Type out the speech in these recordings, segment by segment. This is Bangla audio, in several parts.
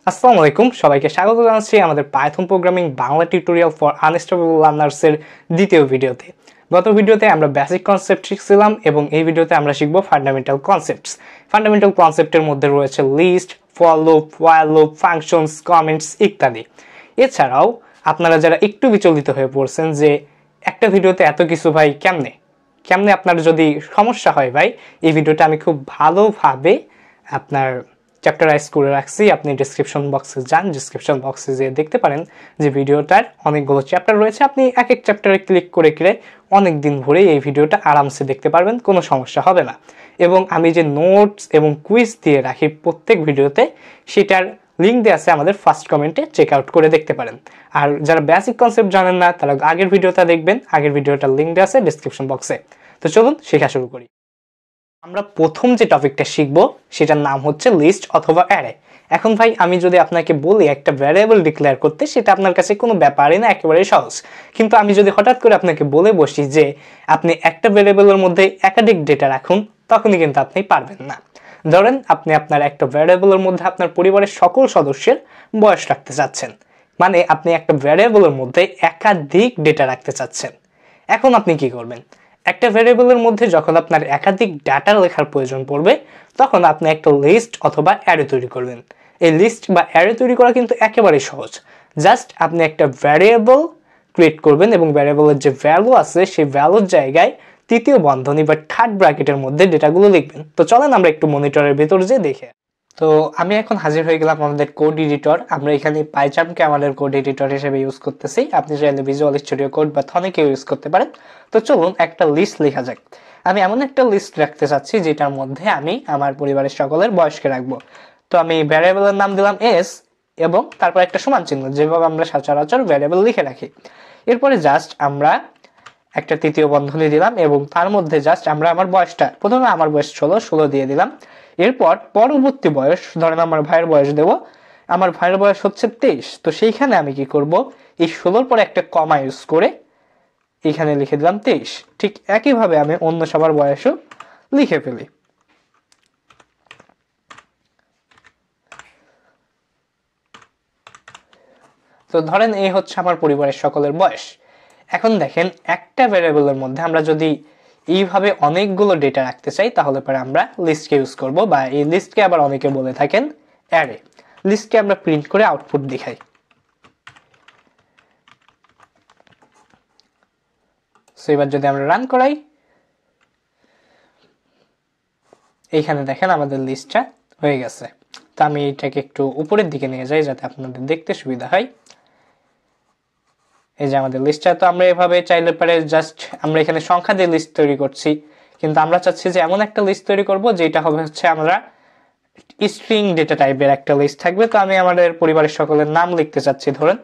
আসসালামু আলাইকুম সবাইকে স্বাগত জানাচ্ছি আমাদের Python programming Bangla tutorial for unstable learners এর দ্বিতীয় ভিডিওতে। গত ভিডিওতে আমরা বেসিক কনসেপ্ট শিখছিলাম এবং এই ভিডিওতে আমরা শিখব ফান্ডামেন্টাল কনসেপ্টস। ফান্ডামেন্টাল কনসেপ্টের মধ্যে রয়েছে list, for loop, while loop, functions, comments ইত্যাদি। এছাড়াও আপনারা যারা একটু বিচলিত হয়ে পড়ছেন যে একটা ভিডিওতে এত কিছু ভাই কেমনে আপনার যদি সমস্যা হয় ভাই, এই ভিডিওটা আমি খুব ভালোভাবে আপনার চ্যাপ্টারাইজ করে রাখছি। আপনি ডেসক্রিপশন বক্সে যান, ডেসক্রিপশন বক্সে যেয়ে দেখতে পারেন যে ভিডিওটার অনেকগুলো চ্যাপ্টার রয়েছে। আপনি এক এক চ্যাপ্টারে ক্লিক করে অনেক দিন ধরে এই ভিডিওটা আরামসে দেখতে পারবেন, কোনো সমস্যা হবে না। এবং আমি যে নোটস এবং কুইজ দিয়ে রাখি প্রত্যেক ভিডিওতে, সেটার লিঙ্ক দেওয়া আছে আমাদের ফার্স্ট কমেন্টে, চেক আউট করে দেখতে পারেন। আর যারা বেসিক কনসেপ্ট জানেন না তারা আগের ভিডিওটা দেখবেন, আগের ভিডিওটার লিঙ্ক দেওয়া আছে ডেসক্রিপশন বক্সে। তো চলুন শেখা শুরু করি। আমরা প্রথম যে টপিকটা শিখব সেটার নাম হচ্ছে লিস্ট অথবা অ্যারে। এখন ভাই আমি যদি আপনাকে বলি একটা ভ্যারিয়েবল ডিক্লেয়ার করতে, সেটা আপনার কাছে কোনো ব্যাপারই না, একেবারেই সহজ। কিন্তু আমি যদি হঠাৎ করে আপনাকে বলে বসি যে আপনি একটা ভ্যারিয়েবলের মধ্যে একাধিক ডেটা রাখুন, তখনই কিন্তু আপনি পারবেন না। ধরেন আপনি আপনার একটা ভ্যারিয়েবলের মধ্যে আপনার পরিবারের সকল সদস্যের বয়স রাখতে চাচ্ছেন, মানে আপনি একটা ভ্যারিয়েবলের মধ্যে একাধিক ডেটা রাখতে চাচ্ছেন। এখন আপনি কি করবেন? একটা ভ্যারিয়েবলের মধ্যে যখন আপনার একাধিক ডাটা লেখার প্রয়োজন পড়বে, তখন আপনি একটা লিস্ট অথবা অ্যারে তৈরি করবেন। এই লিস্ট বা অ্যারে তৈরি করা কিন্তু একেবারেই সহজ। জাস্ট আপনি একটা ভ্যারিয়েবল ক্রিয়েট করবেন এবং ভ্যারিয়েবলের যে ভ্যালু আছে সেই ভ্যালুর জায়গায় তৃতীয় বন্ধনী বা থার্ড ব্র্যাকেটের মধ্যে ডেটাগুলো লিখবেন। তো চলেন আমরা একটু মনিটরের ভেতর যে দেখে। তো আমি এখন হাজির হয়ে গেলাম আমাদের কোড এডিটর। আমরা এখানে পাইচার্মকে আমাদের কোড এডিটর হিসেবে ইউজ করতেছি। আপনি চাইলে ভিজুয়াল স্টুডিও কোড বা থনিকেও ইউজ করতে পারেন। তো চলুন একটা লিস্ট লেখা যাক। আমি এমন একটা লিস্ট রাখতে চাচ্ছি যেটার মধ্যে আমি আমার পরিবারের সকলের বয়সকে রাখবো। তো আমি ভ্যারিয়েবলের নাম দিলাম এস এবং তারপর একটা সমান চিহ্ন, যেভাবে আমরা সচরাচর ভ্যারিয়েবল লিখে রাখি। এরপরে জাস্ট আমরা একটা তৃতীয় বন্ধনী দিলাম এবং তার মধ্যে জাস্ট আমরা আমার বয়সটা, প্রথমে আমার বয়স 16 দিয়ে দিলাম। এরপর পরবর্তী বয়স, ধরেন আমার ভাইয়ের বয়স দেব। আমার ভাইয়ের বয়স হচ্ছে 23। তো সেইখানে আমি কি করব, এই 16 পরে একটা কমা ইউজ করে এখানে লিখে দিলাম 23। ঠিক একইভাবে আমি অন্য সবার বয়সও লিখে ফেলি। তো ধরেন এই হচ্ছে আমার পরিবারের সকলের বয়স। এখন দেখেন একটা ভ্যারিয়েবলের মধ্যে আমরা যদি এইভাবে অনেকগুলো ডেটা রাখতে চাই, তাহলে পরে আমরা লিস্টকে ইউজ করব, বা এই লিস্টকে আবার অনেকে বলে থাকেন অ্যারে। লিস্টকে আমরা প্রিন্ট করে আউটপুট দেখাই। সো এবার যদি আমরা রান করাই, এইখানে দেখেন আমাদের লিস্টটা হয়ে গেছে। তো আমি এটাকে একটু উপরের দিকে নিয়ে যাই যাতে আপনাদের দেখতে সুবিধা হয়। এই যে আমাদের লিস্টটা। তো আমরা এভাবে চাইলে পারে জাস্ট আমরা এখানে সংখ্যা দিয়ে লিস্ট তৈরি করছি, কিন্তু আমরা চাচ্ছি যে এমন একটা লিস্ট তৈরি করব যেটা হবে হচ্ছে আমরা স্ট্রিং ডেটা টাইপের একটা লিস্ট থাকবে। তো আমি আমাদের পরিবারের সকলের নাম লিখতে চাচ্ছি ধরেন।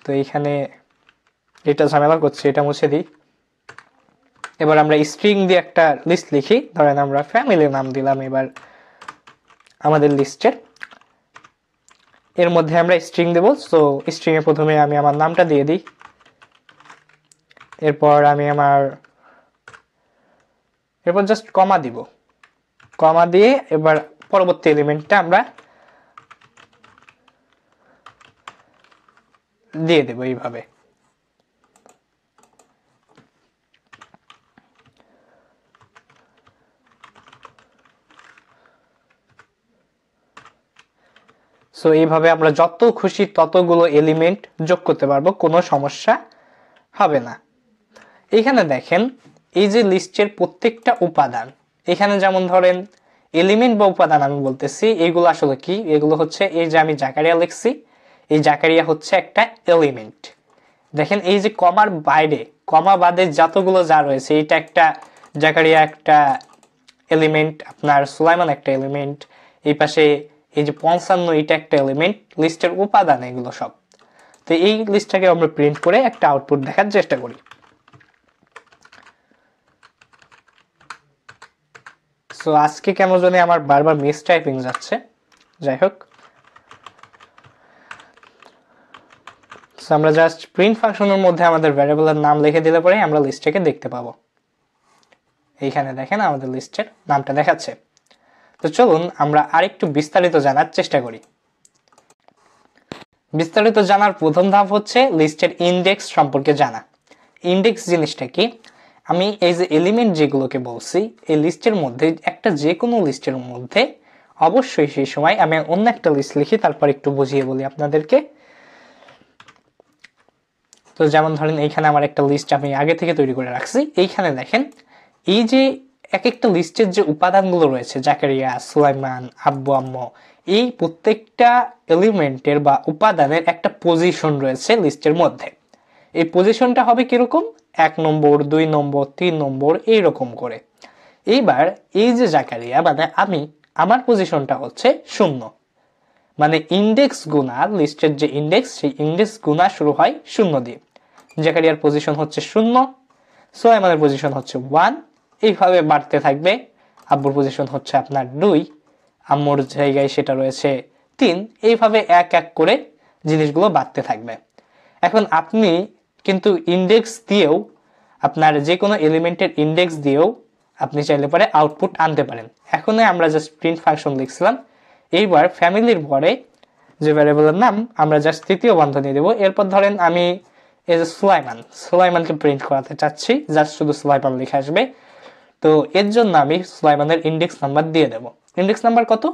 তো এইখানে এটা ঝামেলা করছি, এটা মুছে দিই। এবার আমরা স্ট্রিং দিয়ে একটা লিস্ট লিখি, ধরেন আমরা ফ্যামিলির নাম দিলাম এবার আমাদের লিস্টের। এর মধ্যে আমরা স্ট্রিং দেব। সো স্ট্রিং এ প্রথমে আমি আমার নামটা দিয়ে দিই। এরপর জাস্ট কমা দিব। কমা দিয়ে এবার পরবর্তী এলিমেন্টটা আমরা দিয়ে দেব এইভাবে। সো এইভাবে আমরা যত খুশি ততগুলো এলিমেন্ট যোগ করতে পারবো, কোনো সমস্যা হবে না। এখানে দেখেন এই যে লিস্টের প্রত্যেকটা উপাদান, এখানে যেমন ধরেন এলিমেন্ট বা উপাদান আমি বলতেছি, এইগুলো আসলে কি? এগুলো হচ্ছে এই যে আমি জাকারিয়া লিখছি, এই জাকারিয়া হচ্ছে একটা এলিমেন্ট। দেখেন এই যে কমার বাইরে, কমা বাদে যতগুলো যা রয়েছে, এটা একটা জাকারিয়া একটা এলিমেন্ট, আপনার সুলাইমান একটা এলিমেন্ট, এই পাশে এই যে 55 এটা একটা এলিমেন্ট, লিস্টের উপাদান এগুলো সব। তো এই লিস্টটাকে আমরা প্রিন্ট করে একটা আউটপুট দেখার চেষ্টা করি। সো আজকে কেন জানি আমার বারবার মিস টাইপিং যাচ্ছে, যাই হোক। সো আমরা জাস্ট প্রিন্ট ফাংশনের মধ্যে আমাদের ভ্যারিয়েবলের নাম লিখে দিলে পরে আমরা লিস্টটাকে দেখতে পাবো। এইখানে দেখেন আমাদের লিস্টের নামটা দেখাচ্ছে। তো চলুন আমরা আরেকটু বিস্তারিত জানার চেষ্টা করি। বিস্তারিত জানার প্রথম ধাপ হচ্ছে লিস্টের ইন্ডেক্স সম্পর্কে জানা। ইন্ডেক্স জিনিসটা কি? আমি এই যে এলিমেন্ট যেগুলোকে বলছি এই লিস্টের মধ্যে একটা যে কোনো লিস্টের মধ্যে অবশ্যই সেই সময় আমি অন্য একটা লিস্ট লিখি, তারপর একটু বুঝিয়ে বলি আপনাদেরকে। তো যেমন ধরেন এইখানে আমার একটা লিস্ট আমি আগে থেকে তৈরি করে রাখছি। এইখানে দেখেন এই যে এক একটা লিস্টের যে উপাদানগুলো রয়েছে, জাকারিয়া, সুলাইমান, আব্বু আম্মু, এই প্রত্যেকটা এলিমেন্টের বা উপাদানের একটা পজিশন রয়েছে লিস্টের মধ্যে। এই পজিশনটা হবে কিরকম? 1 নম্বর, 2 নম্বর, 3 নম্বর, এইরকম করে। এইবার এই যে জাকারিয়া মানে আমার পজিশনটা হচ্ছে 0, মানে ইন্ডেক্স গুণা লিস্টের যে ইন্ডেক্স সেই ইন্ডেক্স গুণা শুরু হয় 0 দিয়ে। জাকারিয়ার পজিশন হচ্ছে 0, সুলাইমানের পজিশন হচ্ছে 1, এইভাবে বাড়তে থাকবে। আব্বুর পজিশন হচ্ছে আপনার 2, আম্মুর জায়গায় সেটা রয়েছে 3, এইভাবে এক এক করে জিনিসগুলো বাড়তে থাকবে। এখন আপনি কিন্তু ইন্ডেক্স দিয়েও আপনার যে কোনো এলিমেন্টের ইন্ডেক্স দিয়েও আপনি চাইলে পরে আউটপুট আনতে পারেন। এখন আমরা জাস্ট প্রিন্ট ফাংশন লিখছিলাম। এইবার ফ্যামিলির পরে যে ভ্যারিয়েবলের নাম আমরা জাস্ট তৃতীয় বন্ধনী দেব। এরপর ধরেন আমি এই যে সুলাইমানকে প্রিন্ট করাতে চাচ্ছি, জাস্ট শুধু সুলাইমান লিখে আসবে। তো এর জন্য আমি সুলাইমানের ইন্ডেক্স নাম্বার দিয়ে দেব। ইন্ডেক্স নাম্বার কত?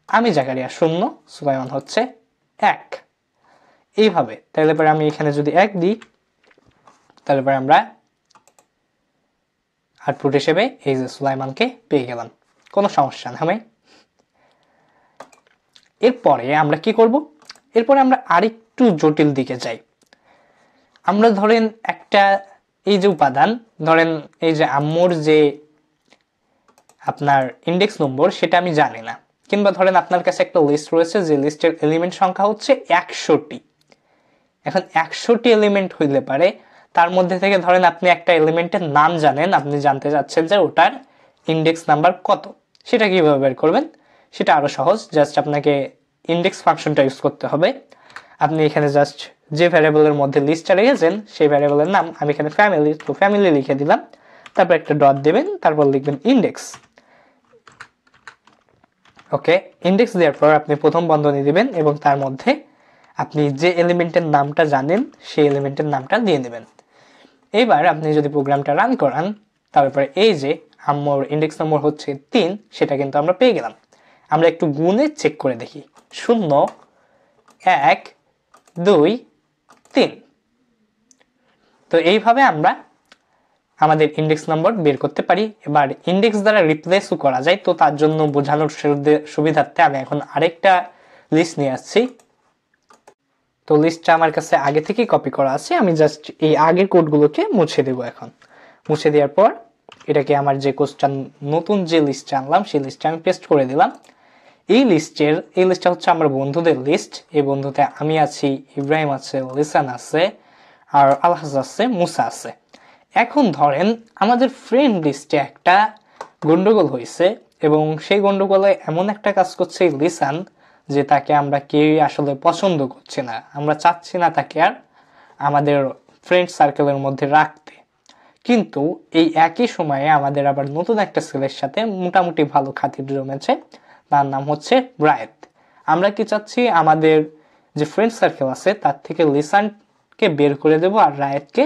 আমি জাকারিয়া 0, সুলাইমান হচ্ছে 1, এইভাবে। তাহলে পরে আমি এখানে যদি 1 দিই তাহলে পরে আমরা আউটপুট হিসেবে এই যে সুলাইমানকে পেয়ে গেলাম, কোনো সমস্যা না ভাই। এরপরে আমরা কি করব? এরপরে আমরা আরেকটু জটিল দিকে যাই। আমরা ধরেন একটা এই যে উপাদান, ধরেন এই যে আম্মুর যে আপনার ইন্ডেক্স নম্বর সেটা আমি জানি না, কিংবা ধরেন আপনার কাছে একটা লিস্ট রয়েছে যে লিস্টের এলিমেন্ট সংখ্যা হচ্ছে 100টি। এখন 100টি এলিমেন্ট হইলে পারে তার মধ্যে থেকে ধরেন আপনি একটা এলিমেন্টের নাম জানেন, আপনি জানতে চাচ্ছেন যে ওটার ইন্ডেক্স নাম্বার কত। সেটা কিভাবে বের করবেন? সেটা আরো সহজ, জাস্ট আপনাকে ইন্ডেক্স ফাংশনটা ইউজ করতে হবে। আপনি এখানে জাস্ট যে ভ্যারিয়েবলের মধ্যে লিস্টটা রেখেছেন সেই ভ্যারিয়েবলের নাম, আমি এখানে ফ্যামিলি, তো ফ্যামিলি লিখে দিলাম, তারপর একটা ডট দেবেন, তারপর লিখবেন ইন্ডেক্স। ওকে, ইন্ডেক্স দেওয়ার পর আপনি প্রথম বন্ধনী দিবেন এবং তার মধ্যে আপনি যে এলিমেন্টের নামটা জানেন সেই এলিমেন্টের নামটা দিয়ে দেবেন। এইবার আপনি যদি প্রোগ্রামটা রান করান তারপরে এই যে আম্মুর ইন্ডেক্স নম্বর হচ্ছে 3, সেটা কিন্তু আমরা পেয়ে গেলাম। আমরা একটু গুণে চেক করে দেখি, 0, 1, 2, 3। তো এইভাবে আমরা আমাদের ইন্ডেক্স নম্বর বের করতে পারি। এবার ইন্ডেক্স দ্বারা রিপ্লেসও করা যায়, তো তার জন্য বোঝানোর সুবিধার্থে আমি এখন আরেকটা লিস্ট নিয়ে আসছি। তো লিস্টটা আমার কাছে আগে থেকেই কপি করা আছে, আমি জাস্ট এই আগের কোডগুলোকে মুছে দেব। এখন মুছে দেওয়ার পর এটাকে আমার যে কোডটা নতুন যে লিস্টটা আনলাম সেই লিস্টটা আমি পেস্ট করে দিলাম। এই লিস্টটা হচ্ছে আমার বন্ধুদের লিস্ট। এই বন্ধুতে আমি আছি, ইব্রাহিম আছে, লিসান আছে, আর আলহাজ আছে, মুসা আছে। এখন ধরেন আমাদের ফ্রেন্ড লিস্টে একটা গন্ডগোল হয়েছে এবং সেই গন্ডগোলে এমন একটা কাজ করছে লিসান যে তাকে আমরা কেউই আসলে পছন্দ করছি না, আমরা চাচ্ছি না তাকে আর আমাদের ফ্রেন্ড সার্কেলের মধ্যে রাখতে। কিন্তু এই একই সময়ে আমাদের আবার নতুন একটা ছেলের সাথে মোটামুটি ভালো খাতির জমেছে, তার নাম হচ্ছে রায়েত। আমরা কি চাচ্ছি, আমাদের যে ফ্রেন্ড সার্কেল আছে তার থেকে লিসানকে বের করে দেব আর রায়েতকে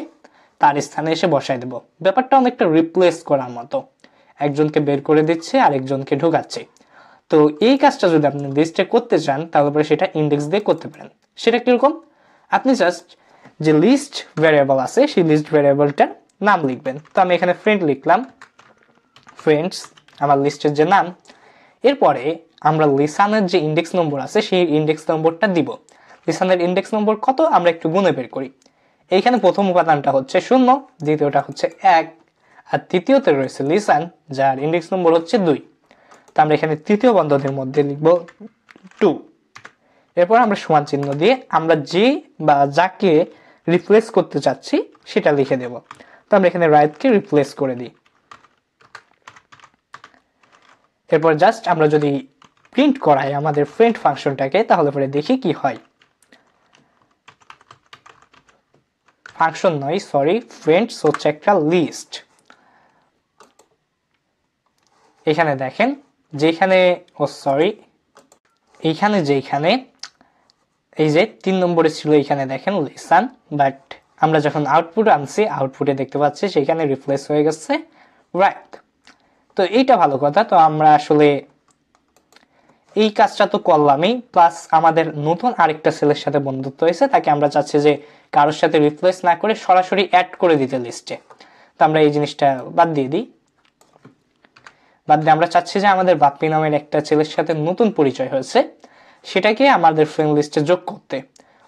তার স্থানে এসে বসাই দেব। ব্যাপারটা অনেকটা রিপ্লেস করার মতো, একজনকে বের করে দিচ্ছে আর একজনকে ঢুকাচ্ছে। তো এই কাজটা যদি আপনি লিস্টে করতে চান তাহলে সেটা ইন্ডেক্স দিয়ে করতে পারেন। সেটা কিরকম? আপনি জাস্ট যে লিস্ট ভ্যারিয়েবল আছে সেই লিস্ট ভ্যারিয়েবলটার নাম লিখবেন। তো আমি এখানে ফ্রেন্ড লিখলাম, ফ্রেন্ডস আমার লিস্টের যে নাম। এরপরে আমরা লিসানের যে ইন্ডেক্স নম্বর আছে সেই ইন্ডেক্স নম্বরটা দিব। লিসানের ইন্ডেক্স নম্বর কত আমরা একটু গুণে বের করি। এইখানে প্রথম উপাদানটা হচ্ছে 0, দ্বিতীয়টা হচ্ছে 1, আর তৃতীয়তে রয়েছে লিসান যার ইন্ডেক্স নম্বর হচ্ছে 2। তো আমরা এখানে তৃতীয় বন্ধনীর মধ্যে লিখব 2। এরপর আমরা সমান চিহ্ন দিয়ে আমরা যে বা যাকে রিপ্লেস করতে চাচ্ছি সেটা লিখে দেব। তো আমরা এখানে রাইটকে রিপ্লেস করে দিই। এরপর জাস্ট আমরা যদি প্রিন্ট করাই আমাদের ফ্রেন্ড ফাংশনটাকে তাহলে পরে দেখি কি হয়। ফাংশন নয়, সরি, ফ্রেন্ডস হচ্ছে একটা লিস্ট। এখানে দেখেন যেখানে এইখানে যেখানে এই যে 3 নম্বরে ছিল এখানে দেখেন লিসন, বাট আমরা যখন আউটপুট আনছি আউটপুটে দেখতে পাচ্ছি সেখানে রিপ্লেস হয়ে গেছে রাইট। তো এইটা ভালো কথা। তো আমরা আসলে এই কাজটা তো করলামই, প্লাস আমাদের নতুন আরেকটা ছেলের সাথে বন্ধুত্ব হয়েছে, তাকে আমরা চাচ্ছি যে কারোর সাথে রিপ্লেস না করে সরাসরি অ্যাড করে দিতে লিস্টে। তো আমরা এই জিনিসটা বাদ দিয়ে দিই। বাদ দিয়ে আমরা চাচ্ছি যে আমাদের বাপ্পি নামের একটা ছেলের সাথে নতুন পরিচয় হয়েছে, সেটাকে আমাদের ফ্রেন্ড লিস্টে যোগ করতে,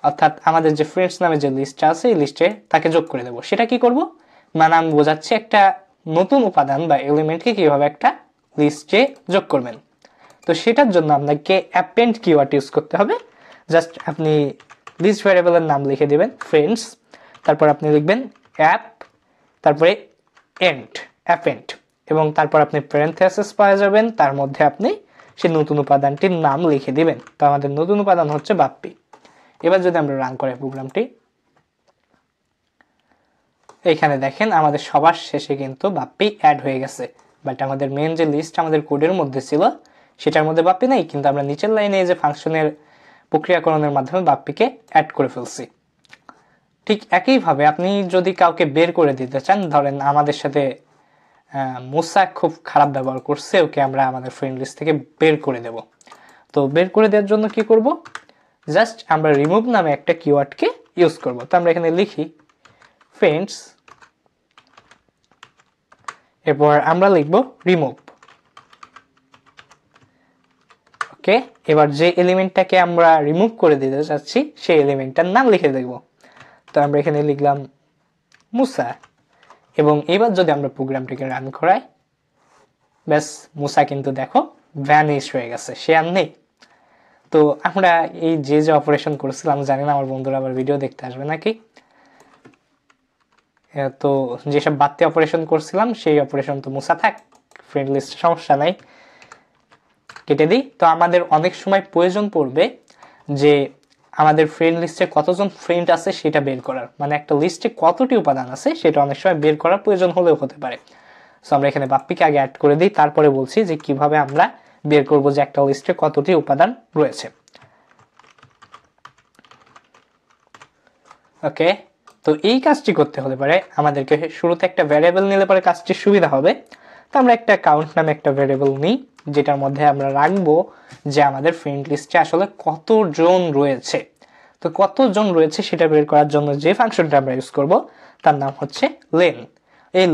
অর্থাৎ আমাদের যে ফ্রেন্ডস নামে যে লিস্টটা আছে এই লিস্টে তাকে যোগ করে দেবো। সেটা কি করব, মানে আমি বোঝাচ্ছি একটা নতুন উপাদান বা এলিমেন্টকে কিভাবে একটা লিস্টে যোগ করবেন। তো সেটার জন্য আপনাকে অ্যাপেন্ড কিওয়ার্ড ইউজ করতে হবে। জাস্ট আপনি লিস্ট ভ্যারিয়েবলের নাম লিখে দিবেন ফ্রেন্ডস, তারপর আপনি লিখবেন অ্যাপ, তারপরে এন্ড অ্যাপেন্ড, এবং তারপর আপনি প্যারেনথেসিস পাওয়া যাবেন, তার মধ্যে আপনি সেই নতুন উপাদানটির নাম লিখে দিবেন। তো আমাদের নতুন উপাদান হচ্ছে বাপ্পি। এবার যদি আমরা রান করি প্রোগ্রামটি, এইখানে দেখেন আমাদের সবার শেষে কিন্তু বাপ্পি অ্যাড হয়ে গেছে, বাট আমাদের মেন যে লিস্ট আমাদের কোডের মধ্যে ছিল সেটার মধ্যে বাপ্পি নাই, কিন্তু আমরা নিচের লাইনে যে ফাংশনের প্রক্রিয়াকরণের মাধ্যমে বাপ্পিকে অ্যাড করে ফেলছি। ঠিক একইভাবে আপনি যদি কাউকে বের করে দিতে চান, ধরেন আমাদের সাথে মুসা খুব খারাপ ব্যবহার করছে, ওকে আমরা আমাদের ফ্রেন্ড লিস্ট থেকে বের করে দেব। তো বের করে দেওয়ার জন্য কি করব, জাস্ট আমরা রিমুভ নামে একটা কিওয়ার্ডকে ইউজ করব। তো আমরা এখানে লিখি ফ্রেন্ডস, এরপর আমরা লিখব রিমুভ। ওকে, এবার যে এলিমেন্টটাকে আমরা রিমুভ করে দিতে চাচ্ছি সেই এলিমেন্টটার নাম লিখে দেব। তো আমরা এখানে লিখলাম মুসা, এবং এবার যদি আমরা প্রোগ্রামটিকে রান করাই, ব্যাস মুসা কিন্তু দেখো ভ্যানিশ হয়ে গেছে, সে আর নেই। তো আমরা এই যে অপারেশন করেছিলাম, জানি না আমার বন্ধুরা আবার ভিডিও দেখতে আসবে নাকি, তো যেসব বাড়তি অপারেশন করছিলাম সেই অপারেশন তো মুসা থাক, ফ্রেন্ড লিস্ট সমস্যা নাই, কেটে দিই। তো আমাদের অনেক সময় প্রয়োজন পড়বে যে আমাদের ফ্রেন্ড লিস্টে কতজন ফ্রেন্ড আছে সেটা বের করার, মানে একটা লিস্টে কতটি উপাদান আছে সেটা অনেক সময় বের করার প্রয়োজন হলেও হতে পারে। সো আমরা এখানে বাপ্পিকে আগে অ্যাড করে দিই, তারপরে বলছি যে কিভাবে আমরা বের করব যে একটা লিস্টে কতটি উপাদান রয়েছে। ওকে, তো এই কাজটি করতে হলে পারে আমাদেরকে শুরুতে একটা ভ্যারিয়েবল নিলে পরে কাজটি সুবিধা হবে। তো আমরা একটা কাউন্ট নামে একটা ভ্যারিয়েবল নিই, যেটার মধ্যে আমরা রাখবো যে আমাদের ফ্রেন্ড লিস্টে আসলে কতজন রয়েছে। তো কতজন রয়েছে সেটা বের করার জন্য যে ফাংশনটা আমরা ইউজ করব তার নাম হচ্ছে লেন। এই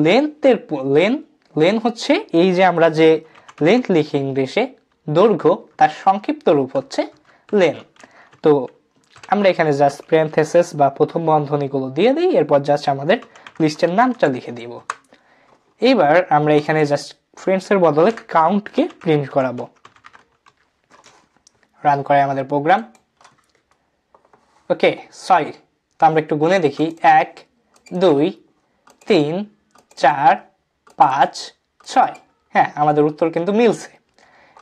লেন হচ্ছে এই যে আমরা যে লেন্থ লিখি ইংলিশে দৈর্ঘ্য, তার সংক্ষিপ্ত রূপ হচ্ছে লেন। তো আমরা এখানে জাস্ট প্যারেনথেসিস বা প্রথম বন্ধনীগুলো দিয়ে দিই, এরপর জাস্ট আমাদের লিস্টের নামটা লিখে দিব। এবার আমরা এখানে জাস্ট ফ্রেন্ডসের বদলে কাউন্টকে প্রিন্ট করাবো। রান করে আমাদের প্রোগ্রাম। ওকে, 6। তো আমরা একটু গুনে দেখি, 1 2 3 4 5 6। হ্যাঁ, আমাদের উত্তর কিন্তু মিলছে।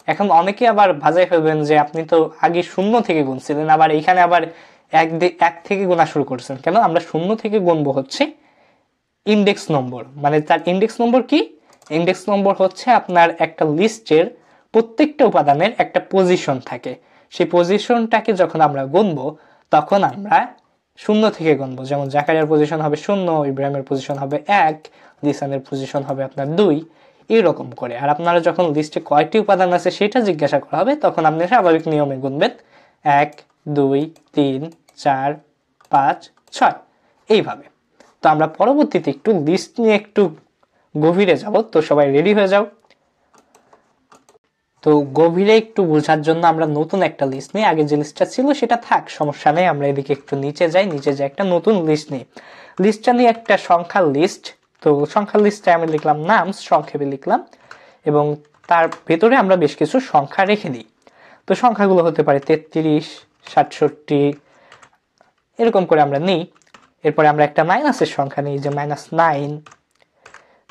এখন অনেকে আবার ভাজাই ফেলবেন যে আপনি তো আগে 0 থেকে গুনছিলেন, আবার এইখানে আবার 1 থেকে গোনা শুরু করছেন কেন? আমরা 0 থেকে গুনবো হচ্ছে ইন্ডেক্স নম্বর। মানে তার ইন্ডেক্স নম্বর কি? ইন্ডেক্স নম্বর হচ্ছে আপনার একটা লিস্টের প্রত্যেকটা উপাদানের একটা পজিশন থাকে, সেই পজিশনটাকে যখন আমরা গুনবো তখন আমরা 0 থেকে গুনবো। যেমন জাকারিয়ার পজিশন হবে 0, ইব্রাহিমের পজিশন হবে 1, লিসানের পজিশন হবে আপনার 2, এইরকম করে। আর আপনারা যখন লিস্টে কয়টি উপাদান আছে সেটা জিজ্ঞাসা করা হবে তখন আপনি স্বাভাবিক নিয়মে গুনবেন 1 2 3 4 5 6 এইভাবে। তো আমরা পরবর্তীতে একটু লিস্ট নিয়ে একটু গভীরে যাব, তো সবাই রেডি হয়ে যাও। তো গভীরে একটু বোঝার জন্য আমরা নতুন একটা লিস্ট নিই, আগে যে লিস্টটা ছিল সেটা থাক, সমস্যা নেই। আমরা এদিকে একটু নিচে যাই একটা নতুন লিস্ট নিই। লিস্টটা নিয়ে একটা সংখ্যার লিস্ট। তো সংখ্যার লিস্টে আমি লিখলাম নাম, সংক্ষেপে লিখলাম, এবং তার ভেতরে আমরা বেশ কিছু সংখ্যা রেখে দিই। তো সংখ্যাগুলো হতে পারে 33 67 এরকম করে আমরা নিই। এরপরে আমরা একটা মাইনাসের সংখ্যা নিই, যে -9,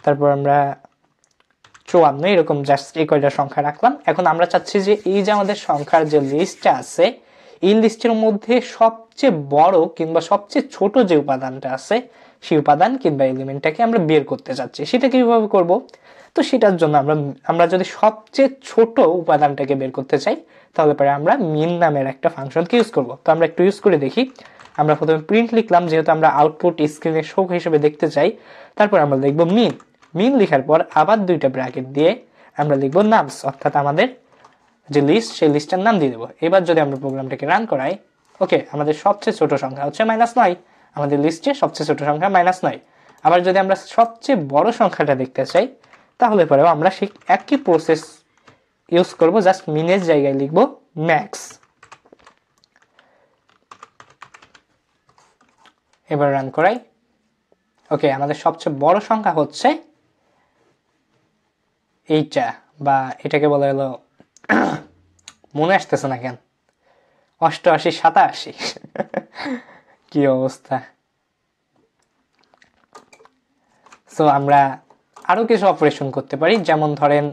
তারপর আমরা 54, এরকম জাস্ট এই কয়টা সংখ্যা রাখলাম। এখন আমরা চাচ্ছি যে এই যে আমাদের সংখ্যার যে লিস্টটা আছে এই লিস্টের মধ্যে সবচেয়ে বড় কিংবা সবচেয়ে ছোট যে উপাদানটা আছে সেই উপাদান কিংবা এলিমেন্টটাকে আমরা বের করতে চাচ্ছি। সেটা কিভাবে করব? তো সেটার জন্য আমরা যদি সবচেয়ে ছোট উপাদানটাকে বের করতে চাই তাহলে পরে আমরা মিন নামের একটা ফাংশনকে ইউজ করব। তো আমরা একটু ইউজ করে দেখি। আমরা প্রথমে প্রিন্ট লিখলাম, যেহেতু আমরা আউটপুট স্ক্রিনে শো হিসেবে দেখতে চাই। তারপর আমরা লিখব মিন। মিন লেখার পর আবার দুইটা ব্র্যাকেট দিয়ে আমরা লিখব নামস, অর্থাৎ আমাদের যে লিস্ট সেই লিস্টের নাম দিয়ে দেবো। এবার যদি আমরা প্রোগ্রামটাকে রান করাই, ওকে, আমাদের সবচেয়ে ছোট সংখ্যা হচ্ছে -9, আমাদের লিস্টে সবচেয়ে ছোট সংখ্যা -9। আবার যদি আমরা সবচেয়ে বড় সংখ্যাটা দেখতে চাই তাহলে পরেও আমরা সেই একই প্রসেস ইউজ করব, জাস্ট মিনের জায়গায় লিখব ম্যাক্স। এবার রান করাই, ওকে, আমাদের সবচেয়ে বড় সংখ্যা হচ্ছে এইটা, বা এটাকে বলা হলো মনে আসতেছে না কেন, 88, 87। কি অবস্থা। সো আমরা আরো কিছু অপারেশন করতে পারি, যেমন ধরেন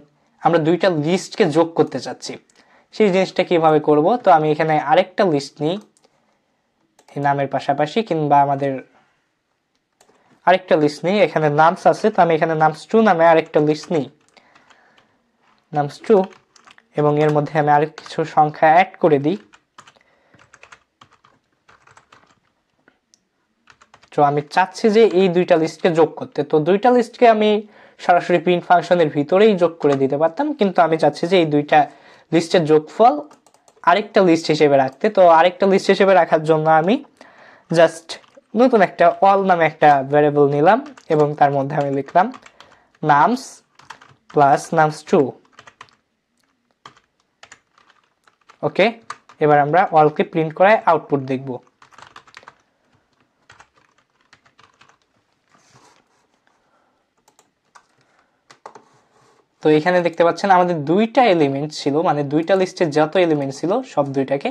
আমরা দুইটা লিস্টকে যোগ করতে চাচ্ছি, সেই জিনিসটা কিভাবে করব। তো আমি এখানে আরেকটা লিস্ট নিই এই নামের পাশাপাশি, কিংবা আমাদের আরেকটা লিস্ট নিই, এখানে নামস আছে, তো আমি এখানে নামস2 নামে আরেকটা লিস্ট নিই, নামস2, এবং এর মধ্যে আমি আরেক কিছু সংখ্যা অ্যাড করে দিই। তো আমি চাচ্ছি যে এই দুইটা লিস্টকে যোগ করতে, তো দুইটা লিস্টকে আমি সরাসরি প্রিন্ট ফাংশনের ভিতরেই যোগ করে দিতে পারতাম, কিন্তু আমি চাচ্ছি যে এই দুইটা লিস্টের যোগফল আরেকটা লিস্ট হিসেবে রাখতে। তো আরেকটা লিস্ট হিসেবে রাখার জন্য আমি জাস্ট নতুন একটা অল নামে একটা ভ্যারিয়েবল নিলাম এবং তার মধ্যে আমি লিখলাম নামস প্লাস নামস2। ওকে, এবার আমরা অলকে প্রিন্ট করায় আউটপুট দেখব। তো এখানে দেখতে পাচ্ছেন আমাদের দুইটা এলিমেন্ট ছিল, মানে দুইটা লিস্টের যত এলিমেন্ট ছিল সব দুইটাকে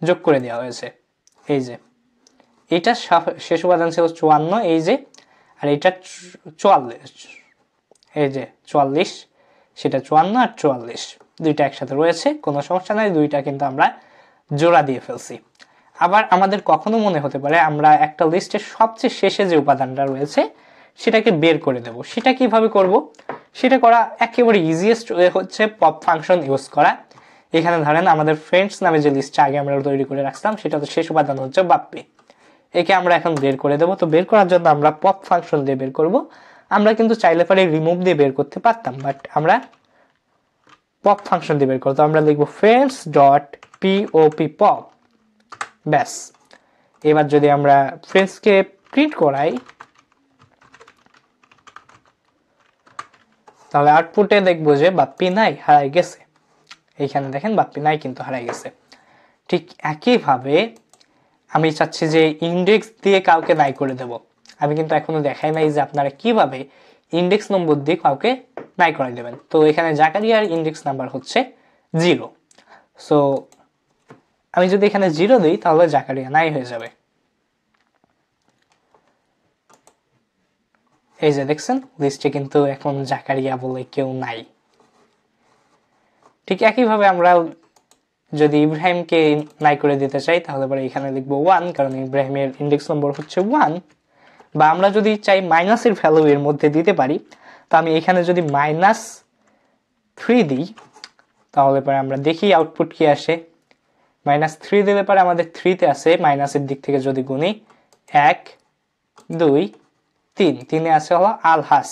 যোগ করে দেওয়া হয়েছে। এই যে এটা শেষ উপাদান ছিল 54, এই যে, আর এটা 44, এই যে 44, সেটা 54 আর 44 দুইটা একসাথে রয়েছে, কোনো সমস্যা নাই, দুইটা কিন্তু আমরা জোড়া দিয়ে ফেলছি। আবার আমাদের কখনো মনে হতে পারে আমরা একটা লিস্টের সবচেয়ে শেষে যে উপাদানটা রয়েছে সেটাকে বের করে দেব। সেটা কিভাবে করব? সেটা করা একেবারে ইজিয়েস্ট ওয়ে হচ্ছে পপ ফাংশন ইউজ করা। এখানে ধরেন আমাদের ফ্রেন্ডস নামে যে লিস্টটা আগে আমরা তৈরি করে রাখলাম সেটা তো শেষ উপাদান হচ্ছে বাপ্পি, একে আমরা এখন বের করে দেব। তো বের করার জন্য আমরা পপ ফাংশন দিয়ে বের করব। আমরা কিন্তু চাইলে পারে রিমুভ দিয়ে বের করতে পারতাম, বাট আমরা পপ ফাংশন দিয়ে বের করব। তো আমরা লিখব ফ্রেন্ডস ডট pop পপ, ব্যাস। এবার যদি আমরা ফ্রেন্ডসকে প্রিন্ট করাই তাহলে আউটপুটে দেখবো যে বাপ্পি নাই, হারাই গেছে। এইখানে দেখেন বাপ্পি নাই কিন্তু হারাই গেছে। ঠিক একইভাবে আমি চাচ্ছি যে ইন্ডেক্স দিয়ে কাউকে নাই করে দেব। আমি কিন্তু এখনো দেখাই নাই যে আপনারা কিভাবে ইন্ডেক্স নম্বর দিয়ে কাউকে নাই করাই দেবেন। তো এখানে জাকারিয়ার ইন্ডেক্স নাম্বার হচ্ছে 0। সো আমি যদি এখানে 0 দিই তাহলে জাকারিয়া নাই হয়ে যাবে। এই যে দেখছেন লিস্টে কিন্তু এখন জাকারিয়া বলে কেউ নাই। ঠিক একইভাবে আমরা যদি ইব্রাহিমকে নাই করে দিতে চাই তাহলে পরে এখানে লিখবো 1, কারণ ইব্রাহিমের ইন্ডেক্স নম্বর হচ্ছে 1। বা আমরা যদি চাই মাইনাসের ভ্যালু এর মধ্যে দিতে পারি, তো আমি এখানে যদি -3 দিই তাহলে পরে আমরা দেখি আউটপুট কি আসে। -3 দিলে পরে আমাদের 3-তে আছে, মাইনাসের দিক থেকে যদি গুনি 1, 2, 3, 3-এ আছে হলো আলহাস।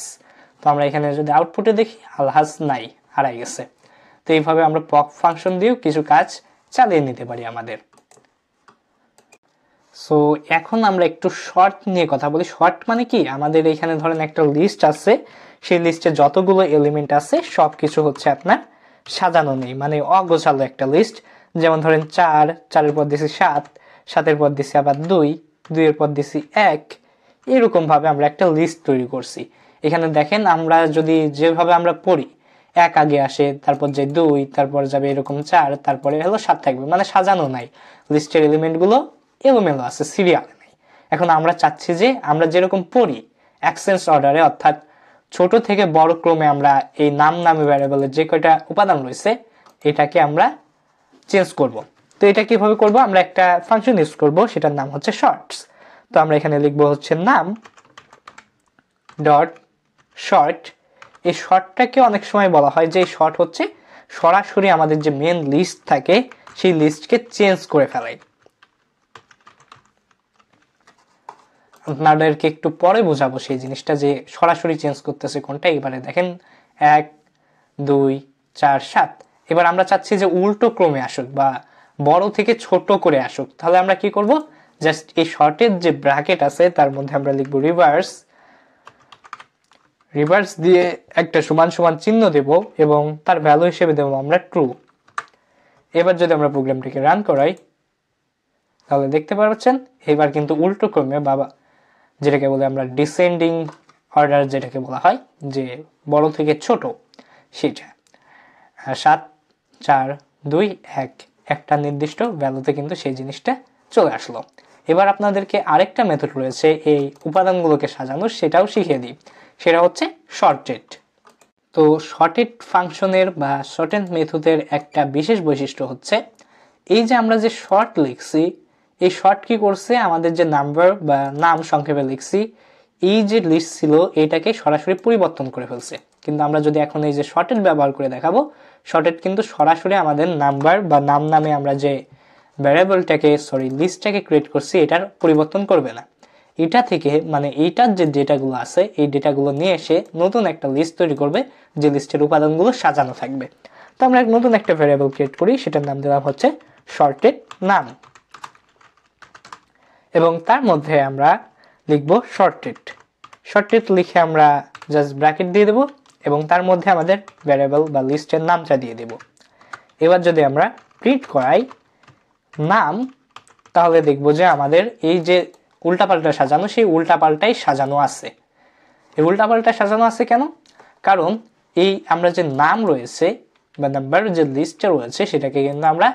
তো আমরা এখানে যদি আউটপুটে দেখি আলহাস নাই, হারাই গেছে। তো এইভাবে আমরা পপ ফাংশন দিয়েও কিছু কাজ চালিয়ে নিতে পারি আমাদের। সো এখন আমরা একটু শর্ট নিয়ে কথা বলি। শর্ট মানে কি, আমাদের এখানে ধরেন একটা লিস্ট আছে, সেই লিস্টে যতগুলো এলিমেন্ট আছে সবকিছু হচ্ছে আপনার সাজানো নেই, মানে অগোছালো একটা লিস্ট। যেমন ধরেন 4, 4-এর পর দিছি 7, 7-এর পর দিছি আবার 2, 2-এর পর দিছি 1, এরকম ভাবে আমরা একটা লিস্ট তৈরি করছি। এখানে দেখেন আমরা যদি যেভাবে আমরা পড়ি, 1 আগে আসে, তারপর যে 2, তারপর যাবে এরকম 4, তারপরে হলো 7 থাকবে, মানে সাজানো নাই, লিস্টের এলিমেন্ট গুলো এলোমেলো আছে, সিরিয়ালে নাই। এখন আমরা চাচ্ছি যে আমরা যেরকম পড়ি অ্যাকসেন্স অর্ডারে, অর্থাৎ ছোট থেকে বড় ক্রমে আমরা এই নাম নামে ভ্যারিয়েবলের যে কয়টা উপাদান রয়েছে এটাকে আমরা চেঞ্জ করব। তো এটা কিভাবে করব? আমরা একটা ফাংশন ইউজ করব, সেটার নাম হচ্ছে শর্টস। তো আমরা এখানে লিখবো হচ্ছে নাম ডট শর্ট, এই শর্টটাকে অনেক সময় বলা হয় যে শর্ট হচ্ছে সরাসরি আমাদের যে মেন লিস্ট থাকে সেই লিস্টকে চেঞ্জ করে ফেলাই। আপনাদেরকে একটু পরে বোঝাবো সেই জিনিসটা যে সরাসরি চেঞ্জ করতেছে কোনটা। এবারে দেখেন 1 2 4 7। এবার আমরা চাচ্ছি যে উল্টো ক্রমে আসুক বা বড় থেকে ছোট করে আসুক। তাহলে আমরা কি করব, জাস্ট এই শর্টের যে ব্র্যাকেট আছে তার মধ্যে আমরা লিখব রিভার্স, রিভার্স দিয়ে একটা সমান সমান চিহ্ন দেব এবং তার ভ্যালু হিসেবে দেব আমরা ট্রু। এবার যদি আমরা প্রোগ্রামটিকে রান করাই তাহলে দেখতে পাচ্ছেন এবার কিন্তু উল্টো ক্রমে বাবা যেটাকে বলে আমরা ডিসেন্ডিং অর্ডার যেটাকে বলা হয় যে বড় থেকে ছোট সেটা 7 4 2 1 একটা নির্দিষ্ট ভ্যালুতে কিন্তু সেই জিনিসটা চলে আসলো। এবার আপনাদেরকে আরেকটা মেথড রয়েছে এই উপাদানগুলোকে সাজানোর, সেটাও শিখিয়ে দিই। সেটা হচ্ছে শর্টেড। তো শর্টেড ফাংশনের বা শর্টেড মেথডের একটা বিশেষ বৈশিষ্ট্য হচ্ছে এই যে আমরা যে শর্ট লিখছি এই শর্ট কি করছে, আমাদের যে নাম্বার বা নাম সংক্ষেপে লিখছি এই যে লিস্ট ছিল এটাকে সরাসরি পরিবর্তন করে ফেলছে। কিন্তু আমরা যদি এখন এই যে শর্টেড ব্যবহার করে দেখাবো, শর্টেড কিন্তু সরাসরি আমাদের নাম্বার বা নাম নামে আমরা যে ভ্যারিয়েবলটাকে লিস্টটাকে ক্রিয়েট করছি এটার পরিবর্তন করবে না। এটা থেকে মানে এইটার যে ডেটাগুলো আছে এই ডেটাগুলো নিয়ে এসে নতুন একটা লিস্ট তৈরি করবে যে লিস্টের উপাদানগুলো সাজানো থাকবে। তো আমরা নতুন একটা ভ্যারিয়েবল ক্রিয়েট করি, সেটার নাম দিলাম হচ্ছে শর্টেড নাম এবং তার মধ্যে আমরা লিখব শর্টেড। শর্টেড লিখে আমরা জাস্ট ব্র্যাকেট দিয়ে দেব এবং তার মধ্যে আমাদের ভ্যারিয়েবল বা লিস্টের নামটা দিয়ে দেব। এবার যদি আমরা প্রিন্ট করাই নাম তাহলে দেখব যে আমাদের এই যে উল্টাপাল্টা সাজানো সেই উল্টাপাল্টাই সাজানো আছে। এই উল্টাপাল্টা সাজানো আছে কেন? কারণ এই আমরা যে নাম রয়েছে বা নাম্বার যে লিস্টে রয়েছে সেটাকে কিন্তু আমরা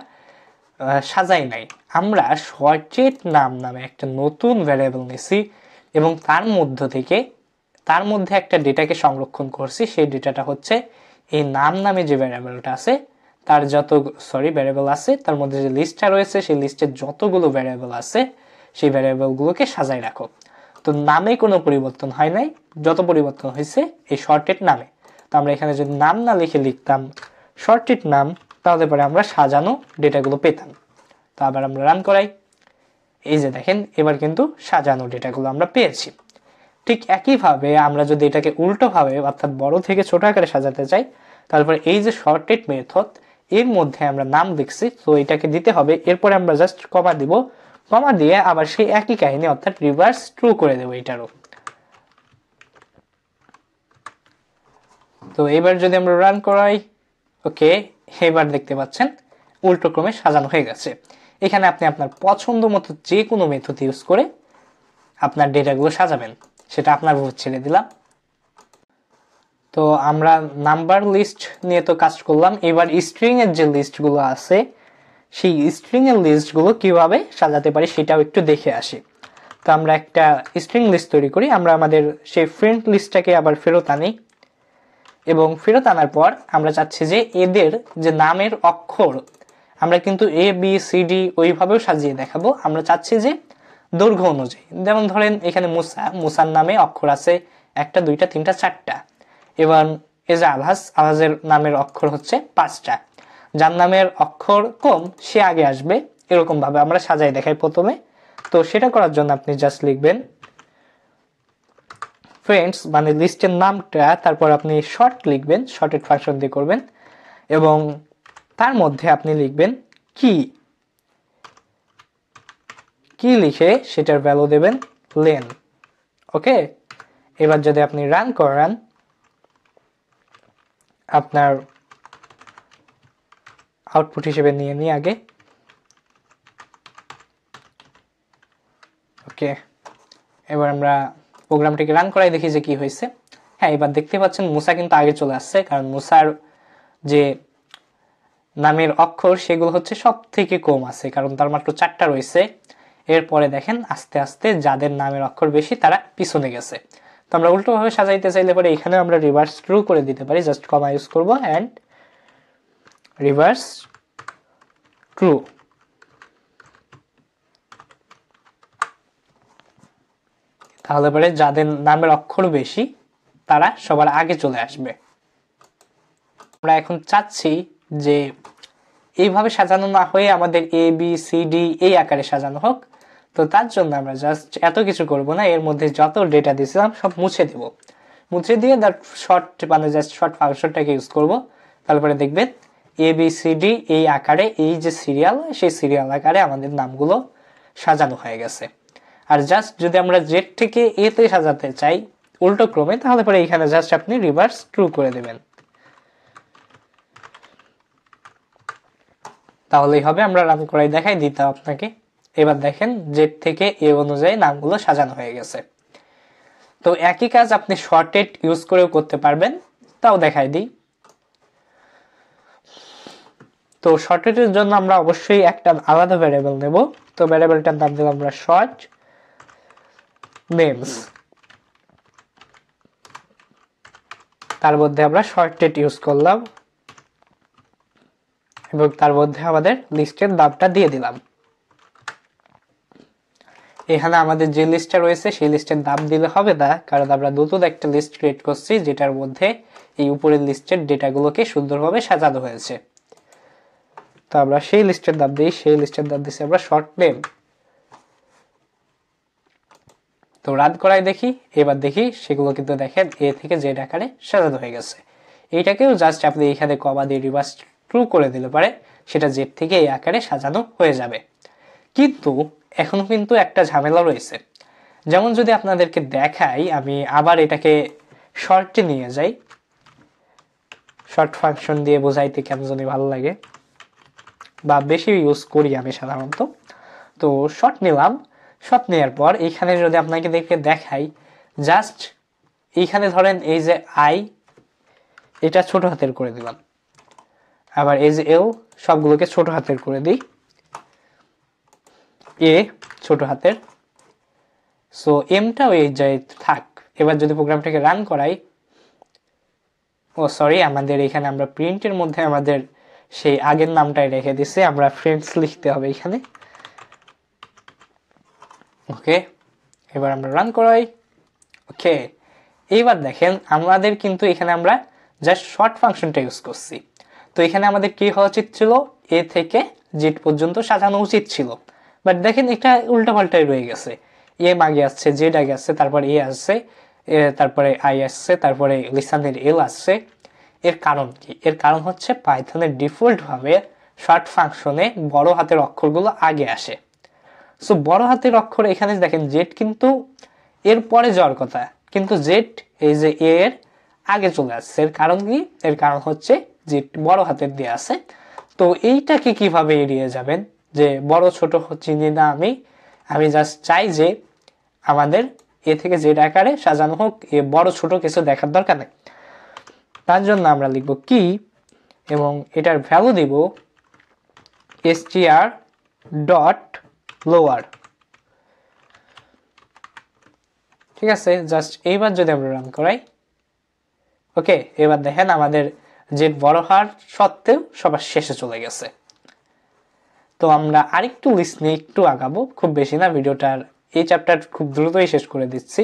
সাজাই নাই, আমরা শর্টেড নাম নামে একটা নতুন ভ্যারিয়েবল নিছি এবং তার মধ্যে একটা ডেটাকে সংরক্ষণ করছি। সেই ডেটাটা হচ্ছে এই নাম নামে যে ভ্যারিয়েবলটা আছে তার ভ্যারিয়েবল আছে তার মধ্যে যে লিস্টটা রয়েছে সেই লিস্টের যতগুলো ভ্যারিয়েবল আছে সেই ভ্যারিয়েবলগুলোকে সাজাই রাখো। তো নামে কোনো পরিবর্তন হয় নাই, যত পরিবর্তন হয়েছে এই শর্টেড নামে। তো আমরা এখানে যদি নাম না লিখে লিখতাম শর্টেড নাম তাহলে পরে আমরা সাজানো ডেটাগুলো পেতাম। তো আবার আমরা রান করাই, এই যে দেখেন এবার কিন্তু সাজানো ডেটাগুলো আমরা পেয়েছি। ঠিক একইভাবে আমরা যদি এটাকে উল্টোভাবে অর্থাৎ বড় থেকে ছোট আকারে সাজাতে চাই তারপরে এই যে শর্টেড মেথড এর মধ্যে আমরা নাম লিখছি তো এটাকে দিতে হবে, এরপরে আমরা জাস্ট কমা দিব, কমা দিয়ে আবার সেই একই কাহিনী অর্থাৎ রিভার্স ট্রু করে দেবো এটারও। তো এবার যদি আমরা রান করাই, ওকে এবার দেখতে পাচ্ছেন উল্টো ক্রমে সাজানো হয়ে গেছে। এখানে আপনি আপনার পছন্দ মতো যে কোনো মেথড ইউজ করে আপনার ডেটাগুলো সাজাবেন, সেটা আপনার উপর ছেড়ে দিলাম। তো আমরা নাম্বার লিস্ট নিয়ে তো কাজ করলাম, এবার স্ট্রিং এর যে লিস্টগুলো আছে সেই স্ট্রিং এর লিস্টগুলো কিভাবে সাজাতে পারি সেটাও একটু দেখে আসি। তো আমরা একটা স্ট্রিং লিস্ট তৈরি করি, আমরা আমাদের সেই ফ্রেন্ড লিস্টটাকে আবার ফেরত আনি এবং ফেরত আনার পর আমরা চাচ্ছি যে এদের যে নামের অক্ষর আমরা কিন্তু এ বি সি ডি ওইভাবেও সাজিয়ে দেখাবো। আমরা চাচ্ছি যে দৈর্ঘ্য অনুযায়ী, যেমন ধরেন এখানে মুসার নামে অক্ষর আছে 1 2 3 4টা। এবার এই যে আলহাজের নামের অক্ষর হচ্ছে 5টা, যার নামের অক্ষর কম সে আগে আসবে, এরকম ভাবে আমরা সাজাই দেখাই প্রথমে। তো সেটা করার জন্য আপনি জাস্ট লিখবেন ফ্রেন্ডস মানে লিস্টের নামটা, তারপর আপনি শর্ট লিখবেন, শর্টেড ফাংশন দিয়ে করবেন এবং তার মধ্যে আপনি লিখবেন কি লিখে সেটার ভ্যালু দেবেন লেন। ওকে, এবার যদি আপনি রান করান আপনার আউটপুট হিসেবে নিয়ে আগে, ওকে এবার আমরা প্রোগ্রামটিকে রান করাই দেখি যে কি হয়েছে। হ্যাঁ, এবার দেখতে পাচ্ছেন মুসা কিন্তু আগে চলে আসছে, কারণ মুসার যে নামের অক্ষর সেগুলো হচ্ছে সব থেকে কম আছে, কারণ তার মাত্র 4টা রয়েছে। এরপরে দেখেন আস্তে আস্তে যাদের নামের অক্ষর বেশি তারা পিছনে গেছে। তো আমরা উল্টোভাবে সাজাইতে চাইলে পরে এখানে আমরা রিভার্স ট্রু করে দিতে পারি, জাস্ট কমা ইউজ করবো অ্যান্ড রিভার্স ট্রু। তাহলে পরে যাদের নামের অক্ষর বেশি তারা সবার আগে চলে আসবে। আমরা এখন চাচ্ছি যে এইভাবে সাজানো না হয়ে আমাদের এ বি সি ডি এই আকারে সাজানো হোক। তো তার জন্য আমরা জাস্ট এত কিছু করব না, এর মধ্যে যত ডেটা দিয়েছিলাম সব মুছে দেব। মুছে দিয়ে তার শর্ট মানে জাস্ট শর্ট ফাংশনটাকে ইউজ করব। তারপরে দেখবেন এ বি সি ডি এই আকারে, এই যে সিরিয়াল সেই সিরিয়াল আকারে আমাদের নামগুলো সাজানো হয়ে গেছে। আর জাস্ট যদি আমরা জেড থেকে এ তে সাজাতে চাই উল্টো ক্রমে, তাহলে পরে এখানে জাস্ট আপনি রিভার্স ট্রু করে দেবেন, তাহলেই হবে। আমরা রান করাই দেখাই দিতে আপনাকে। এবার দেখেন জেড থেকে এ অনুযায়ী নামগুলো সাজানো হয়ে গেছে। তো একই কাজ আপনি শর্টেড ইউজ করেও করতে পারবেন, তাও দেখাই দিই। তো শর্টেডের জন্য আমরা অবশ্যই একটা আলাদা ভ্যারিয়েবল নেব। তো ভ্যারিয়েবলটার নাম দিলাম আমরা শর্ট নেমস। তার মধ্যে আমরা শর্টেড ইউজ করলাম এবং তার মধ্যে আমাদের লিস্টের নামটা দিয়ে দিলাম। এখানে আমাদের যে লিস্টটা রয়েছে সেই লিস্টের নাম দিলে হবে না, কারণ আমরা নতুন একটা লিস্ট ক্রিয়েট করছি যেটার মধ্যে এই উপরের লিস্টের ডেটাগুলোকে সুন্দরভাবে সাজানো হয়েছে। তো আমরা সেই লিস্টের নাম দিই, সেই লিস্টের নাম দিচ্ছি আমরা শর্ট নেম। তো রান করাই দেখি, এবার দেখি সেগুলো কিন্তু দেখেন এ থেকে জেড আকারে সাজানো হয়ে গেছে। এইটাকেও জাস্ট আপনি এখানে কমা দিয়ে রিভার্স ট্রু করে দিলে পারে সেটা জেড থেকে এই আকারে সাজানো হয়ে যাবে। কিন্তু এখনো কিন্তু একটা ঝামেলা রয়েছে। যেমন যদি আপনাদেরকে দেখাই, আমি আবার এটাকে শর্টে নিয়ে যাই, শর্ট ফাংশন দিয়ে বোঝাইতে কেন জানি ভালো লাগে বা বেশি ইউজ করি আমি সাধারণত। তো শর্ট নিলাম, শর্ট নেওয়ার পর এইখানে যদি আপনাকে দেখাই, জাস্ট এইখানে ধরেন এই যে আই এটা ছোট হাতের করে দিলাম, আবার এই যে এল সবগুলোকে ছোট হাতের করে দিই, এ ছোট হাতের, সো এমটাও এই জায়গায় থাক। এবার যদি প্রোগ্রামটাকে রান করাই, ও সরি, আমাদের এখানে আমরা প্রিন্টের মধ্যে আমাদের সেই আগের নামটাই রেখে দিছি, আমরা ফ্রেন্ডস লিখতে হবে এখানে। ওকে, এবার আমরা রান করাই। ওকে, এইবার দেখেন আমাদের কিন্তু এখানে আমরা জাস্ট শর্ট ফাংশনটা ইউজ করছি। তো এখানে আমাদের কি হওয়া উচিত ছিল, এ থেকে জেড পর্যন্ত সাজানো উচিত ছিল, বাট দেখেন এটা উল্টাপাল্টাই রয়ে গেছে। এম আগে আসছে, জেড আগে আসছে, তারপর এ আসছে, তারপরে আই আসছে, তারপরে লিসানের এল আসছে। এর কারণ কি? এর কারণ হচ্ছে পাইথনের ডিফল্ট ভাবে শর্ট ফাংশনে বড় হাতের অক্ষরগুলো আগে আসে। সো বড় হাতের অক্ষর এখানে দেখেন জেড কিন্তু এর পরে যাওয়ার কথা, কিন্তু জেড এই যে এ এর আগে চলে আসছে। এর কারণ কি? এর কারণ হচ্ছে জেড বড় হাতের দিয়ে আছে। তো এইটাকে কিভাবে এড়িয়ে যাবেন, যে বড় ছোট চিনি না আমি জাস্ট চাই যে আমাদের এ থেকে জেড আকারে সাজানো হোক, এ বড় ছোট কিছু দেখার দরকার নেই। তার জন্য আমরা লিখব কি এবং এটার ভ্যালু দিব str ডট লোয়ার। ঠিক আছে, জাস্ট এইবার যদি আমরা রান করাই, ওকে, এবার দেখেন আমাদের জেড বড় হওয়ার সত্ত্বেও সবার শেষে চলে গেছে। তো আমরা আরেকটু লিস্ট নিয়ে একটু আগাবো, খুব বেশি না, ভিডিওটার এই চ্যাপ্টার খুব দ্রুতই শেষ করে দিচ্ছি।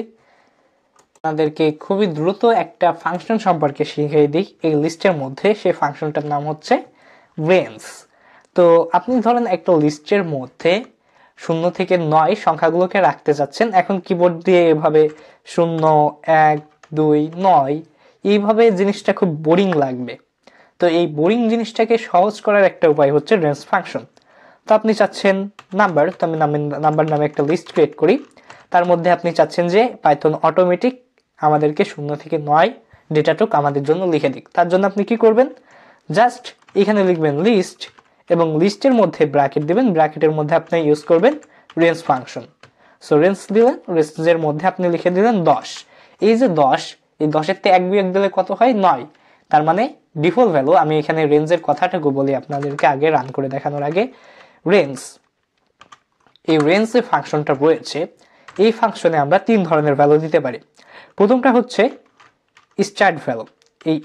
আপনাদেরকে খুবই দ্রুত একটা ফাংশন সম্পর্কে শিখিয়ে দিই এই লিস্টের মধ্যে। সেই ফাংশনটার নাম হচ্ছে রেঞ্জ। তো আপনি ধরেন একটা লিস্টের মধ্যে 0 থেকে 9 সংখ্যাগুলোকে রাখতে চাচ্ছেন। এখন কিবোর্ড দিয়ে এভাবে 0 1 2 9 এইভাবে জিনিসটা খুব বোরিং লাগবে। তো এই বোরিং জিনিসটাকে সহজ করার একটা উপায় হচ্ছে রেঞ্জ ফাংশন। তো আপনি চাচ্ছেন নাম্বার, তো আমি নাম্বার নামে একটা লিস্ট ক্রিয়েট করি। তার মধ্যে আপনি চাচ্ছেন যে পাইথন অটোমেটিক আমাদেরকে 0 থেকে 9 ডেটাটুক আমাদের জন্য লিখে দিক। তার জন্য আপনি কি করবেন, জাস্ট এখানে লিখবেন লিস্ট এবং লিস্টের মধ্যে ব্র্যাকেট দিবেন, ব্র্যাকেটের মধ্যে আপনি ইউজ করবেন রেঞ্জ ফাংশন। সো রেঞ্জ দিলেন, রেঞ্জের মধ্যে আপনি লিখে দিলেন 10। এই যে 10, এই 10-এর থেকে 1 বিয়োগ দিলে কত হয়? 9। তার মানে ডিফল্ট ভ্যালু, আমি এখানে রেঞ্জের কথাটাকে বলি আপনাদেরকে আগে রান করে দেখানোর আগে। রেঞ্জ, এই রেঞ্জ যে ফাংশনটা রয়েছে এই ফাংশনে আমরা 3 ধরনের ভ্যালু দিতে পারি। প্রথমটা হচ্ছে স্টার্ট ভ্যালু। এই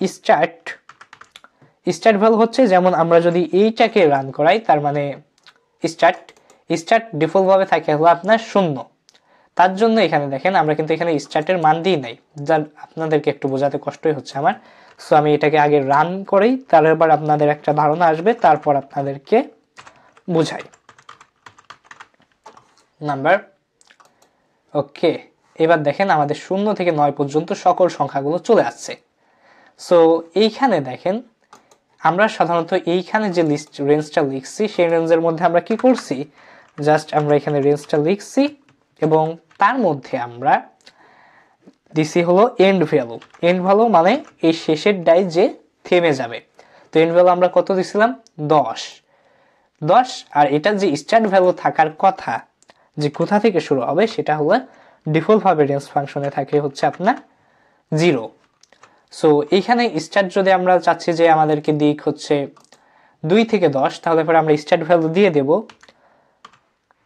স্টার্ট ভ্যালু হচ্ছে, যেমন আমরা যদি এইটাকে রান করাই, তার মানে স্টার্ট ডিফল্ট ভাবে থাকে হলো আপনার 0। তার জন্য এখানে দেখেন আমরা কিন্তু এখানে স্টার্টের মান দিই নাই, যার আপনাদেরকে একটু বোঝাতে কষ্টই হচ্ছে আমার। সো আমি এটাকে আগে রান করি, তারপর আপনাদের একটা ধারণা আসবে, তারপর আপনাদেরকে বুঝাই। নাম্বার ওকে, এবার দেখেন আমাদের 0 থেকে 9 পর্যন্ত সকল সংখ্যাগুলো চলে আসছে। সো এইখানে দেখেন আমরা সাধারণত এইখানে যে লিস্ট রেঞ্জটা লিখছি সেই রেঞ্জের মধ্যে আমরা কি করছি, জাস্ট আমরা এখানে রেঞ্জটা লিখছি এবং তার মধ্যে আমরা দিছি হলো এন্ড ভ্যালু। এন্ড ভ্যালু মানে এই শেষের ডাই যে থেমে যাবে। তো এন্ড ভ্যালু আমরা কত দিছিলাম, 10। আর এটা যে স্টার্ট ভ্যালু থাকার কথা, যে কোথা থেকে শুরু হবে, সেটা হলো ডিফল্ট ভাবে রেঞ্জ ফাংশনে থাকে হচ্ছে আপনার 0। সো এইখানে স্টার্ট যদি আমরা চাচ্ছি যে আমাদেরকে দিক হচ্ছে 2 থেকে 10, তাহলে পরে আমরা স্টার্ট ভ্যালু দিয়ে দেব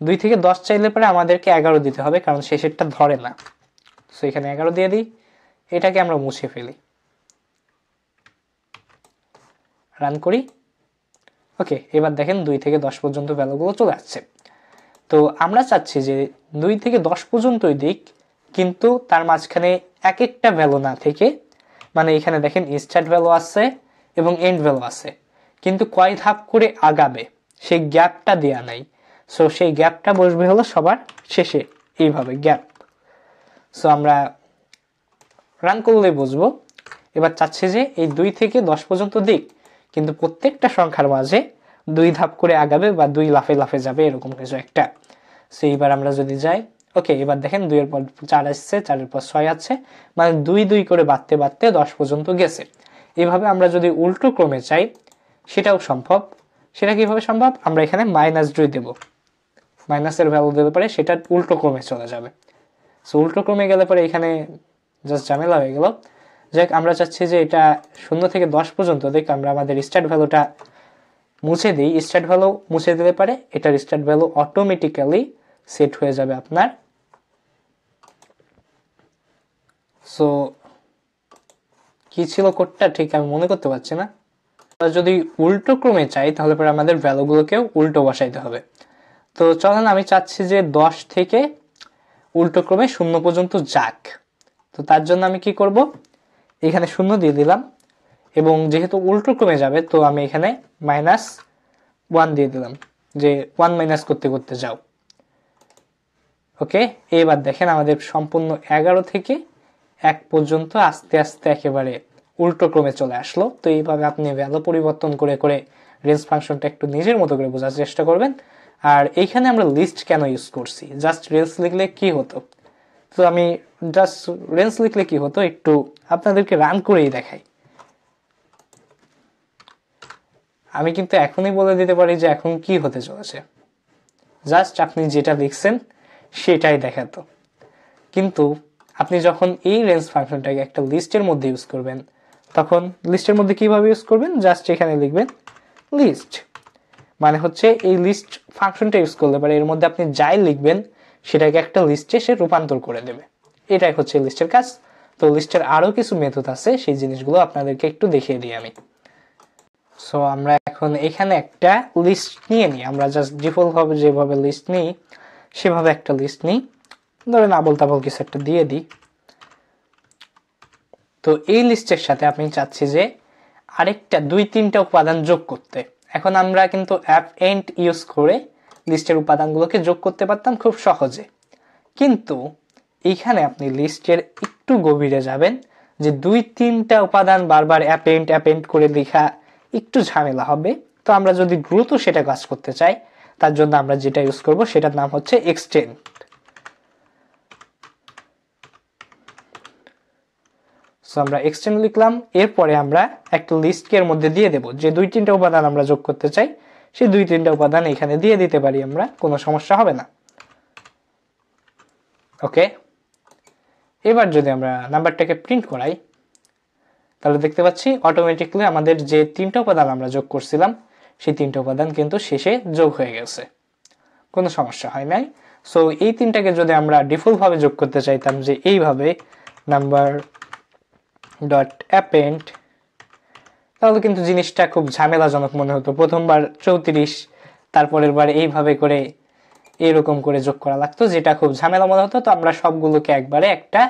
2 থেকে 10 চাইলে পরে আমাদেরকে 11 দিতে হবে, কারণ শেষেরটা ধরে না। সো এখানে 11 দিয়ে দিই, এটাকে আমরা মুছে ফেলি, রান করি। ওকে, এবার দেখেন 2 থেকে 10 পর্যন্ত ভ্যালুগুলো চলে আসছে। তো আমরা চাচ্ছি যে 2 থেকে 10 পর্যন্তই দিক, কিন্তু তার মাঝখানে এক একটা ভ্যালু না থেকে, মানে এখানে দেখেন স্টার্ট ভ্যালু আছে এবং এন্ড ভ্যালু আছে, কিন্তু কয় ধাপ করে আগাবে সেই গ্যাপটা দেয়া নাই। সো সেই গ্যাপটা বসবে হলো সবার শেষে, এইভাবে গ্যাপ। সো আমরা রান করলে বুঝবো। এবার চাচ্ছে যে এই 2 থেকে 10 পর্যন্ত দিক, কিন্তু প্রত্যেকটা সংখ্যার মাঝে 2 ধাপ করে আগাবে বা 2 লাফে লাফে যাবে, এরকম কিছু একটা। সো এইবার আমরা যদি যাই, ওকে, এবার দেখেন 2 এর পর 4 আসছে, 4 এর পর 6 আছে, মানে 2 2 করে বাড়তে বাড়তে 10 পর্যন্ত গেছে। এইভাবে আমরা যদি উল্টো ক্রমে চাই সেটাও সম্ভব। সেটা কিভাবে সম্ভব, আমরা এখানে -2 দেব, মাইনাসের ভ্যালু দিলে পরে সেটা উল্টো ক্রমে চলে যাবে। সো উল্টো ক্রমে গেলে পরে এখানে জাস্ট ঝামেলা হয়ে গেল। যাক, আমরা চাচ্ছি যে এটা 0 থেকে 10 পর্যন্ত দেখ, আমরা আমাদের স্টার্ট ভ্যালুটা মুছে দিই। স্টার্ট ভ্যালু মুছে দিলে পারে এটার স্টার্ট ভ্যালু অটোমেটিক্যালি সেট হয়ে যাবে আপনার। সো কি ছিল কোডটা ঠিক আমি মনে করতে পারছি না। যদি উল্টো ক্রমে চাই তাহলে পরে আমাদের ভ্যালুগুলোকেও উল্টো বসাইতে হবে। তো চলেন, আমি চাচ্ছি যে 10 থেকে উল্টো ক্রমে 0 পর্যন্ত যাক। তো তার জন্য আমি কি করব, এখানে 0 দিয়ে দিলাম, এবং যেহেতু উল্টো ক্রমে যাবে তো আমি এখানে -1 দিয়ে দিলাম, যে 1 মাইনাস করতে করতে যাও। ওকে, এবার দেখেন আমাদের সম্পূর্ণ 11 থেকে 1 পর্যন্ত আস্তে আস্তে একেবারে উল্টো ক্রমে চলে আসলো। তো এইভাবে আপনি ভ্যালু পরিবর্তন করে করে রেঞ্জ ফাংশনটা একটু নিজের মতো করে বোঝার চেষ্টা করবেন। আর এইখানে আমরা লিস্ট কেন ইউজ করছি, জাস্ট রেঞ্জ লিখলে কি হতো, তো আমি জাস্ট রেঞ্জ লিখলে কি হতো একটু আপনাদেরকে রান করেই দেখাই। আমি কিন্তু এখনই বলে দিতে পারি যে এখন কি হতে চলেছে, জাস্ট আপনি যেটা লিখছেন সেটাই দেখাতো। কিন্তু আপনি যখন এই রেঞ্জ ফাংশনটাকে একটা লিস্টের মধ্যে ইউজ করবেন, তখন লিস্টের মধ্যে কিভাবে ইউজ করবেন, জাস্ট এখানে লিখবেন লিস্ট, মানে হচ্ছে এই লিস্ট ফাংশনটা ইউজ করলে পারে এর মধ্যে আপনি যাই লিখবেন সেটাকে একটা লিস্টে সে রূপান্তর করে দেবে। এটাই হচ্ছে লিস্টের কাজ। তো লিস্টের আরো কিছু মেথড আছে, সেই জিনিসগুলো আপনাদেরকে একটু দেখিয়ে দিই আমি। সো আমরা এখন এখানে একটা লিস্ট নিয়ে নিই, আমরা জাস্ট ডিফল্ট ভাবে যেভাবে লিস্ট নিই সেভাবে একটা লিস্ট নিই, ধরেন আবল তাবল কিছু একটা দিয়ে দিই। তো এই লিস্টের সাথে আপনি চাচ্ছি যে আরেকটা 2-3টা উপাদান যোগ করতে। এখন আমরা কিন্তু অ্যাপেন্ড ইউজ করে লিস্টের উপাদানগুলোকে যোগ করতে পারতাম খুব সহজে, কিন্তু এইখানে আপনি লিস্টের একটু গভীরে যাবেন, যে 2-3টা উপাদান বারবার অ্যাপেন্ড করে লেখা একটু ঝামেলা হবে। তো আমরা যদি দ্রুত সেটা কাজ করতে চাই, তার জন্য আমরা যেটা ইউজ করব সেটার নাম হচ্ছে এক্সটেন্ড। সো আমরা এক্সটেন্ড লিখলাম, এরপরে আমরা একটা লিস্টকে এর মধ্যে দিয়ে দেব, যে 2-3টা উপাদান আমরা যোগ করতে চাই সেই 2-3টা উপাদান এখানে দিয়ে দিতে পারি আমরা, কোনো সমস্যা হবে না। ওকে, এবার যদি আমরা নাম্বারটাকে প্রিন্ট করাই তাহলে দেখতে পাচ্ছি অটোমেটিক্যালি আমাদের যে 3টা উপাদান আমরা যোগ করছিলাম সেই 3টা উপাদান কিন্তু শেষে যোগ হয়ে গেছে, কোনো সমস্যা হয় নাই। সো এই 3টাকে যদি আমরা ডিফল্ট ভাবে যোগ করতে চাইতাম, যে এইভাবে নাম্বার ডট অ্যাপেন্ড, তাহলে কিন্তু জিনিসটা খুব ঝামেলাজনক মনে হতো। প্রথমবার 34, তারপরের বার এইভাবে করে এরকম করে যোগ করা লাগতো, যেটা খুব ঝামেলা মনে হতো। তো আমরা সবগুলোকে একবারে একটা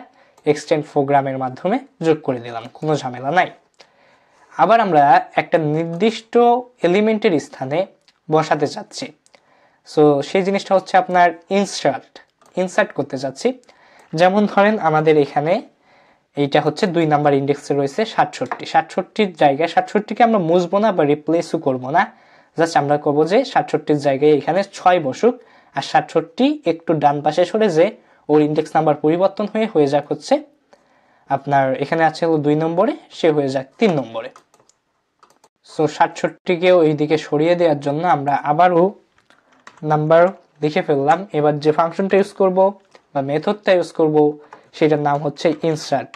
এক্সটেন্ড প্রোগ্রামের মাধ্যমে যোগ করে দিলাম, কোনো ঝামেলা নাই। আবার আমরা একটা নির্দিষ্ট এলিমেন্টের স্থানে বসাতে চাচ্ছি। সো সেই জিনিসটা হচ্ছে আপনার ইনসার্ট করতে চাচ্ছি। যেমন ধরেন আমাদের এখানে এইটা হচ্ছে 2 নাম্বার ইন্ডেক্সে রয়েছে 67 জায়গায় 67কে আমরা মুছবো না বা রিপ্লেসও করবো না, জাস্ট আমরা করবো যে 67 জায়গায় এখানে 6 বসুক, আর 67 একটু ডান পাশে সরে যে ওর ইন্ডেক্স নাম্বার পরিবর্তন হয়ে যাক হচ্ছে আপনার এখানে আছে হলো 2 নম্বরে, সে হয়ে যাক 3 নম্বরে। সো 67কেও এইদিকে সরিয়ে দেওয়ার জন্য আমরা আবারও নাম্বার লিখে ফেললাম। এবার যে ফাংশনটা ইউজ করব বা মেথডটা ইউজ করব সেটার নাম হচ্ছে ইনসার্ট।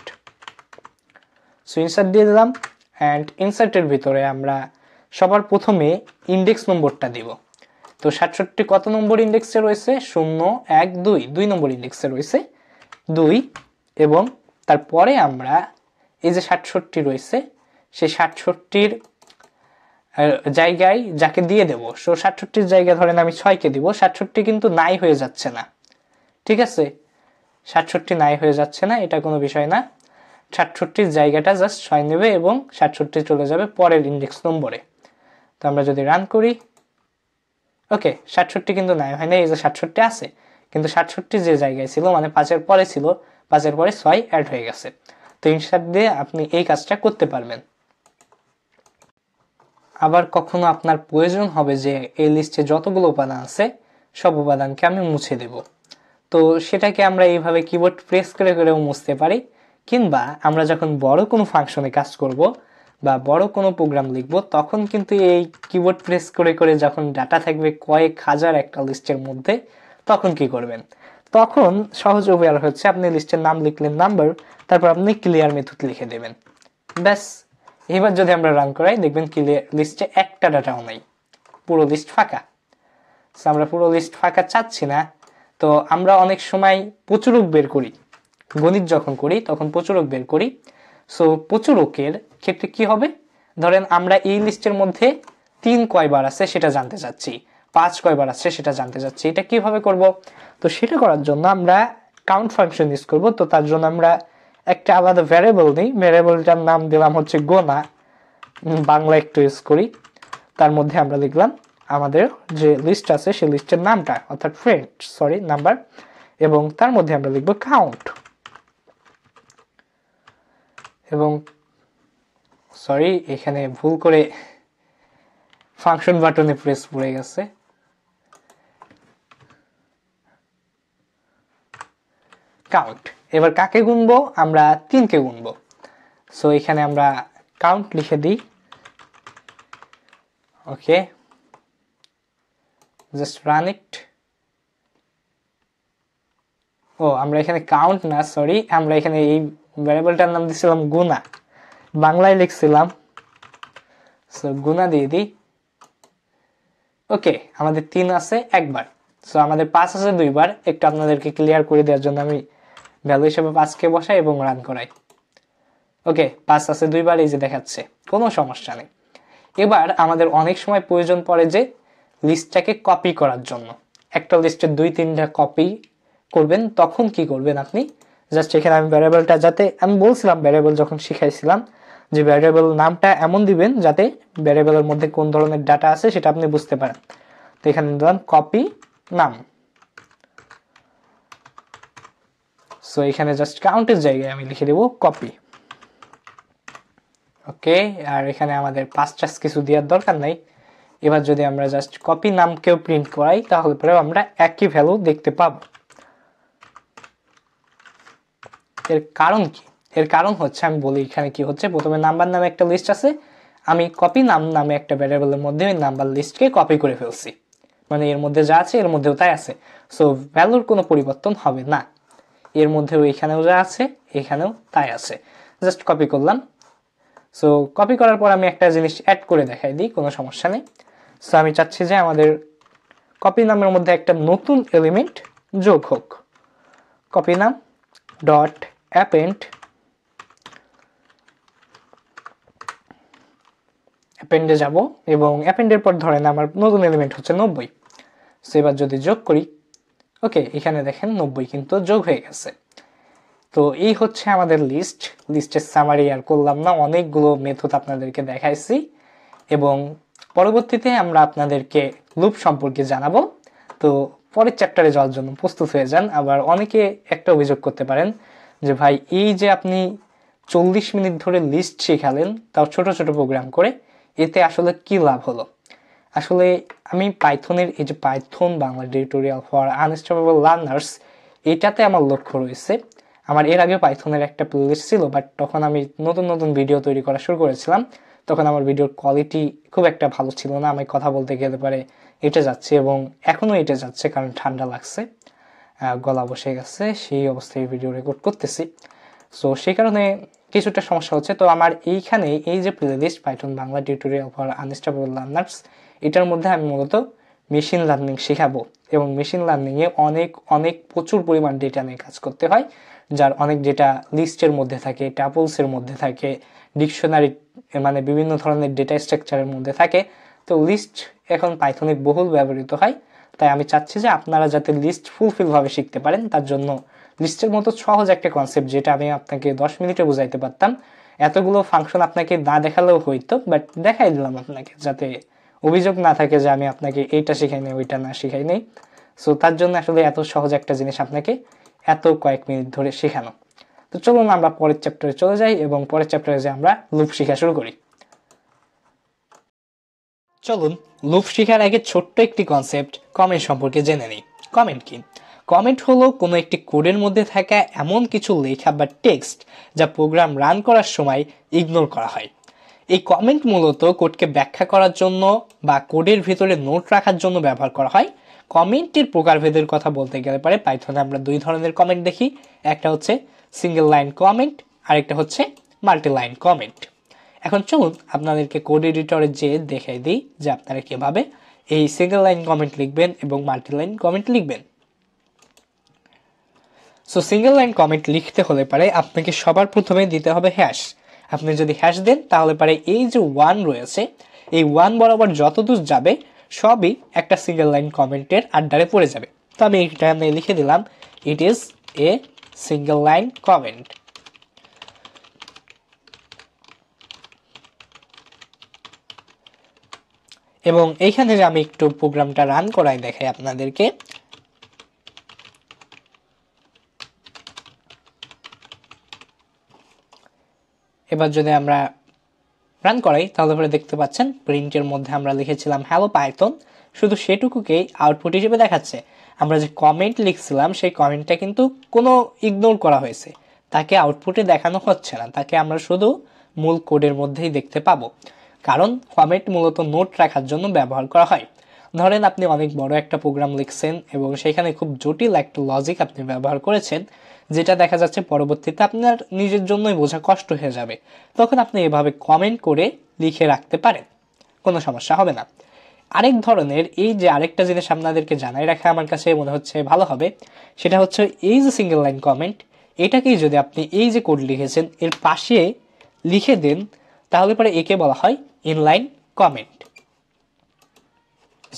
সো ইনসার্ট দিয়ে দিলাম, অ্যান্ড ইনসার্টের ভিতরে আমরা সবার প্রথমে ইন্ডেক্স নম্বরটা দিব। তো 67 কত নম্বর ইন্ডেক্সে রয়েছে? 0 1 2, 2 নম্বর ইন্ডেক্সে রয়েছে 2, এবং তারপরে আমরা এই যে 67 রয়েছে সেই 67-র জায়গায় যাকে দিয়ে দেব, সো 67-র জায়গায় ধরেন আমি 6কে দিব। 67 কিন্তু নাই হয়ে যাচ্ছে না, ঠিক আছে? 67 নাই হয়ে যাচ্ছে না, এটা কোনো বিষয় না। 67-র জায়গাটা জাস্ট 6 নেবে এবং 67 চলে যাবে পরের ইন্ডেক্স নম্বরে। তো আমরা যদি রান করি, ওকে 67 কিন্তু নাই হয় না, এই যে 67 আছে, কিন্তু 67 যে জায়গায় ছিল মানে 5-এর পরে ছিল, 5-এর পরে 6 অ্যাড হয়ে গেছে। তো ইনসার্ট দিয়ে আপনি এই কাজটা করতে পারবেন। আবার কখনো আপনার প্রয়োজন হবে যে এই লিস্টে যতগুলো উপাদান আছে সব উপাদানকে আমি মুছে দেব, তো সেটাকে আমরা এইভাবে কিবোর্ড প্রেস করে করেও মুছতে পারি। কিংবা আমরা যখন বড় কোনো ফাংশনে কাজ করব বা বড় কোনো প্রোগ্রাম লিখব, তখন কিন্তু এই কিবোর্ড প্রেস করে করে যখন ডাটা থাকবে কয়েক হাজার একটা লিস্টের মধ্যে, তখন কি করবেন? তখন সহজ উপায় হচ্ছে আপনি লিস্টের নাম লিখলেন নাম্বার, তারপর আপনি ক্লিয়ার মেথড লিখে দেবেন, ব্যাস। এবার যদি আমরা রান করাই দেখবেন ক্লিয়ার লিস্টে একটা ডাটাও নাই, পুরো লিস্ট ফাঁকা। আমরা পুরো লিস্ট ফাঁকা চাচ্ছি না, তো আমরা অনেক সময় প্রচুরক বের করি, গণিত যখন করি তখন প্রচুরক বের করি। সো প্রচুরকের ক্ষেত্রে কি হবে, ধরেন আমরা এই লিস্টের মধ্যে 3 কয়বার আছে সেটা জানতে চাচ্ছি, 5 কয়বার আছে সেটা জানতে চাচ্ছি, এটা কিভাবে করব? তো সেটা করার জন্য আমরা কাউন্ট ফাংশন ইউজ করব। তো তার জন্য আমরা একটা আলাদা ভ্যারিয়েবল নিই, ভ্যারিয়েবলটার নাম দিলাম হচ্ছে গোনা, বাংলা একটু ইউজ করি। তার মধ্যে আমরা লিখলাম আমাদের যে লিস্ট আছে সেই লিস্টের নামটা, অর্থাৎ নাম্বার, এবং তার মধ্যে আমরা লিখব কাউন্ট। এবং এখানে ভুল করে ফাংশন বাটনে প্রেস পড়ে গেছে, কাউন্ট। এবার কাকে গুনবো? আমরা 3কে গুনবো। সো এখানে আমরা কাউন্ট লিখে দিই, ওকে, জাস্ট রান ইট। আমরা এখানে কাউন্ট না, আমরা এখানে এই ভ্যারিয়েবলটার নাম দিয়েছিলাম গুণা, বাংলায় লিখছিলাম, সো গুণা দিয়ে দিই। ওকে, আমাদের 3 আছে একবার, সো আমাদের 5 আছে 2বার। একটু আপনাদেরকে ক্লিয়ার করে দেওয়ার জন্য আমি ভ্যালু হিসেবে 5কে বসাই এবং রান করাই। ওকে, 5 আছে 2বার, এই যে দেখাচ্ছে, কোনো সমস্যা নেই। এবার আমাদের অনেক সময় প্রয়োজন পড়ে যে লিস্টটাকে কপি করার জন্য, একটা লিস্টের 2-3টা কপি করবেন, তখন কি করবেন আপনি? জাস্ট এখানে আমি ভ্যারিয়েবলটা, যাতে আমি বলছিলাম ভ্যারিয়েবল যখন শিখাইছিলাম যে ভ্যারিয়েবল নামটা এমন দিবেন যাতে ভ্যারিয়েবলের মধ্যে কোন ধরনের ডাটা আছে সেটা আপনি বুঝতে পারেন। তো এখানে দিলাম কপি নাম। সো এখানে জাস্ট কাউন্টের জায়গায় আমি লিখে দেব কপি, ওকে। আর এখানে আমাদের 5 কিছু দেওয়ার দরকার নাই। এবার যদি আমরা জাস্ট কপি নামকেও প্রিন্ট করাই, তাহলে পরে আমরা একই ভ্যালু দেখতে পাবো। এর কারণ কি? এর কারণ হচ্ছে, আমি বলি এখানে কি হচ্ছে। প্রথমে নাম্বার নামে একটা লিস্ট আছে, আমি কপি নাম নামে একটা ভ্যারিয়েবলের মধ্যে আমি নাম্বার লিস্টকে কপি করে ফেলছি, মানে এর মধ্যে যা আছে এর মধ্যেও তাই আছে। সো ভ্যালুর কোনো পরিবর্তন হবে না, এর মধ্যেও এখানেও যা আছে এখানেও তাই আছে, জাস্ট কপি করলাম। সো কপি করার পর আমি একটা জিনিস অ্যাড করে দেখাই দিই, কোনো সমস্যা নেই। সো আমি চাচ্ছি যে আমাদের কপি নামের মধ্যে একটা নতুন এলিমেন্ট যোগ হোক, কপি নাম ডট অ্যাপেন্ড, অ্যাপেন্ডে যাব এবং অ্যাপেন্ডের পর ধরেন আমার নতুন এলিমেন্ট হচ্ছে 90। সো এবার যদি যোগ করি, ওকে, এখানে দেখেন 90 কিন্তু যোগ হয়ে গেছে। তো এই হচ্ছে আমাদের লিস্টের সামারি আর করলাম না, অনেকগুলো মেথড আপনাদেরকে দেখাইছি এবং পরবর্তীতে আমরা আপনাদেরকে লুপ সম্পর্কে জানাবো। তো পরের চ্যাপ্টারে যাওয়ার জন্য প্রস্তুত হয়ে যান। আবার অনেকে একটা অভিযোগ করতে পারেন যে ভাই এই যে আপনি 40 মিনিট ধরে লিস্ট শেখালেন তাও ছোট ছোট প্রোগ্রাম করে, এতে আসলে কি লাভ হলো? আসলে আমি পাইথনের এই যে Python Bangla tutorial for unstable learners, এটাতে আমার লক্ষ্য রয়েছে। আমার এর আগে পাইথনের একটা প্লেলিস্ট ছিল, বাট তখন আমি নতুন নতুন ভিডিও তৈরি করা শুরু করেছিলাম, তখন আমার ভিডিওর কোয়ালিটি খুব একটা ভালো ছিল না। আমি কথা বলতে গেলে পারে এটা যাচ্ছে এবং এখনও এটা যাচ্ছে, কারণ ঠান্ডা লাগছে, গলা বসে গেছে, সেই অবস্থায় ভিডিও রেকর্ড করতেছি। সো সেই কারণে কিছুটা সমস্যা হচ্ছে। তো আমার এইখানে এই যে playlist Python Bangla tutorial for unstable learners, এটার মধ্যে আমি মূলত মেশিন লার্নিং শেখাবো এবং মেশিন লার্নিংয়ে অনেক অনেক প্রচুর পরিমাণ ডেটা নিয়ে কাজ করতে হয়, যার অনেক ডেটা লিস্টের মধ্যে থাকে, ট্যাপলসের মধ্যে থাকে, ডিকশনারি মানে বিভিন্ন ধরনের ডেটা স্ট্রাকচারের মধ্যে থাকে। তো লিস্ট এখন পাইথনে বহুল ব্যবহৃত হয়, তাই আমি চাচ্ছি যে আপনারা যাতে লিস্ট ফুলফিলভাবে শিখতে পারেন, তার জন্য লিস্টের মতো সহজ একটা কনসেপ্ট যেটা আমি আপনাকে 10 মিনিটে বুঝাইতে পারতাম, এতগুলো ফাংশন আপনাকে না দেখালেও হইতো, বাট দেখাই দিলাম আপনাকে, যাতে অভিযোগ না থাকে যে আমি আপনাকে এইটা শেখাই নেই, ওইটা না শেখাই নেই। সো তার জন্য আসলে এত সহজ একটা জিনিস আপনাকে এত কয়েক মিনিট ধরে শেখানো। তো চলুন আমরা পরের চ্যাপ্টারে চলে যাই এবং পরের চ্যাপ্টারে যে আমরা লুপ শেখা শুরু করি। চলুন লুপ শেখার আগে ছোট্ট একটি কনসেপ্ট কমেন্ট সম্পর্কে জেনে নিই। কমেন্ট কি? কমেন্ট হলো কোনো একটি কোডের মধ্যে থাকা এমন কিছু লেখা বা টেক্সট যা প্রোগ্রাম রান করার সময় ইগনোর করা হয়। এই কমেন্ট মূলত কোডকে ব্যাখ্যা করার জন্য বা কোডের ভিতরে নোট রাখার জন্য ব্যবহার করা হয়। কমেন্টের প্রকারভেদের কথা বলতে গেলে পারে পাইথনে আমরা দুই ধরনের কমেন্ট দেখি, একটা হচ্ছে সিঙ্গেল লাইন কমেন্ট, আরেকটা হচ্ছে মাল্টি লাইন কমেন্ট। এখন চলুন আপনাদেরকে কোড এডিটরে যে দেখাই দিই যে আপনারা কিভাবে এই সিঙ্গেল লাইন কমেন্ট লিখবেন এবং মাল্টি লাইন কমেন্ট লিখবেন। সো সিঙ্গেল লাইন কমেন্ট লিখতে হলে পারে আপনাকে সবার প্রথমে দিতে হবে হ্যাশ। আপনি যদি হ্যাশ দেন তাহলে পারে এই যে 1 রয়েছে, এই 1 বরাবর যতদূর যাবে সবই একটা সিঙ্গেল লাইন কমেন্টের আন্ডারে পড়ে যাবে। তো আমি এখানে লিখে দিলাম it is a single line comment. এবং এইখানে আমি একটু প্রোগ্রামটা রান করাই দেখাই আপনাদেরকে। এবার যদি আমরা রান করাই তাহলে পরে দেখতে পাচ্ছেন প্রিন্টের মধ্যে আমরা লিখেছিলাম হ্যালো পাইথন, শুধু সেটুকুকেই আউটপুট হিসেবে দেখাচ্ছে। আমরা যে কমেন্ট লিখছিলাম সেই কমেন্টটা কিন্তু কোনো ইগনোর করা হয়েছে, তাকে আউটপুটে দেখানো হচ্ছে না, তাকে আমরা শুধু মূল কোডের মধ্যেই দেখতে পাবো, কারণ কমেন্ট মূলত নোট রাখার জন্য ব্যবহার করা হয়। ধরেন আপনি অনেক বড় একটা প্রোগ্রাম লিখছেন এবং সেখানে খুব জটিল একটা লজিক আপনি ব্যবহার করেছেন, যেটা দেখা যাচ্ছে পরবর্তীতে আপনার নিজের জন্যই বোঝা কষ্ট হয়ে যাবে, তখন আপনি এভাবে কমেন্ট করে লিখে রাখতে পারেন, কোনো সমস্যা হবে না। আরেক ধরনের এই যে আরেকটা জিনিস আপনাদেরকে জানাই রাখা আমার কাছে মনে হচ্ছে ভালো হবে, সেটা হচ্ছে এই যে সিঙ্গেল লাইন কমেন্ট, এটাকেই যদি আপনি এই যে কোড লিখেছেন এর পাশে লিখে দেন তাহলে পরে একে বলা হয় ইনলাইন কমেন্ট।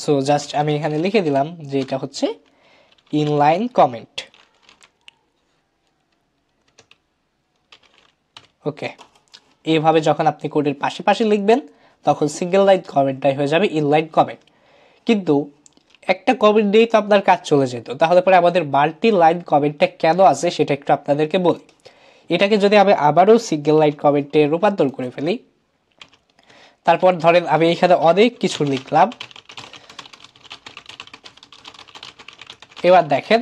সো জাস্ট আমি এখানে লিখে দিলাম যে এটা হচ্ছে ইনলাইন কমেন্ট। ওকে, এইভাবে যখন আপনি কোডের পাশে লিখবেন তখন সিঙ্গেল লাইন কমেন্টটাই হয়ে যাবে ইনলাইন কমেন্ট। কিন্তু একটা কমেন্ট দিয়েই তো আপনার কাজ চলে যেত, তাহলে পরে আমাদের মাল্টি লাইন কমেন্টটা কেন আছে সেটা একটু আপনাদেরকে বলি। এটাকে যদি আমি আবারও সিঙ্গেল লাইন কমেন্টে রূপান্তর করে ফেলি, তারপর ধরেন আমি এখানে অনেক কিছু লিখলাম, এবার দেখেন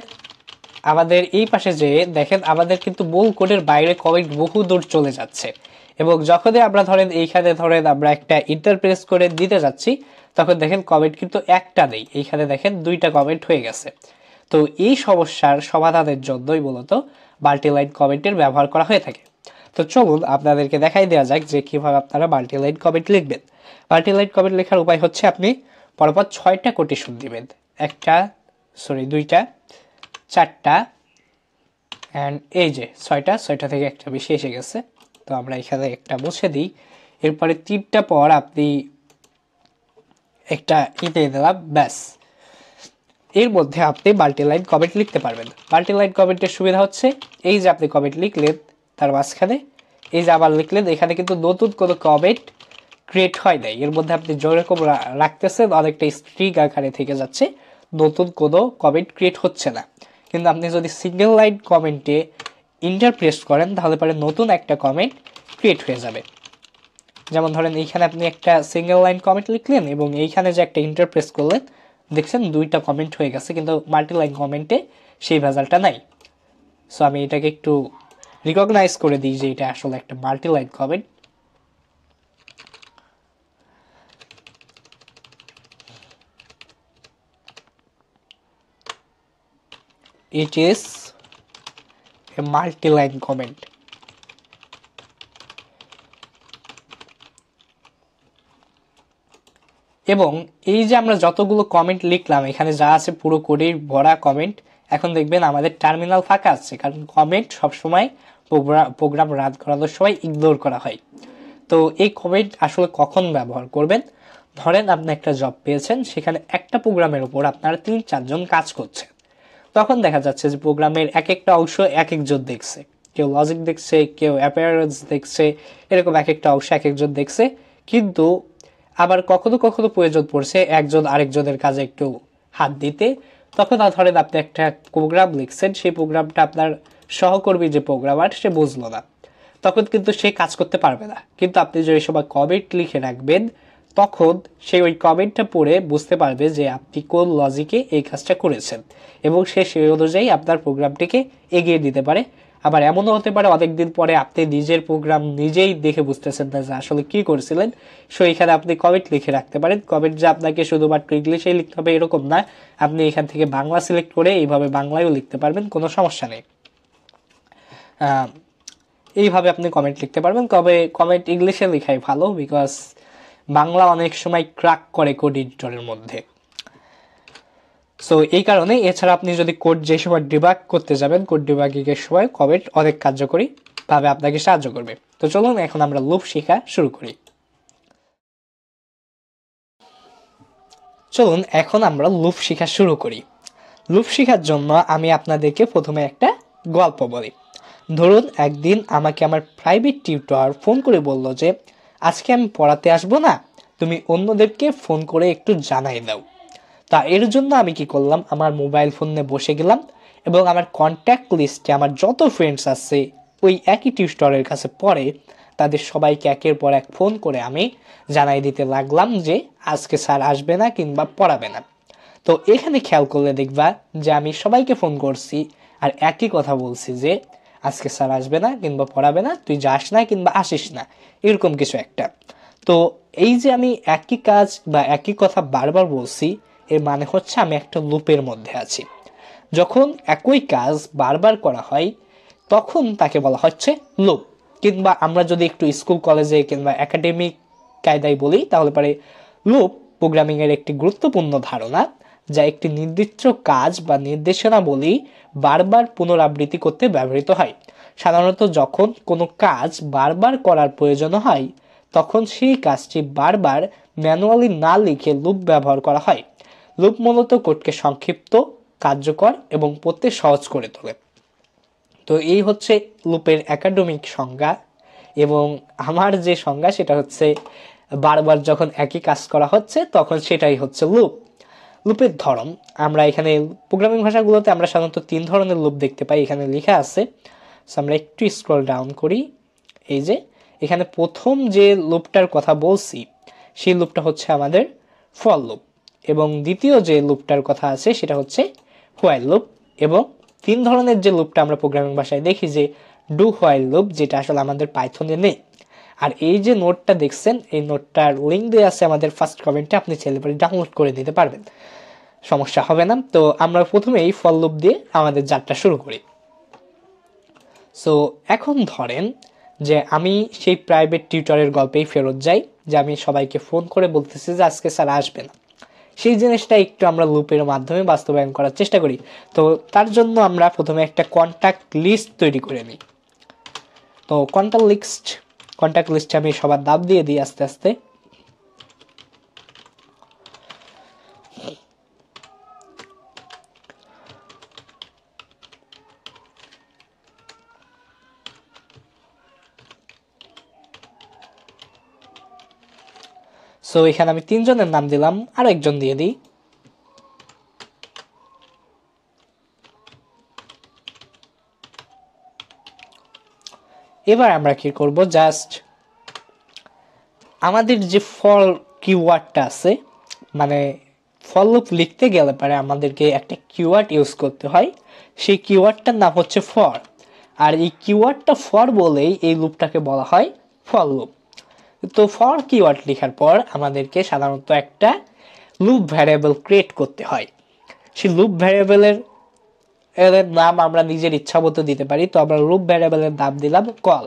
আমাদের এই পাশে যে দেখেন আমাদের কিন্তু মূল কোডের বাইরে কমেন্ট বহু দূর চলে যাচ্ছে, এবং যখনই আমরা ধরেন এইখানে ধরেন আমরা একটা ইন্টারপ্রেস করে দিতে যাচ্ছি তখন দেখেন কমেন্ট কিন্তু একটা নেই, এইখানে দেখেন দুইটা কমেন্ট হয়ে গেছে। তো এই সমস্যার সমাধানের জন্যই মূলত মাল্টিলাইন কমেন্টের ব্যবহার করা হয়ে থাকে। তো চলুন আপনাদেরকে দেখাই দেওয়া যাক যে কিভাবে আপনারা মাল্টিলাইন কমেন্ট লিখবেন। মাল্টিলাইন কমেন্ট লেখার উপায় হচ্ছে আপনি পরপর 6টা কোটেশন দিবেন, দুইটা, 4টা, অ্যান্ড এই যে 6টা থেকে একটা বেশি এসে গেছে, তো আমরা এখানে একটা মুছে দিই। এরপরে 3টা পর আপনি একটা দিয়ে দিলাম, ব্যাস এর মধ্যে আপনি মাল্টিলাইন কমেন্ট লিখতে পারবেন। মাল্টিলাইন কমেন্টের সুবিধা হচ্ছে এই যে আপনি কমেন্ট লিখলেন, তার মাঝখানে এই যে আবার লিখলেন, এখানে কিন্তু নতুন কোনো কমেন্ট ক্রিয়েট হয় নাই। এর মধ্যে আপনি যেরকম রাখতেছেন অনেকটা স্ট্রিং আকারে থেকে যাচ্ছে, নতুন কোনো কমেন্ট ক্রিয়েট হচ্ছে না। কিন্তু আপনি যদি সিঙ্গেল লাইন কমেন্টে ইন্টার প্রেস করেন তাহলে পরে নতুন একটা কমেন্ট ক্রিয়েট হয়ে যাবে। যেমন ধরেন এইখানে আপনি একটা সিঙ্গেল লাইন কমেন্ট লিখলেন এবং এইখানে যে একটা ইন্টার প্রেস করলেন, দেখছেন দুইটা কমেন্ট হয়ে গেছে, কিন্তু মাল্টি লাইন কমেন্টে সেই ভেজালটা নাই। সো আমি এটাকে একটু রিকগনাইজ করে দিই যে এটা আসলে একটা multi line comment. It is a multi-line comment. এবং এই যে আমরা যতগুলো কমেন্ট লিখলাম, এখানে যা আছে পুরো কোডের ভরা কমেন্ট। এখন দেখবেন আমাদের টার্মিনাল ফাঁকা আছে, কারণ কমেন্ট সবসময় প্রোগ্রাম রান করানোর সময় ইগনোর করা হয়। তো এই কমেন্ট আসলে কখন ব্যবহার করবেন? ধরেন আপনি একটা জব পেয়েছেন, সেখানে একটা প্রোগ্রামের উপর আপনারা 3-4 জন কাজ করছে। তখন দেখা যাচ্ছে যে প্রোগ্রামের এক একটা অংশ এক একজন দেখছে, কেউ লজিক দেখছে, কেউ অ্যাপিয়ারেন্স দেখছে, এরকম এক একটা অংশ এক একজন দেখছে। কিন্তু আবার কখনো কখনো প্রয়োজন পড়ছে একজন আরেকজনের কাজে একটু হাত দিতে। তখন ধরেন আপনি একটা প্রোগ্রাম লিখছেন, সেই প্রোগ্রামটা আপনার সহকর্মী যে প্রোগ্রামার সে বুঝলো না, তখন কিন্তু সে কাজ করতে পারবে না। কিন্তু আপনি যে সময় কমেন্ট লিখে রাখবেন, তখন সে ওই কমেন্টটা পড়ে বুঝতে পারবে যে আপনি কোন লজিকে এই কাজটা করেছেন, এবং সে সেই অনুযায়ী আপনার প্রোগ্রামটিকে এগিয়ে দিতে পারে। আবার এমনও হতে পারে অনেকদিন পরে আপনি নিজের প্রোগ্রাম নিজেই দেখে বুঝতেছেন না যে আসলে কি করেছিলেন, সো এখানে আপনি কমেন্ট লিখে রাখতে পারেন। কমেন্ট যে আপনাকে শুধুমাত্র ইংলিশেই লিখতে হবে এরকম না, আপনি এখান থেকে বাংলা সিলেক্ট করে এইভাবে বাংলায়ও লিখতে পারবেন, কোনো সমস্যা নেই। এইভাবে আপনি কমেন্ট লিখতে পারবেন। তবে কমেন্ট ইংলিশে লেখাই ভালো, বিকজ বাংলা অনেক সময় ক্র্যাক করে কোড এডিটরের মধ্যে। সো এই কারণে, এছাড়া আপনি যদি কোড যে সময় ডিবাগ করতে যাবেন, কোড ডিবাগিংয়ের সময় কমেন্ট অনেক কার্যকরী ভাবে আপনাকে সাহায্য করবে। তো চলুন এখন আমরা লুপ শেখা শুরু করি। লুপ শেখার জন্য আমি আপনাদেরকে প্রথমে একটা গল্প বলি। ধরুন একদিন আমাকে আমার প্রাইভেট টিউটর ফোন করে বলল যে আজকে আমি পড়াতে আসবো না, তুমি অন্যদেরকে ফোন করে একটু জানাই দাও। তা এর জন্য আমি কি করলাম, আমার মোবাইল ফোনে বসে গেলাম এবং আমার কন্ট্যাক্ট লিস্টে আমার যত ফ্রেন্ডস আছে ওই একই টিউটরের কাছে পড়ে, তাদের সবাইকে একের পর এক ফোন করে আমি জানাই দিতে লাগলাম যে আজকে স্যার আসবে না কিংবা পড়াবে না। তো এখানে খেয়াল করলে দেখবা যে আমি সবাইকে ফোন করছি আর একই কথা বলছি যে আজকে স্যার আসবে না কিংবা পড়াবে না, তুই যাস না কিংবা আসিস না, এরকম কিছু একটা। তো এই যে আমি একই কাজ বা একই কথা বারবার বলছি, এর মানে হচ্ছে আমি একটা লুপের মধ্যে আছি। যখন একই কাজ বারবার করা হয় তখন তাকে বলা হচ্ছে লুপ। কিংবা আমরা যদি একটু স্কুল কলেজে কিংবা একাডেমিক কায়দায় বলি, তাহলে পরে লুপ প্রোগ্রামিংয়ের একটি গুরুত্বপূর্ণ ধারণা, যা একটি নির্দিষ্ট কাজ বা নির্দেশনাবলী বারবার পুনরাবৃত্তি করতে ব্যবহৃত হয়। সাধারণত যখন কোনো কাজ বারবার করার প্রয়োজন হয়, তখন সেই কাজটি বারবার ম্যানুয়ালি না লিখে লুপ ব্যবহার করা হয়। লুপ মূলত কোডকে সংক্ষিপ্ত, কার্যকর এবং পড়তে সহজ করে তোলে। তো এই হচ্ছে লুপের একাডেমিক সংজ্ঞা, এবং আমার যে সংজ্ঞা সেটা হচ্ছে বারবার যখন একই কাজ করা হচ্ছে তখন সেটাই হচ্ছে লুপ। লুপের ধরন, আমরা এখানে প্রোগ্রামিং ভাষাগুলোতে আমরা সাধারণত 3 ধরনের লুপ দেখতে পাই, এখানে লেখা আছে। সো আমরা একটু স্ক্রল ডাউন করি। এই যে এখানে প্রথম যে লুপটার কথা বলছি সেই লুপটা হচ্ছে আমাদের ফর লুপ, এবং দ্বিতীয় যে লুপটার কথা আছে সেটা হচ্ছে হোয়াইল লুপ, এবং 3 ধরনের যে লুপটা আমরা প্রোগ্রামিং ভাষায় দেখি যে ডু হোয়াইল লুপ, যেটা আসলে আমাদের পাইথনে নেই। আর এই যে নোটটা দেখছেন, এই নোটটার লিঙ্ক দেওয়া আছে আমাদের ফার্স্ট কমেন্টে, আপনি চাইলে পরে ডাউনলোড করে নিতে পারবেন, সমস্যা হবে না। তো আমরা প্রথমে এই ফর লুপ দিয়ে আমাদের যাত্রা শুরু করি। সো এখন ধরেন যে আমি সেই প্রাইভেট টিউটরের গল্পেই ফেরত যাই, যে আমি সবাইকে ফোন করে বলতেছি যে আজকে স্যার আসবে না। সেই জিনিসটা একটু আমরা লুপের মাধ্যমে বাস্তবায়ন করার চেষ্টা করি। তো তার জন্য আমরা প্রথমে একটা কন্ট্যাক্ট লিস্ট তৈরি করে নিই। তো কন্ট্যাক্ট লিস্টে আমি সবার নাম দিয়ে দিই আস্তে আস্তে। সো এখানে আমি 3 জনের নাম দিলাম, আরো একজন দিয়ে দিই। এবার আমরা কি করব, জাস্ট আমাদের যে ফর কিওয়ার্ডটা আছে, মানে ফর লুপ লিখতে গেলে পরে আমাদেরকে একটা কিওয়ার্ড ইউজ করতে হয়, সেই কিওয়ার্ডটার নাম হচ্ছে ফর। আর এই কিওয়ার্ডটা ফর বলেই এই লুপটাকে বলা হয় ফর লুপ। তো ফর কিওয়ার্ড লেখার পর আমাদেরকে সাধারণত একটা লুপ ভ্যারিয়েবল ক্রিয়েট করতে হয়। সেই লুপ ভ্যারিয়েবলের নাম আমরা নিজের ইচ্ছা মতো দিতে পারি। তো আমরা লুপ ভ্যারিয়েবলের নাম দিলাম কল।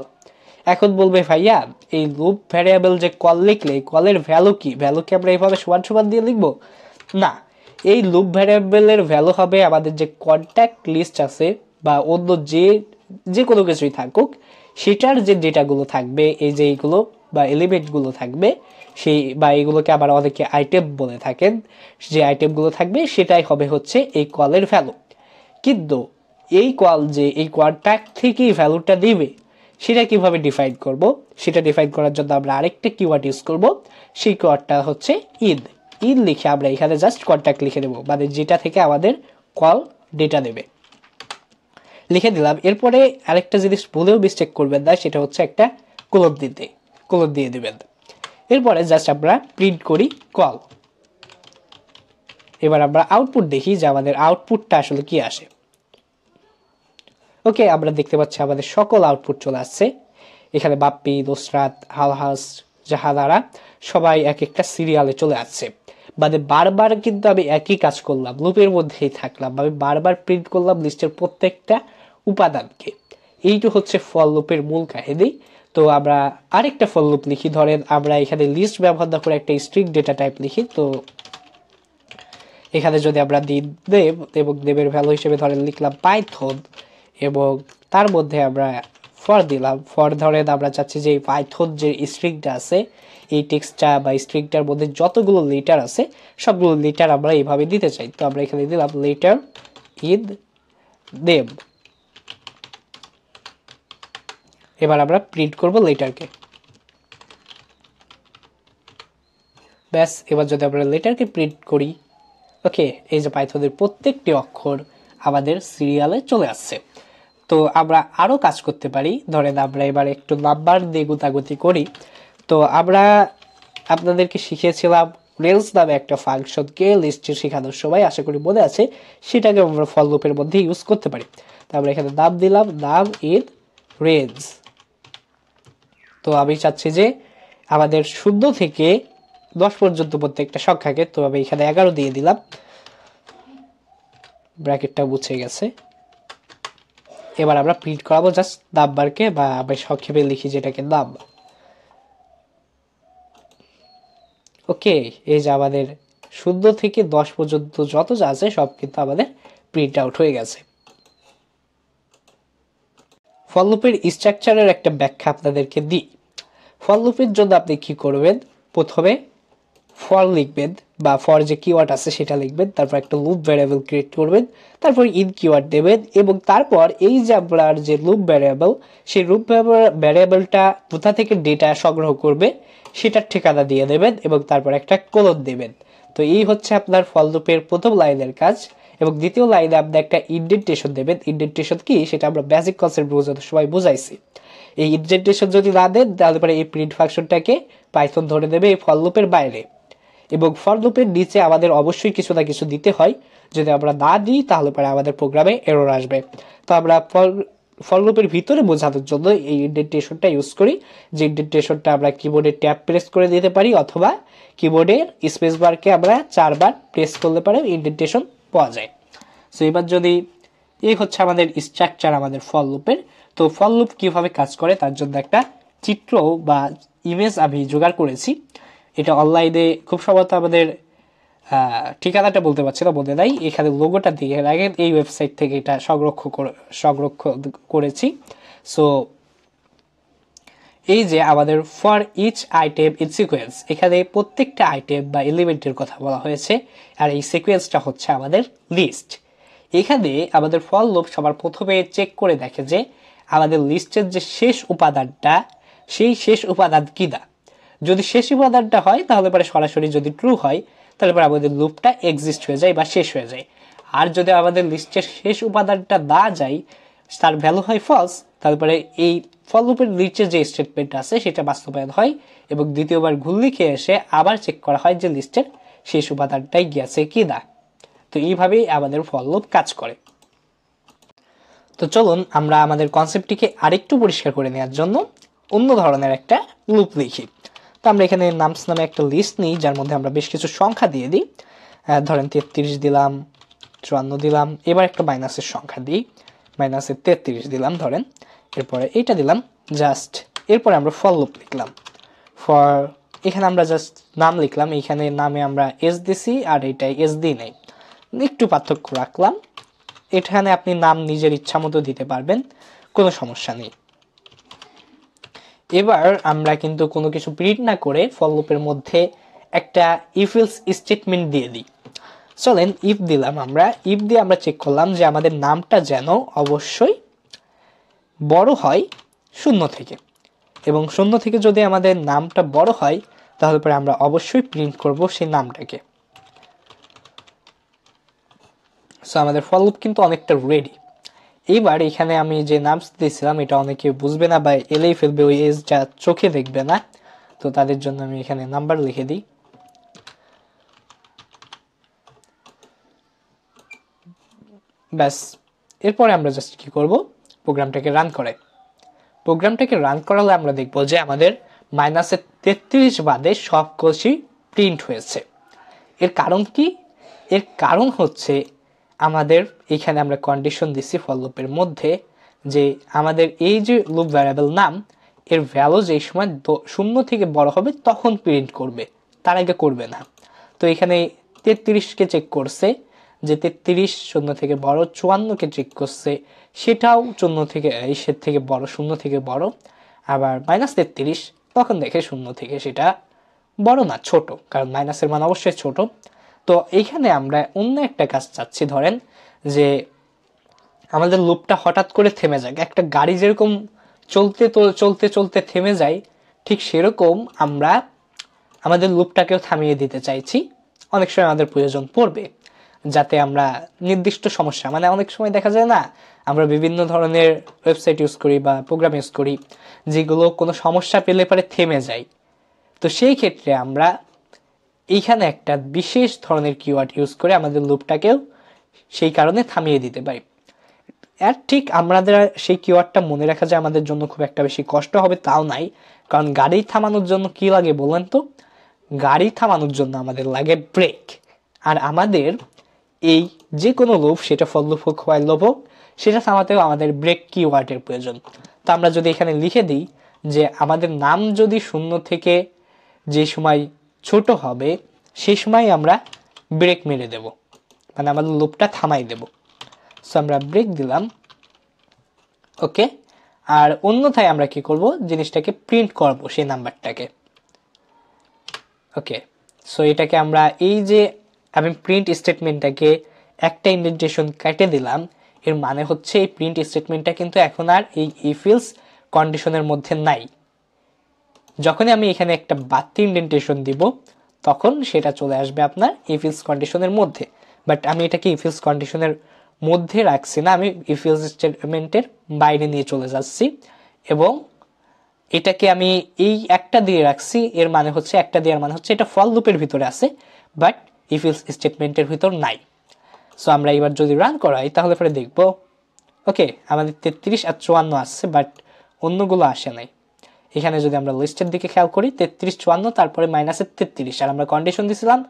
এখন বলবে ভাইয়া এই লুপ ভ্যারিয়েবল যে কল লিখলে কলের ভ্যালু কি, ভ্যালু কি আমরা এইভাবে সমান সমান দিয়ে লিখবো? না, এই লুপ ভ্যারিয়েবলের ভ্যালু হবে আমাদের যে কন্ট্যাক্ট লিস্ট আছে বা অন্য যে কোনো কিছুই থাকুক সেটার যে ডেটাগুলো থাকবে, এই যে এইগুলো বা এলিমেন্টগুলো থাকবে সেই, বা এগুলোকে আবার অনেকে আইটেম বলে থাকেন, যে আইটেমগুলো থাকবে সেটাই হবে হচ্ছে এই কলের ভ্যালু। কিন্তু এই কল যে এই কন্ট্যাক্ট থেকেই ভ্যালুটা দিবে সেটা কিভাবে ডিফাইন করব, সেটা ডিফাইন করার জন্য আমরা আরেকটা কিওয়ার্ড ইউজ করব। সেই কিওয়ার্ডটা হচ্ছে ইন। ইন লিখে আমরা এখানে জাস্ট কন্ট্যাক্ট লিখে দেবো, মানে যেটা থেকে আমাদের কল ডেটা দেবে, লিখে দিলাম। এরপরে আরেকটা জিনিস বলেও মিস্টেক করবেন না, সেটা হচ্ছে একটা কোলন দিয়ে দেবেন। এরপরে জাস্ট আমরা প্রিন্ট করি কল। এবার আমরা আউটপুট দেখি যে আমাদের আউটপুটটা আসলে কি আসে। ওকে, আমরা দেখতে পাচ্ছি আমাদের সকল আউটপুট চলে আসছে। এখানে বাপ্পি, নুসরাত, আলহাস, জাহানারা সবাই এক একটা সিরিয়ালে চলে আসছে। মানে বারবার কিন্তু আমি একই কাজ করলাম, লুপের মধ্যেই থাকলাম, আমি বারবার প্রিন্ট করলাম লিস্টের প্রত্যেকটা উপাদানকে। এইটা হচ্ছে ফর লুপের মূল কাহিনী। তো আমরা আরেকটা ফর লুপ লিখি, ধরেন আমরা এখানে লিস্ট ব্যবহার না করে একটা স্ট্রিং ডেটা টাইপ লিখি। তো এখানে যদি আমরা দেব এবং দেবের ভ্যালু হিসেবে ধরেন লিখলাম পাইথন এবং তার মধ্যে আমরা ফর দিলাম। ফর ধরেন আমরা চাচ্ছি যে এই পাইথন যে স্ট্রিংটা আছে, এই টেক্সটটা বা স্ট্রিংটার মধ্যে যতগুলো লেটার আছে সবগুলো লেটার আমরা এইভাবে দিতে চাই। তো আমরা এখানে দিলাম লেটার ইন নেম। এবার আমরা প্রিন্ট করব লেটারকে। ব্যাস, এবার যদি আমরা লেটারকে প্রিন্ট করি, ওকে, এই যে পাইথনের প্রত্যেকটি অক্ষর আমাদের সিরিয়ালে চলে আসছে। তো আমরা আরও কাজ করতে পারি, ধরেন আমরা এবার একটু নাম্বার দিয়ে গুতাগুতি করি। তো আমরা আপনাদেরকে শিখিয়েছিলাম রেলস নামে একটা ফাংশনকে লিস্টে শেখানোর সময়, আশা করি মনে আছে, সেটাকে আমরা ফর লুপের মধ্যে ইউজ করতে পারি। তো আমরা এখানে নাম দিলাম নাম ইন রেঞ্জ। তো আমি চাচ্ছি যে আমাদের 0 থেকে 10 পর্যন্ত প্রত্যেকটা সংখ্যাকে, তো আমি এখানে 11 দিয়ে দিলাম, ব্র্যাকেটটা মুছে গেছে। এবার আমরা প্রিন্ট করাবো জাস্ট নাম্বারকে, বা আমি সংক্ষেপে লিখি যেটাকে নাম। ওকে, এই যে আমাদের 0 থেকে 10 পর্যন্ত যত যা আছে সব কিন্তু আমাদের প্রিন্ট আউট হয়ে গেছে। ফর লুপের স্ট্রাকচারের একটা ব্যাখ্যা আপনাদেরকে দিই। ফর লুপের জন্য আপনি কি করবেন, প্রথমে ফর লিখবেন বা ফর যে কিওয়ার্ড আছে সেটা লিখবেন, তারপর একটা লুপ ভ্যারিয়েবল ক্রিয়েট করবেন, তারপর ইন কিওয়ার্ড দেবেন, এবং তারপর এই যে আপনার যে লুপ ভ্যারিয়েবল, সেই লুপ ভ্যারিয়েবলটা কোথা থেকে ডেটা সংগ্রহ করবে সেটার ঠিকানা দিয়ে দেবেন এবং তারপর একটা কোলন দেবেন। তো এই হচ্ছে আপনার ফর লুপের প্রথম লাইনের কাজ। এবং দ্বিতীয় লাইনে আপনি একটা ইনডেন্টেশন দেবেন। ইনডেন্টেশন কি সেটা আমরা বেসিক কনসেপ্ট বোঝানোর সময় বুঝাইছি। এই ইনডেন্টেশন যদি না দেন তাহলে পরে এই প্রিন্ট ফাংশনটাকে পাইথন ধরে দেবে এই ফর লুপের বাইরে, এবং ফর লুপের নিচে আমাদের অবশ্যই কিছু না কিছু দিতে হয়। যদি আমরা না দিই তাহলে পরে আমাদের প্রোগ্রামে এরর আসবে। তো আমরা ফর লুপের ভিতরে বোঝানোর জন্য এই ইনডেন্টেশনটা ইউজ করি, যে ইনডেন্টেশনটা আমরা কিবোর্ডে ট্যাব প্রেস করে দিতে পারি, অথবা কিবোর্ডের স্পেস বারকে আমরা 4 বার প্রেস করলে পারে ইনডেন্টেশন পাওয়া যায়। সো এবার যদি এই হচ্ছে আমাদের স্ট্রাকচার আমাদের ফর লুপের। তো ফর লুপ কীভাবে কাজ করে তার জন্য একটা চিত্র বা ইমেজ আমি জোগাড় করেছি। এটা অনলাইনে খুব সম্ভবত আমাদের ঠিকানাটা বলতে পারছি না, বলতে নাই, এখানে লোগোটা দিয়ে রাখেন, এই ওয়েবসাইট থেকে এটা সংরক্ষণ করেছি। সো এই যে আমাদের for each item in sequence, এখানে প্রত্যেকটা আইটেম বা এলিমেন্টের কথা বলা হয়েছে, আর এই সিকোয়েন্সটা হচ্ছে আমাদের লিস্ট। এখানে আমাদের ফর লুপ সবার প্রথমে চেক করে দেখে যে আমাদের লিস্টের যে শেষ উপাদানটা সেই শেষ উপাদান কিনা। যদি শেষ উপাদানটা হয় তাহলে পরে সরাসরি যদি ট্রু হয় তাহলে পরে আমাদের লুপটা এক্সিস্ট হয়ে যায় বা শেষ হয়ে যায়। আর যদি আমাদের লিস্টের শেষ উপাদানটা না যায়, তার ভ্যালু হয় ফলস, তারপরে এই ফর লুপের নিচে যে স্টেটমেন্ট আছে সেটা বাস্তবায়ন হয় এবং দ্বিতীয়বার ঘুল লিখে এসে আবার চেক করা হয় যে লিস্টের শেষ উপাদানটাই গেছে কি না। তো এইভাবেই আমাদের ফর লুপ কাজ করে। তো চলুন আমরা আমাদের কনসেপ্টটিকে আরেকটু পরিষ্কার করে নেওয়ার জন্য অন্য ধরনের একটা লুপ লিখি। তো আমরা এখানে নামস নামে একটা লিস্ট নিই, যার মধ্যে আমরা বেশ কিছু সংখ্যা দিয়ে দিই। ধরেন 33 দিলাম, 54 দিলাম, এবার একটা মাইনাসের সংখ্যা দিই, মাইনাসের 33 দিলাম ধরেন, এরপরে এইটা দিলাম জাস্ট। এরপরে আমরা ফর লুপ লিখলাম। ফর এখানে আমরা জাস্ট নাম লিখলাম, এখানে নামে আমরা এস দিছি আর এটাই এস দিই নাই, একটু পার্থক্য রাখলাম। এখানে আপনি নাম নিজের ইচ্ছা মতো দিতে পারবেন, কোনো সমস্যা নেই। এবার আমরা কিন্তু কোনো কিছু প্রিন্ট না করে ফর লুপের মধ্যে একটা ইফ এলস স্টেটমেন্ট দিয়ে দিই। চলেন ইফ দিলাম, আমরা ইফ দিয়ে আমরা চেক করলাম যে আমাদের নামটা যেন অবশ্যই বড় হয় 0 থেকে, এবং 0 থেকে যদি আমাদের নামটা বড় হয় তাহলে পরে আমরা অবশ্যই প্রিন্ট করব সেই নামটাকে। সো আমাদের ফর লুপ কিন্তু অনেকটা রেডি। এইবার এখানে আমি যে নামস দিয়েছিলাম এটা অনেকে বুঝবে না বা এলেই ফেলবে, ওই এজ যা চোখে দেখবে না, তো তাদের জন্য আমি এখানে নাম্বার লিখে দিই। ব্যাস, এরপরে আমরা জাস্ট কি করব, প্রোগ্রামটাকে রান করে। প্রোগ্রামটাকে রান করালে আমরা দেখব যে আমাদের মাইনাসের 33 বাদে সব কিছুই প্রিন্ট হয়েছে। এর কারণ কি? এর কারণ হচ্ছে আমাদের এখানে আমরা কন্ডিশন দিচ্ছি ফর লুপের মধ্যে যে আমাদের এই যে লুপ ভ্যারিয়েবল নাম, এর ভ্যালু যেই সময় 0 থেকে বড় হবে তখন প্রিন্ট করবে, তার আগে করবে না। তো এখানে 33কে চেক করছে যে 33 0 থেকে বড়, 54কে চেক করছে সেটাও 0 থেকে এর থেকে বড়, 0 থেকে বড়, আবার -33 তখন দেখে 0 থেকে সেটা বড় না, ছোট, কারণ মাইনাসের মান অবশ্যই ছোট। তো এইখানে আমরা অন্য একটা কাজ চাচ্ছি, ধরেন যে আমাদের লুপটা হঠাৎ করে থেমে যাক, একটা গাড়ি যেরকম চলতে চলতে চলতে থেমে যায়, ঠিক সেরকম আমরা আমাদের লুপটাকেও থামিয়ে দিতে চাইছি। অনেক সময় আমাদের প্রয়োজন পড়বে, যাতে আমরা নির্দিষ্ট সমস্যা, মানে অনেক সময় দেখা যায় না, আমরা বিভিন্ন ধরনের ওয়েবসাইট ইউজ করি বা প্রোগ্রাম ইউজ করি যেগুলো কোনো সমস্যা পেলে পরে থেমে যায়। তো সেই ক্ষেত্রে আমরা এইখানে একটা বিশেষ ধরনের কিওয়ার্ড ইউজ করে আমাদের লুপটাকেও সেই কারণে থামিয়ে দিতে পারি। আর ঠিক আমাদের সেই কিওয়ার্ডটা মনে রাখা যায় আমাদের জন্য খুব একটা বেশি কষ্ট হবে তাও নাই, কারণ গাড়ি থামানোর জন্য কি লাগে বলেন তো? গাড়ি থামানোর জন্য আমাদের লাগে ব্রেক। আর আমাদের এই যে কোনো লুপ, সেটা ফর লুপ হোক হোয়াইল লুপ হোক, সেটা থামাতেও আমাদের ব্রেক কিওয়ার্ডের প্রয়োজন। তো আমরা যদি এখানে লিখে দিই যে আমাদের নাম যদি 0 থেকে যে সময় ছোট হবে সেই সময় আমরা ব্রেক মেরে দেব, মানে আমাদের লুপটা থামাই দেব। সো আমরা ব্রেক দিলাম, ওকে। আর অন্যথায় আমরা কি করব, জিনিসটাকে প্রিন্ট করব সেই নাম্বারটাকে, ওকে। সো এটাকে আমরা এই যে আমি প্রিন্ট স্টেটমেন্টটাকে একটা ইন্ডেন্টেশন কেটে দিলাম, এর মানে হচ্ছে এই প্রিন্ট স্টেটমেন্টটা কিন্তু এখন আর এই ইফ এলস কন্ডিশনের মধ্যে নাই। যখনই আমি এখানে একটা বাড়তি ইন্ডেন্টেশন দিব তখন সেটা চলে আসবে আপনার ইফ এলস কন্ডিশনের মধ্যে। বাট আমি এটাকে ইফ এলস কন্ডিশনের মধ্যে রাখছি না, আমি ইফ এলস স্টেটমেন্টের বাইরে নিয়ে চলে যাচ্ছি এবং এটাকে আমি এই একটা দিয়ে রাখছি। এর মানে হচ্ছে একটা দেওয়ার মানে হচ্ছে এটা ফর লুপের ভিতরে আছে বাট ইফ এলস স্টেটমেন্টের ভিতর নাই। সো আমরা এবার যদি রান করাই তাহলে পরে দেখব ওকে আমাদের 33 আর 54 আসছে বাট অন্যগুলো আসে নাই। এখানে যদি আমরা লিস্টের দিকে খেয়াল করি 33 54 তারপরে মাইনাসের 33, আর আমরা কন্ডিশন দিয়েছিলাম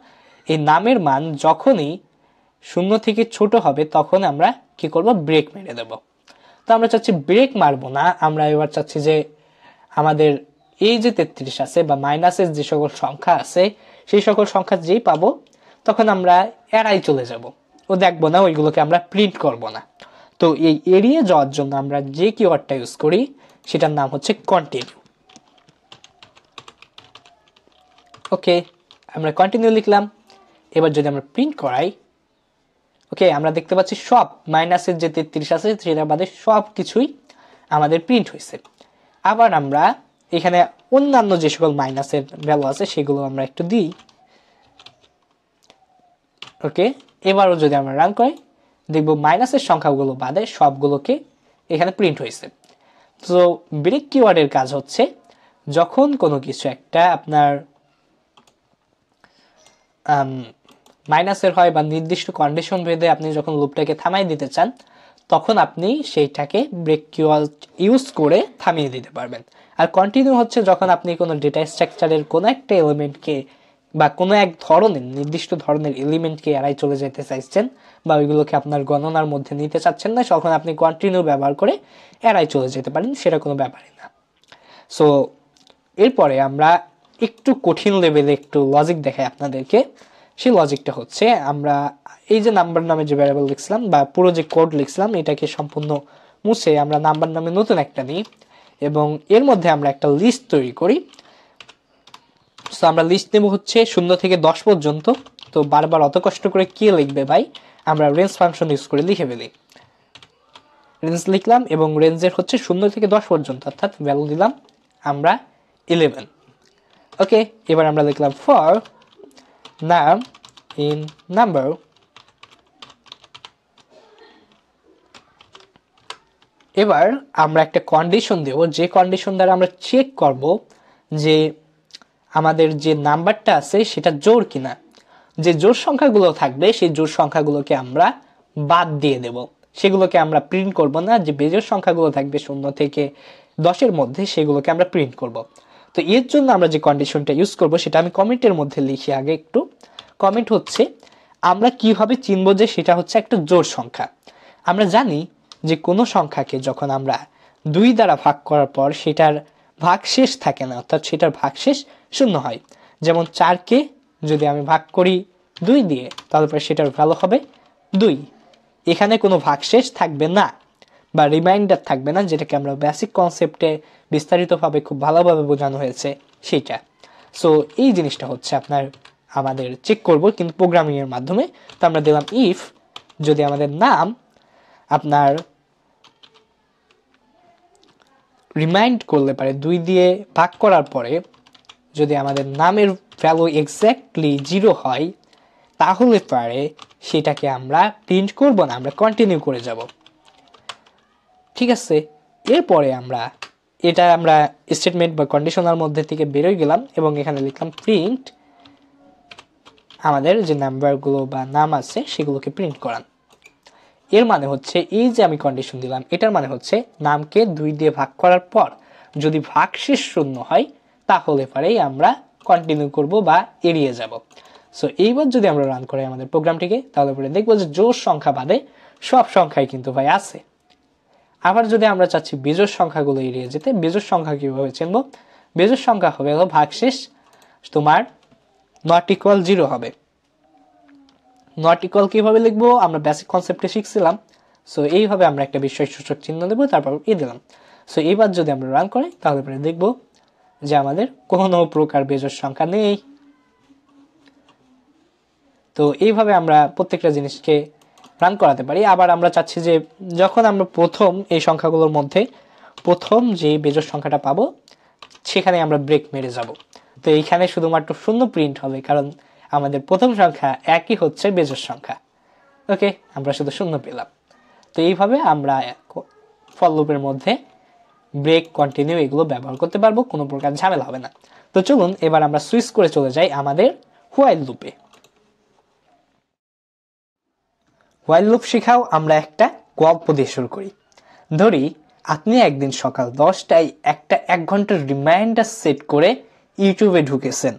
এই নামের মান যখনই 0 থেকে ছোট হবে তখন আমরা কি করব, ব্রেক মেরে দেব। তো আমরা চাচ্ছি ব্রেক মারবো না, আমরা এবার চাচ্ছি যে আমাদের এই যে 33 আছে বা মাইনাসের যে সকল সংখ্যা আছে সেই সকল সংখ্যা যেই পাবো তখন আমরা এড়াই চলে যাব, ও দেখবো না, ওইগুলোকে আমরা প্রিন্ট করব না। তো এই এড়িয়ে যাওয়ার জন্য আমরা যে কিওয়ার্ডটা ইউজ করি সেটার নাম হচ্ছে কন্টিনিউ। ওকে, আমরা কন্টিনিউ লিখলাম। এবার যদি আমরা প্রিন্ট করাই, ওকে, আমরা দেখতে পাচ্ছি সব মাইনাসের যে 33 আছে সেটা বাদে সব কিছুই আমাদের প্রিন্ট হয়েছে। আবার আমরা এখানে অন্যান্য যে সকল মাইনাসের ভ্যালু আছে সেগুলো আমরা একটু দিই। ওকে, এবারও যদি আমরা রান করি দেখবো মাইনাসের সংখ্যাগুলো বাদে সবগুলোকে এখানে প্রিন্ট হয়েছে। তো ব্রেক কিওয়ার্ডের কাজ হচ্ছে যখন কোনো কিছু একটা আপনার মাইনাসের হয় বা নির্দিষ্ট কন্ডিশন ভেদে আপনি যখন লুপটাকে থামাই দিতে চান তখন আপনি সেইটাকে ব্রেক কিওয়ার্ড ইউজ করে থামিয়ে দিতে পারবেন। আর কন্টিনিউ হচ্ছে যখন আপনি কোনো ডেটা স্ট্রাকচারের কোনো একটা এলিমেন্টকে বা কোনো এক ধরনের নির্দিষ্ট ধরনের এলিমেন্টকে এড়াই চলে যেতে চাইছেন বা ওইগুলোকে আপনার গণনার মধ্যে নিতে চাচ্ছেন না, তখন আপনি কন্টিনিউ ব্যবহার করে এড়াই চলে যেতে পারেন, সেটা কোনো ব্যাপারই না। সো এরপরে আমরা একটু কঠিন লেভেলে একটু লজিক দেখাই আপনাদেরকে। সেই লজিকটা হচ্ছে আমরা এই যে নাম্বার নামে যে ভ্যারিয়েবল লিখছিলাম বা পুরো যে কোড লিখছিলাম এটাকে সম্পূর্ণ মুছে আমরা নাম্বার নামে নতুন একটা নিই এবং এর মধ্যে আমরা একটা লিস্ট তৈরি করি। সো আমরা লিস্ট নেব হচ্ছে 0 থেকে 10 পর্যন্ত। তো বারবার অত কষ্ট করে কে লিখবে ভাই, আমরা রেঞ্জ ফাংশন ইউজ করে লিখে ফেলি। রেঞ্জ লিখলাম এবং রেঞ্জের হচ্ছে 0 থেকে 10 পর্যন্ত, অর্থাৎ ভ্যালু দিলাম আমরা 11। ওকে, এবার আমরা লিখলাম ফর নাম ইন নাম্বার এবার আমরা একটা কন্ডিশন দেব, যে কন্ডিশন দ্বারা আমরা চেক করব যে আমাদের যে নাম্বারটা আছে সেটা জোড় কিনা। যে জোড় সংখ্যাগুলো থাকবে সেই জোড় সংখ্যাগুলোকে আমরা বাদ দিয়ে দেব, সেগুলোকে আমরা প্রিন্ট করব না। যে বেজোড় সংখ্যাগুলো থাকবে 0 থেকে 10-এর মধ্যে সেগুলোকে আমরা প্রিন্ট করব। তো এর জন্য আমরা যে কন্ডিশনটা ইউজ করব সেটা আমি কমেন্টের মধ্যে লিখি আগে একটু। কমেন্ট হচ্ছে আমরা কিভাবে চিনব যে সেটা হচ্ছে একটা জোড় সংখ্যা। আমরা জানি যে কোনো সংখ্যাকে যখন আমরা 2 দ্বারা ভাগ করার পর সেটার ভাগশেষ থাকে না, অর্থাৎ সেটার ভাগশেষ 0 হয়। যেমন 4কে যদি আমি ভাগ করি 2 দিয়ে তারপরে সেটার ভ্যালু হবে 2। এখানে কোনো ভাগশেষ থাকবে না বা রিমাইন্ডার থাকবে না, যেটাকে আমরা বেসিক কনসেপ্টে বিস্তারিতভাবে খুব ভালোভাবে বোঝানো হয়েছে সেটা। সো এই জিনিসটা হচ্ছে আমাদের চেক করব কিন্তু প্রোগ্রামিংয়ের মাধ্যমে। তো আমরা দিলাম ইফ যদি আমাদের নাম আপনার রিমাইন্ড করলে পারে 2 দিয়ে ভাগ করার পরে যদি আমাদের নামের ভ্যালু এক্স্যাক্টলি 0 হয় তাহলে পারে সেটাকে আমরা প্রিন্ট করব না, আমরা কন্টিনিউ করে যাব। ঠিক আছে, এরপরে আমরা স্টেটমেন্ট বা কন্ডিশনাল মধ্যে থেকে বেরোয় গেলাম এবং এখানে লিখলাম প্রিন্ট আমাদের যে নাম্বারগুলো বা নাম আছে সেগুলোকে প্রিন্ট করান। এর মানে হচ্ছে এই যে আমি কন্ডিশন দিলাম এটার মানে হচ্ছে নামকে 2 দিয়ে ভাগ করার পর যদি ভাগশেষ 0 হয় তাহলে পরেই আমরা কন্টিনিউ করব বা এড়িয়ে যাব। সো এইবার যদি আমরা রান করি আমাদের প্রোগ্রামটিকে তাহলে পরে দেখবো যে জোড় সংখ্যা বাদে সব সংখ্যাই কিন্তু ভাই আছে। আবার যদি আমরা চাচ্ছি বেজোড় সংখ্যাগুলো এড়িয়ে যেতে, বেজোড় সংখ্যা কিভাবে চিনব? বেজোড় সংখ্যা হবে হলো ভাগশেষ তোমার নট ইকুয়াল 0 হবে। নট ইকুয়াল কিভাবে লিখবো আমরা বেসিক কনসেপ্টে শিখছিলাম। সো এইভাবে আমরা একটা বিস্ময়সূচক চিহ্ন দেবো, তারপর দিলাম। সো এইবার যদি আমরা রান করি তাহলে পরে দেখবো যে আমাদের কোনো প্রকার বেজোড় সংখ্যা নেই। তো এইভাবে আমরা প্রত্যেকটা জিনিসকে রান করাতে পারি। আবার আমরা চাচ্ছি যে যখন আমরা প্রথম এই সংখ্যাগুলোর মধ্যে প্রথম যে বেজোড় সংখ্যাটা পাবো সেখানে আমরা ব্রেক মেরে যাব। তো এইখানে শুধুমাত্র 0 প্রিন্ট হবে, কারণ আমাদের প্রথম সংখ্যা একই হচ্ছে বেজোড় সংখ্যা। ওকে, আমরা শুধু 0 পেলাম। তো এইভাবে আমরা ফর লুপের মধ্যে ব্রেক, কন্টিনিউ এগুলো ব্যবহার করতে পারবো, কোনো প্রকার ঝামেলা হবে না। তো চলুন এবার আমরা সুইচ করে চলে যাই আমাদের হোয়াইল লুপে। হোয়াইল লুপ শেখাও আমরা একটা গল্প দিয়ে শুরু করি। ধরি আপনি একদিন সকাল 10টায় একটা 1 ঘন্টার রিমাইন্ডার সেট করে ইউটিউবে ঢুকেছেন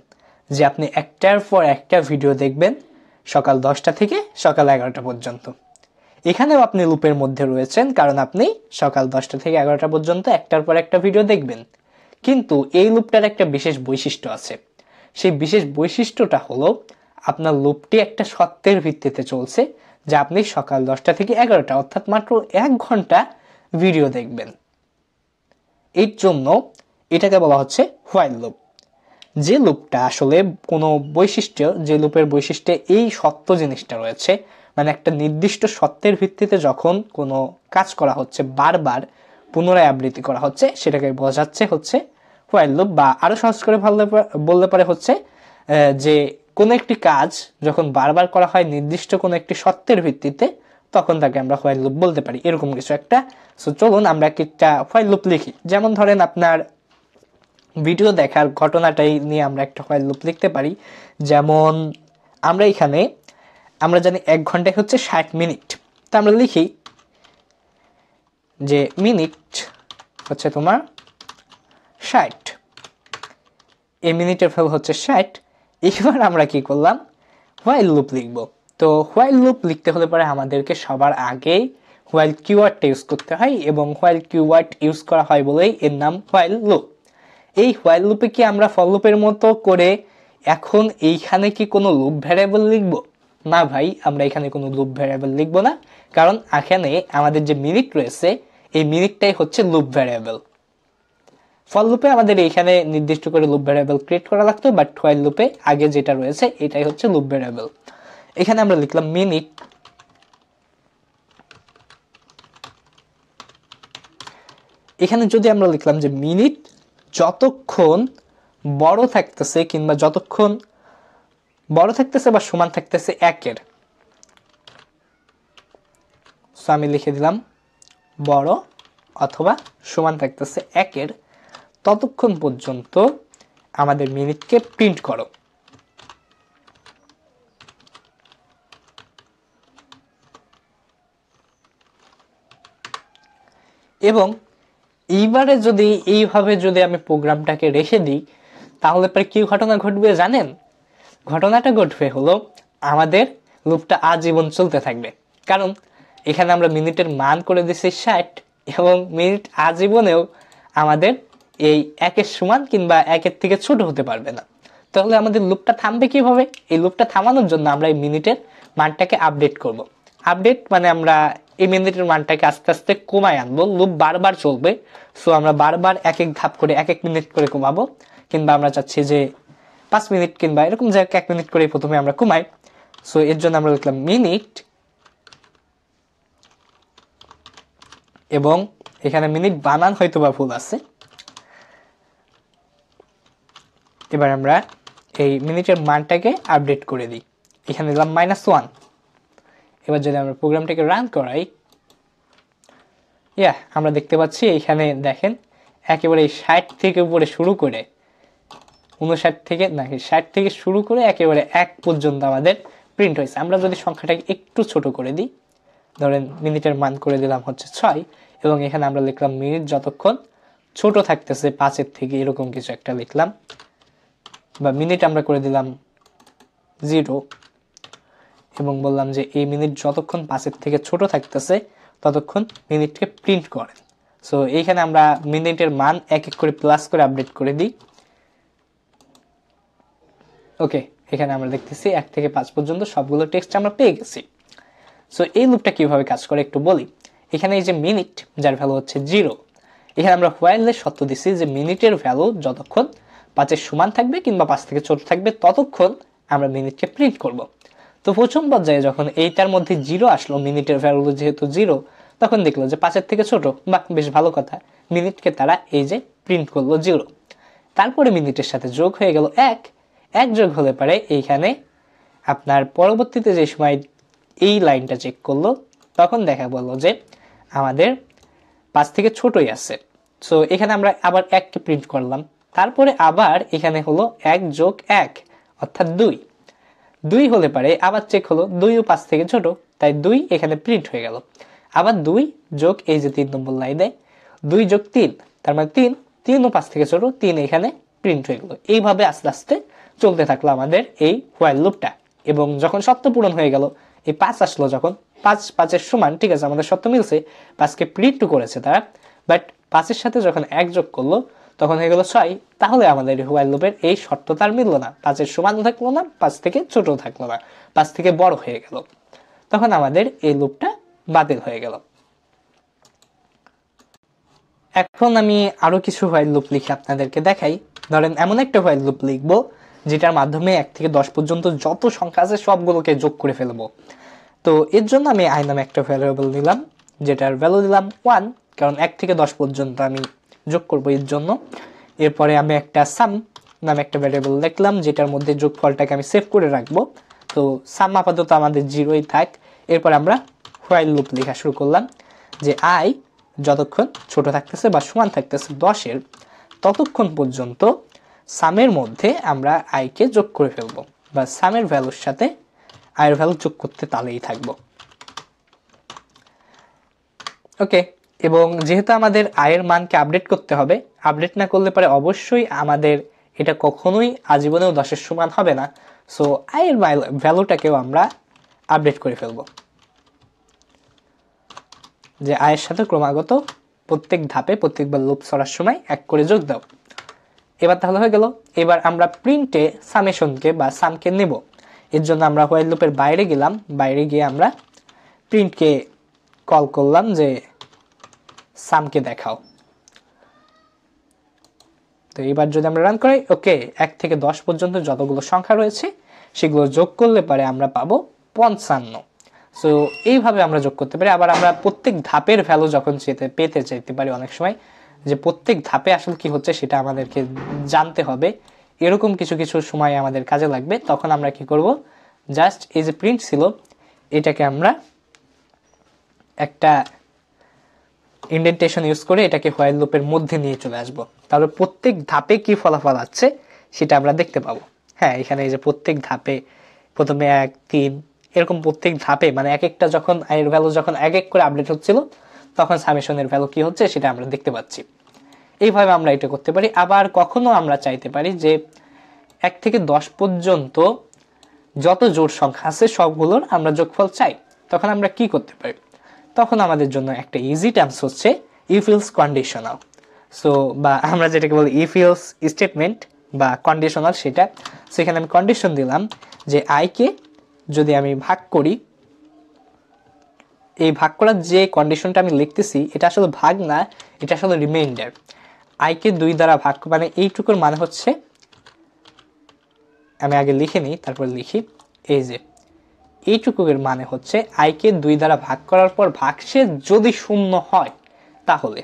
যে আপনি একটার পর একটা ভিডিও দেখবেন সকাল 10টা থেকে সকাল 11টা পর্যন্ত। এখানেও আপনি লুপের মধ্যে রয়েছেন, কারণ আপনি সকাল 10টা থেকে 11টা পর্যন্ত একটার পর একটা ভিডিও দেখবেন। কিন্তু এই লুপটার একটা বিশেষ বৈশিষ্ট্য আছে। সেই বিশেষ বৈশিষ্ট্যটা হলো আপনার লুপটি একটা সত্যের ভিত্তিতে চলছে, যে আপনি সকাল 10টা থেকে 11টা অর্থাৎ মাত্র 1 ঘন্টা ভিডিও দেখবেন। এর জন্য এটাকে বলা হচ্ছে হোয়াইল লুপ। যে লুপটা আসলে কোনো বৈশিষ্ট্য, যে লুপের বৈশিষ্ট্যে এই সত্য জিনিসটা রয়েছে, মানে একটা নির্দিষ্ট সত্যের ভিত্তিতে যখন কোনো কাজ করা হচ্ছে বারবার পুনরায় আবৃত্তি করা হচ্ছে, সেটাকে বোঝাচ্ছে হচ্ছে হোয়াইল লুপ, বা আরো সহজ করে বললে পারে হচ্ছে যে কোন একটি কাজ যখন বারবার করা হয় নির্দিষ্ট কোন একটি সত্যের ভিত্তিতে, তখন তাকে আমরা হোয়াইল লুপ বলতে পারি, এরকম কিছু একটা। সো চলুন আমরা একটা হোয়াইল লুপ লিখি। যেমন ধরেন আপনার ভিডিও দেখার ঘটনাটাই নিয়ে আমরা একটা হোয়াইল লুপ লিখতে পারি। যেমন আমরা এখানে আমরা জানি 1 ঘন্টায় হচ্ছে 60 মিনিট, তা আমরা লিখি যে মিনিট হচ্ছে তোমার 60, এই মিনিটের ভ্যালু হচ্ছে 60। এবার আমরা কি করলাম, হোয়াইল লুপ লিখব। তো হোয়াইল লুপ লিখতে হলে পরে আমাদেরকে সবার আগে হোয়াইল কিওয়ার্ডটা ইউজ করতে হয়, এবং হোয়াইল কিওয়ার্ড ইউজ করা হয় বলেই এর নাম হোয়াইল লুপ। এই হোয়াইল লুপে কি আমরা ফর লুপের মতো করে এখন এইখানে কি কোনো লুপ ভ্যারিয়েবল লিখব? না ভাই, আমরা এখানে কোনো লুপ ভ্যারিয়েবল লিখব না, কারণ এখানে আমাদের যে মিনিট রয়েছে এই মিনিটটাই হচ্ছে লুপ ভ্যারিয়েবল। ফর লুপে আমাদের এইখানে নির্দিষ্ট করে লুপ ভ্যারিয়েবল ক্রিয়েট করা লাগতো, বাট হোয়াইল লুপে আগে যেটা রয়েছে এটাই হচ্ছে লুপ ভ্যারিয়েবল। এখানে আমরা লিখলাম মিনিট, এখানে যদি আমরা লিখলাম যে মিনিট যতক্ষণ বড় থাকতেছে কিংবা যতক্ষণ বড় থাকতেছে বা সমান থাকতেছে 1-এর, সো আমি লিখে দিলাম বড় অথবা সমান থাকতেছে 1-এর, ততক্ষণ পর্যন্ত আমাদের মিনিটকে প্রিন্ট করো। এবং এইবারে যদি এইভাবে যদি আমি প্রোগ্রামটাকে রেখে দিই, তাহলে পরে কি ঘটনা ঘটবে জানেন? ঘটনাটা ঘটবে হলো আমাদের লুপটা আজীবন চলতে থাকবে, কারণ এখানে আমরা মিনিটের মান করে দিচ্ছি 60, এবং মিনিট আজীবনেও আমাদের এই 1-এর সমান কিংবা 1-এর থেকে ছোট হতে পারবে না। তাহলে আমাদের লুপটা থামবে কিভাবে? এই লুপটা থামানোর জন্য আমরা এই মিনিটের মানটাকে আপডেট করব। আপডেট মানে আমরা এই মিনিটের মানটাকে আস্তে আস্তে কমায় আনবো, লুপ বারবার চলবে, সো আমরা বারবার এক এক ধাপ করে 1-1 মিনিট করে কমাবো, কিংবা আমরা চাচ্ছি যে 5 মিনিট কিংবা এরকম যে 1 মিনিট করে প্রথমে আমরা কমাই। সো এর জন্য আমরা লিখলাম মিনিট, এবং এখানে মিনিট বানান হয়তো বা ভুল আছে। এবার আমরা এই মিনিটের মানটাকে আপডেট করে দিই, এখানে দিলাম -1। এবার যদি আমরা প্রোগ্রামটাকে রান করাই, আমরা দেখতে পাচ্ছি এইখানে দেখেন একেবারে 60 থেকে উপরে শুরু করে 59 থেকে নাকি 60 থেকে শুরু করে একেবারে 1 পর্যন্ত আমাদের প্রিন্ট হয়েছে। আমরা যদি সংখ্যাটাকে একটু ছোট করে দিই, ধরেন মিনিটের মান করে দিলাম হচ্ছে 6, এবং এখানে আমরা লিখলাম মিনিট যতক্ষণ ছোট থাকতেছে 5-এর থেকে, এরকম কিছু একটা লিখলাম, বা মিনিট আমরা করে দিলাম 0, এবং বললাম যে এই মিনিট যতক্ষণ 5-এর থেকে ছোট থাকতেছে ততক্ষণ মিনিটকে প্রিন্ট করেন। সো এইখানে আমরা মিনিটের মান 1-1 করে প্লাস করে আপডেট করে দিই। ওকে, এখানে আমরা দেখতেছি 1 থেকে 5 পর্যন্ত সবগুলো টেক্সট আমরা পেয়ে গেছি। সো এই লুপটা কিভাবে কাজ করে একটু বলি। এখানে এই যে মিনিট, যার ভ্যালু হচ্ছে 0, এখানে আমরা হোয়াইলের শর্ত দিছি যে মিনিটের ভ্যালু যতক্ষণ 5-এর সমান থাকবে কিংবা 5 থেকে ছোট থাকবে ততক্ষণ আমরা মিনিটকে প্রিন্ট করব। তো প্রথম পর্যায়ে যখন এইটার মধ্যে 0 আসলো, মিনিটের ভ্যালু যেহেতু 0, তখন দেখলো যে 5-এর থেকে ছোট, বা বেশ ভালো কথা, মিনিটকে তারা এই যে প্রিন্ট করলো 0। তারপরে মিনিটের সাথে যোগ হয়ে গেল 1 যোগ হলে পারে এইখানে আপনার পরবর্তীতে যে সময় এই লাইনটা চেক করলো, তখন দেখা বললো যে আমাদের 5 থেকে ছোটই আছে। সো এখানে আমরা আবার 1কে প্রিন্ট করলাম, তারপরে আবার এখানে হলো 1 যোগ 1 অর্থাৎ 2 হলে পারে আবার চেক হলো 2 ও 5 থেকে ছোট, তাই 2 এখানে প্রিন্ট হয়ে গেল। আবার 2 যোগ এই যে 3 নম্বর লাইনে 2 যোগ 3, তার মানে 3 ও 5 থেকে ছোট, 3 এখানে প্রিন্ট হয়ে গেল। এইভাবে আস্তে আস্তে চলতে থাকলো আমাদের এই হোয়াইল লুপটা। এবং যখন সত্য পূরণ হয়ে গেল, এই 5 আসলো, যখন 5-5-এর সমান, ঠিক আছে আমাদের সত্য মিলছে, 5কে প্রিন্ট করেছে তারা, বাট 5-এর সাথে যখন 1 যোগ করলো তখন হয়ে গেল 6। তাহলে আমাদের হোয়াইল লুপের এই শর্ত তার মিললো না, 5-এর সমান থাকলো না, 5 থেকে ছোট থাকলো না, 5 থেকে বড় হয়ে গেল, তখন আমাদের এই লুপটা বাতিল হয়ে গেল। এখন আমি আরো কিছু হোয়াইল লুপ লিখে আপনাদেরকে দেখাই। ধরেন এমন একটা হোয়াইল লুপ লিখবো যেটার মাধ্যমে 1 থেকে 10 পর্যন্ত যত সংখ্যা আছে সবগুলোকে যোগ করে ফেলবো। তো এর জন্য আমি i নামে একটা ভ্যারিয়েবল নিলাম, যেটার ভ্যালু দিলাম 1, কারণ 1 থেকে 10 পর্যন্ত আমি যোগ করব এর জন্য। এরপরে আমি একটা সাম নামে একটা ভ্যারিয়েবল লিখলাম, যেটার মধ্যে যোগফলটাকে আমি সেভ করে রাখবো। তো সাম আপাতত আমাদের 0ই থাক। এরপর আমরা হোয়াইল লুপ লেখা শুরু করলাম, যে আই যতক্ষণ ছোট থাকতেছে বা সমান থাকতেছে 10-এর, ততক্ষণ পর্যন্ত সামের মধ্যে আমরা আইকে যোগ করে ফেলবো, বা সামের ভ্যালুর সাথে আয়ের ভ্যালু যোগ করতে তালেই থাকবো। ওকে, এবং যেহেতু আমাদের আয়ের মানকে আপডেট করতে হবে, আপডেট না করলে পরে অবশ্যই আমাদের এটা কখনোই আজীবনেও 10-এর সমান হবে না। সো আয়ের ভ্যালুটাকেও আমরা আপডেট করে ফেলবো, যে আয়ের সাথে ক্রমাগত প্রত্যেক ধাপে প্রত্যেকবার লুপ ছড়ার সময় 1 করে যোগ দাও। এবার তাহলে হয়ে গেল। এবার আমরা প্রিন্টে সামেশনকে বা সামকে নেব। এর জন্য আমরা হোয়াইল লুপের বাইরে গেলাম, বাইরে গিয়ে আমরা প্রিন্টকে কল করলাম যে সামকে দেখাও। তো এবার যদি আমরা রান করি, ওকে, 1 থেকে 10 পর্যন্ত যতগুলো সংখ্যা রয়েছে সেগুলো যোগ করলে পরে আমরা পাবো 55। সো এইভাবে আমরা যোগ করতে পারি। আবার আমরা প্রত্যেক ধাপের ভ্যালু যখন পেতে চাইতে পারি অনেক সময়, যে প্রত্যেক ধাপে আসলে কি হচ্ছে সেটা আমাদেরকে জানতে হবে, এরকম কিছু কিছু সময় আমাদের কাজে লাগবে। তখন আমরা কি করব, জাস্ট এই যে প্রিন্ট ছিল এটাকে আমরা একটা ইন্ডেন্টেশন ইউজ করে এটাকে হোয়াইল লুপের মধ্যে নিয়ে চলে আসব। তাহলে প্রত্যেক ধাপে কি ফলাফল আছে সেটা আমরা দেখতে পাবো। হ্যাঁ, এখানে এই যে প্রত্যেক ধাপে প্রথমে 1, 3 এরকম প্রত্যেক ধাপে, মানে এক একটা যখন এর ভ্যালু যখন এক এক করে আপডেট হচ্ছিল তখন সামেশনের ভ্যালু কি হচ্ছে সেটা আমরা দেখতে পাচ্ছি। এইভাবে আমরা এটা করতে পারি। আবার কখনো আমরা চাইতে পারি যে 1 থেকে 10 পর্যন্ত যত জোড় সংখ্যা আছে সবগুলোর আমরা যোগফল চাই। তখন আমরা কি করতে পারি, তখন আমাদের জন্য একটা ইজি টার্মস হচ্ছে ইফ ইলস কন্ডিশনাল। সো বা আমরা যেটাকে বলি ইফ ইলস স্টেটমেন্ট বা কন্ডিশনাল, সেটা। সেখানে আমি কন্ডিশন দিলাম যে আইকে যদি আমি ভাগ করি, এই ভাগ করার যে কন্ডিশনটা আমি লিখতেছি এটা আসলে ভাগ না, এটা আসলে রিমাইন্ডার। আইকে 2 দ্বারা ভাগ, মানে এইটুকুর মানে হচ্ছে, আমি আগে লিখে নিই তারপর লিখি, এই যে এইটুকুর মানে হচ্ছে আইকে 2 দ্বারা ভাগ করার পর ভাগশেষ যদি 0 হয় তাহলে।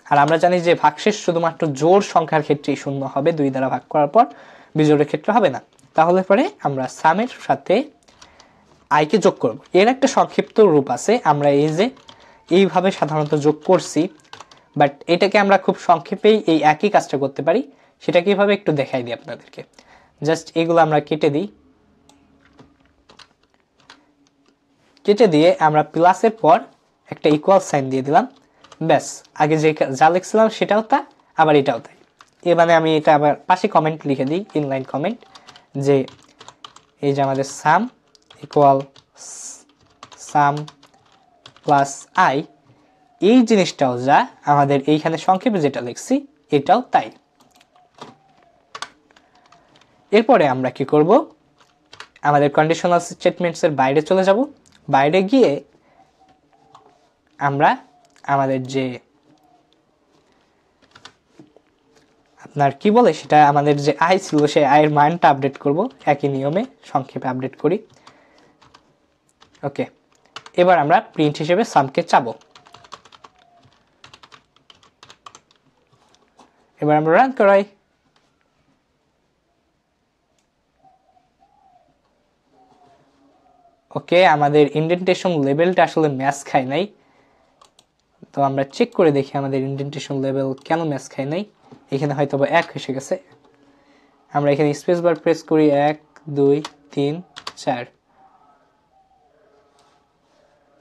আর আমরা জানি যে ভাগশেষ শুধুমাত্র জোড় সংখ্যার ক্ষেত্রেই 0 হবে, 2 দ্বারা ভাগ করার পর বিজোড়ের ক্ষেত্রে হবে না। তাহলে পরে আমরা সামের সাথে আইকে যোগ করব। এর একটা সংক্ষিপ্ত রূপ আছে, আমরা এই যে এইভাবে সাধারণত যোগ করছি, বাট এটাকে আমরা খুব সংক্ষেপেই এই একই কাজটা করতে পারি। সেটা কিভাবে একটু দেখাই দিই আপনাদেরকে। জাস্ট এগুলো আমরা কেটে দিই, কেটে দিয়ে আমরা প্লাসের পর একটা ইকুয়াল সাইন দিয়ে দিলাম, ব্যাস। আগে যে যা লিখছিলাম সেটাও তা, আবার এটাও তাই। এ মানে আমি এটা আবার পাশে কমেন্ট লিখে দিই, ইনলাইন কমেন্ট, যে এই যে আমাদের সাম ইকুয়াল সাম প্লাস আই, এই জিনিসটাও যা আমাদের এইখানে সংক্ষেপে যেটা লিখছি এটাও তাই। এরপরে আমরা কি করব, আমাদের কন্ডিশনাল স্টেটমেন্টসের বাইরে চলে যাব। বাইরে গিয়ে আমরা আমাদের যে আপনার কি বলে সেটা, আমাদের যে আই ছিল সেই আয়ের মানটা আপডেট করব, একই নিয়মে সংক্ষেপে আপডেট করি। ওকে, এবার আমরা প্রিন্ট হিসেবে সামকে চাবো। এবার আমরা রান করাই। ওকে, আমাদের ইন্ডেন্টেশন লেভেলটা আসলে ম্যাচ খায় নাই। তো আমরা চেক করে দেখি আমাদের ইন্ডেন্টেশন লেভেল কেন ম্যাচ খায় নাই। এখানে হয়তো 1 এসে গেছে। আমরা এখানে স্পেস বার প্রেস করি, 1 2 3 4।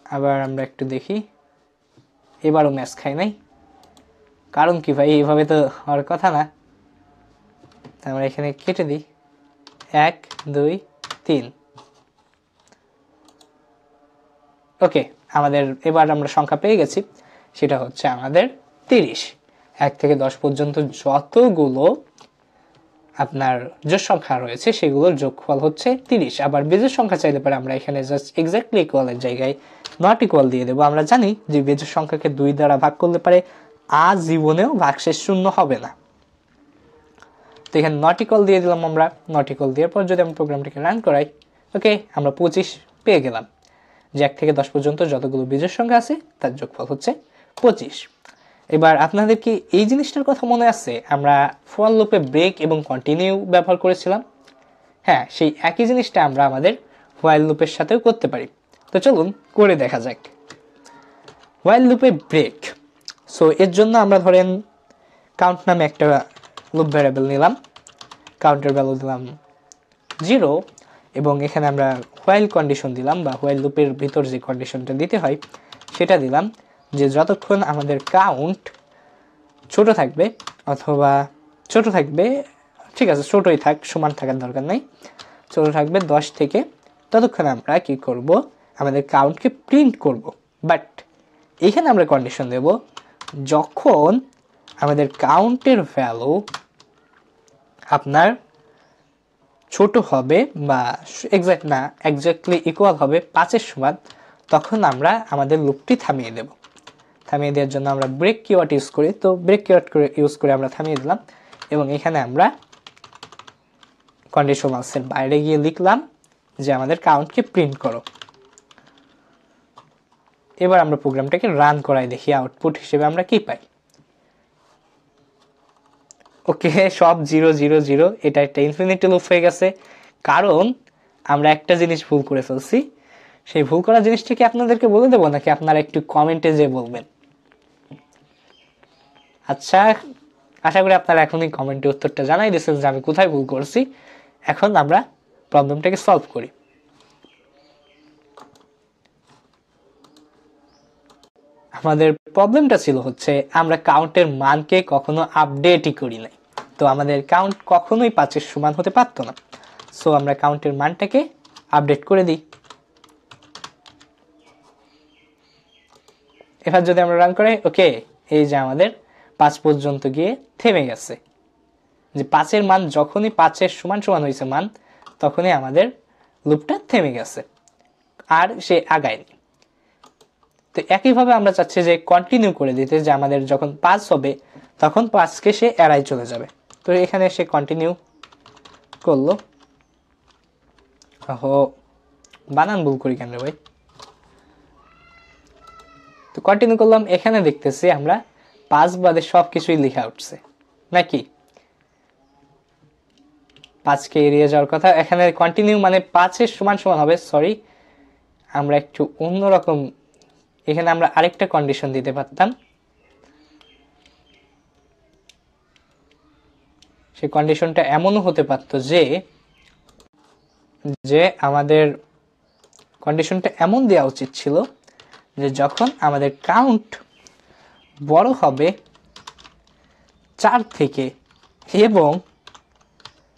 আবার আমরা একটু দেখি, এবারও ম্যাচ খায় নাই। কারণ কি ভাই, এইভাবে তো হওয়ার কথা না। আমরা এখানে কেটে দিই, 1 2 3। ওকে, আমাদের এবার আমরা সংখ্যা পেয়ে গেছি, সেটা হচ্ছে আমাদের 30। 1 থেকে 10 পর্যন্ত যতগুলো আপনার জোড় সংখ্যা রয়েছে সেগুলোর যোগফল হচ্ছে 30। আবার বেজোড় সংখ্যা চাইলে পরে আমরা এখানে জাস্ট এক্স্যাক্টলি ইকুয়ালের জায়গায় নট ইকুয়াল দিয়ে দেবো। আমরা জানি যে বেজোড় সংখ্যাকে 2 দ্বারা ভাগ করলে পারে আজীবনেও ভাগশেষ 0 হবে না। তো এখানে নট ইকুয়াল দিয়ে দিলাম আমরা। নট ইকুয়াল দেওয়ার পর যদি আমি প্রোগ্রামটিকে রান করাই, ওকে, আমরা 25 পেয়ে গেলাম, যে 1 থেকে 10 পর্যন্ত যতগুলো বেজোড় সংখ্যা আছে তার যোগফল হচ্ছে 25। এবার আপনাদের কি এই জিনিসটার কথা মনে আছে আমরা ফর লুপে ব্রেক এবং কন্টিনিউ ব্যবহার করেছিলাম? হ্যাঁ, সেই একই জিনিসটা আমরা আমাদের হোয়াইল লুপের সাথেও করতে পারি। তো চলুন করে দেখা যাক। হোয়াইল লুপে ব্রেক, সো এর জন্য আমরা ধরেন কাউন্ট নামে একটা লুপ ভ্যারিয়েবল নিলাম, কাউন্টের ভ্যালু দিলাম 0 এবং এখানে আমরা হোয়াইল কন্ডিশন দিলাম বা হোয়াইল লুপের ভিতর যে কন্ডিশনটা দিতে হয় সেটা দিলাম যে যতক্ষণ আমাদের কাউন্ট ছোট থাকবে, অথবা ছোট থাকবে, ঠিক আছে ছোটই থাক, সমান থাকার দরকার নাই, ছোট থাকবে 10 থেকে, ততক্ষণ আমরা কি করব, আমাদের কাউন্টকে প্রিন্ট করব। বাট এইখানে আমরা কন্ডিশন দেব যখন আমাদের কাউন্টের ভ্যালু আপনার ছোট হবে বা এক্স্যাক্টলি ইকুয়াল হবে 5-এর সমান, তখন আমরা আমাদের লুপটি থামিয়ে দেব। থামিয়ে দেওয়ার জন্য আমরা ব্রেক কিওয়ার্ড ইউজ করি, তো ব্রেক কিওয়ার্ড ইউজ করে আমরা থামিয়ে দিলাম এবং এখানে আমরা কন্ডিশনালসের বাইরে গিয়ে লিখলাম যে আমাদের কাউন্টকে প্রিন্ট করো। এবার আমরা প্রোগ্রামটাকে রান করাই দেখি আউটপুট হিসেবে আমরা কি পাই। ওকে, সব 0 0 0, এটা একটা ইনফিনিটি লুপ হয়ে গেছে, কারণ আমরা একটা জিনিস ভুল করে ফেলছি। সেই ভুল করা জিনিসটা কি আপনাদেরকে বলে দেবো নাকি আপনারা একটু কমেন্টে যে বলবেন? আচ্ছা, আশা করি আপনারা এখনই কমেন্টে উত্তরটা জানাই দিয়েছেন যে আমি কোথায় ভুল করছি। এখন আমরা প্রবলেমটাকে সলভ করি। আমাদের প্রবলেমটা ছিল হচ্ছে আমরা কাউন্টের মানকে কখনো আপডেটই করি নাই, তো আমাদের কাউন্ট কখনোই 5-এর সমান হতে পারতো না। সো আমরা কাউন্টের মানটাকে আপডেট করে দিই। এবার যদি আমরা রান করি, ওকে, এই যে আমাদের 5 পর্যন্ত গিয়ে থেমে গেছে, যে 5-এর মান যখনই 5-এর সমান সমান হয়েছে মান, তখনই আমাদের লুপটা থেমে গেছে, আর সে আগায়নি। তো একইভাবে আমরা চাচ্ছি যে কন্টিনিউ করে দিতে, যে আমাদের যখন 5 হবে তখন 5কে সে এড়াই চলে যাবে। তো এখানে সে কন্টিনিউ করলো। বানান ভুল করি কেন রে ভাই। তো কন্টিনিউ করলাম, এখানে দেখতেছি আমরা 5 বাদে সব কিছুই লেখা উঠছে নাকি, 5কে এড়িয়ে যাওয়ার কথা। এখানে কন্টিনিউ মানে 5-এর সমান সমান হবে, সরি আমরা একটু অন্যরকম, এখানে আমরা আরেকটা কন্ডিশন দিতে পারতাম। সেই কন্ডিশনটা এমনও হতে পারত যে আমাদের কন্ডিশনটা এমন দেওয়া উচিত ছিল যে যখন আমাদের কাউন্ট বড় হবে 4 থেকে, এবং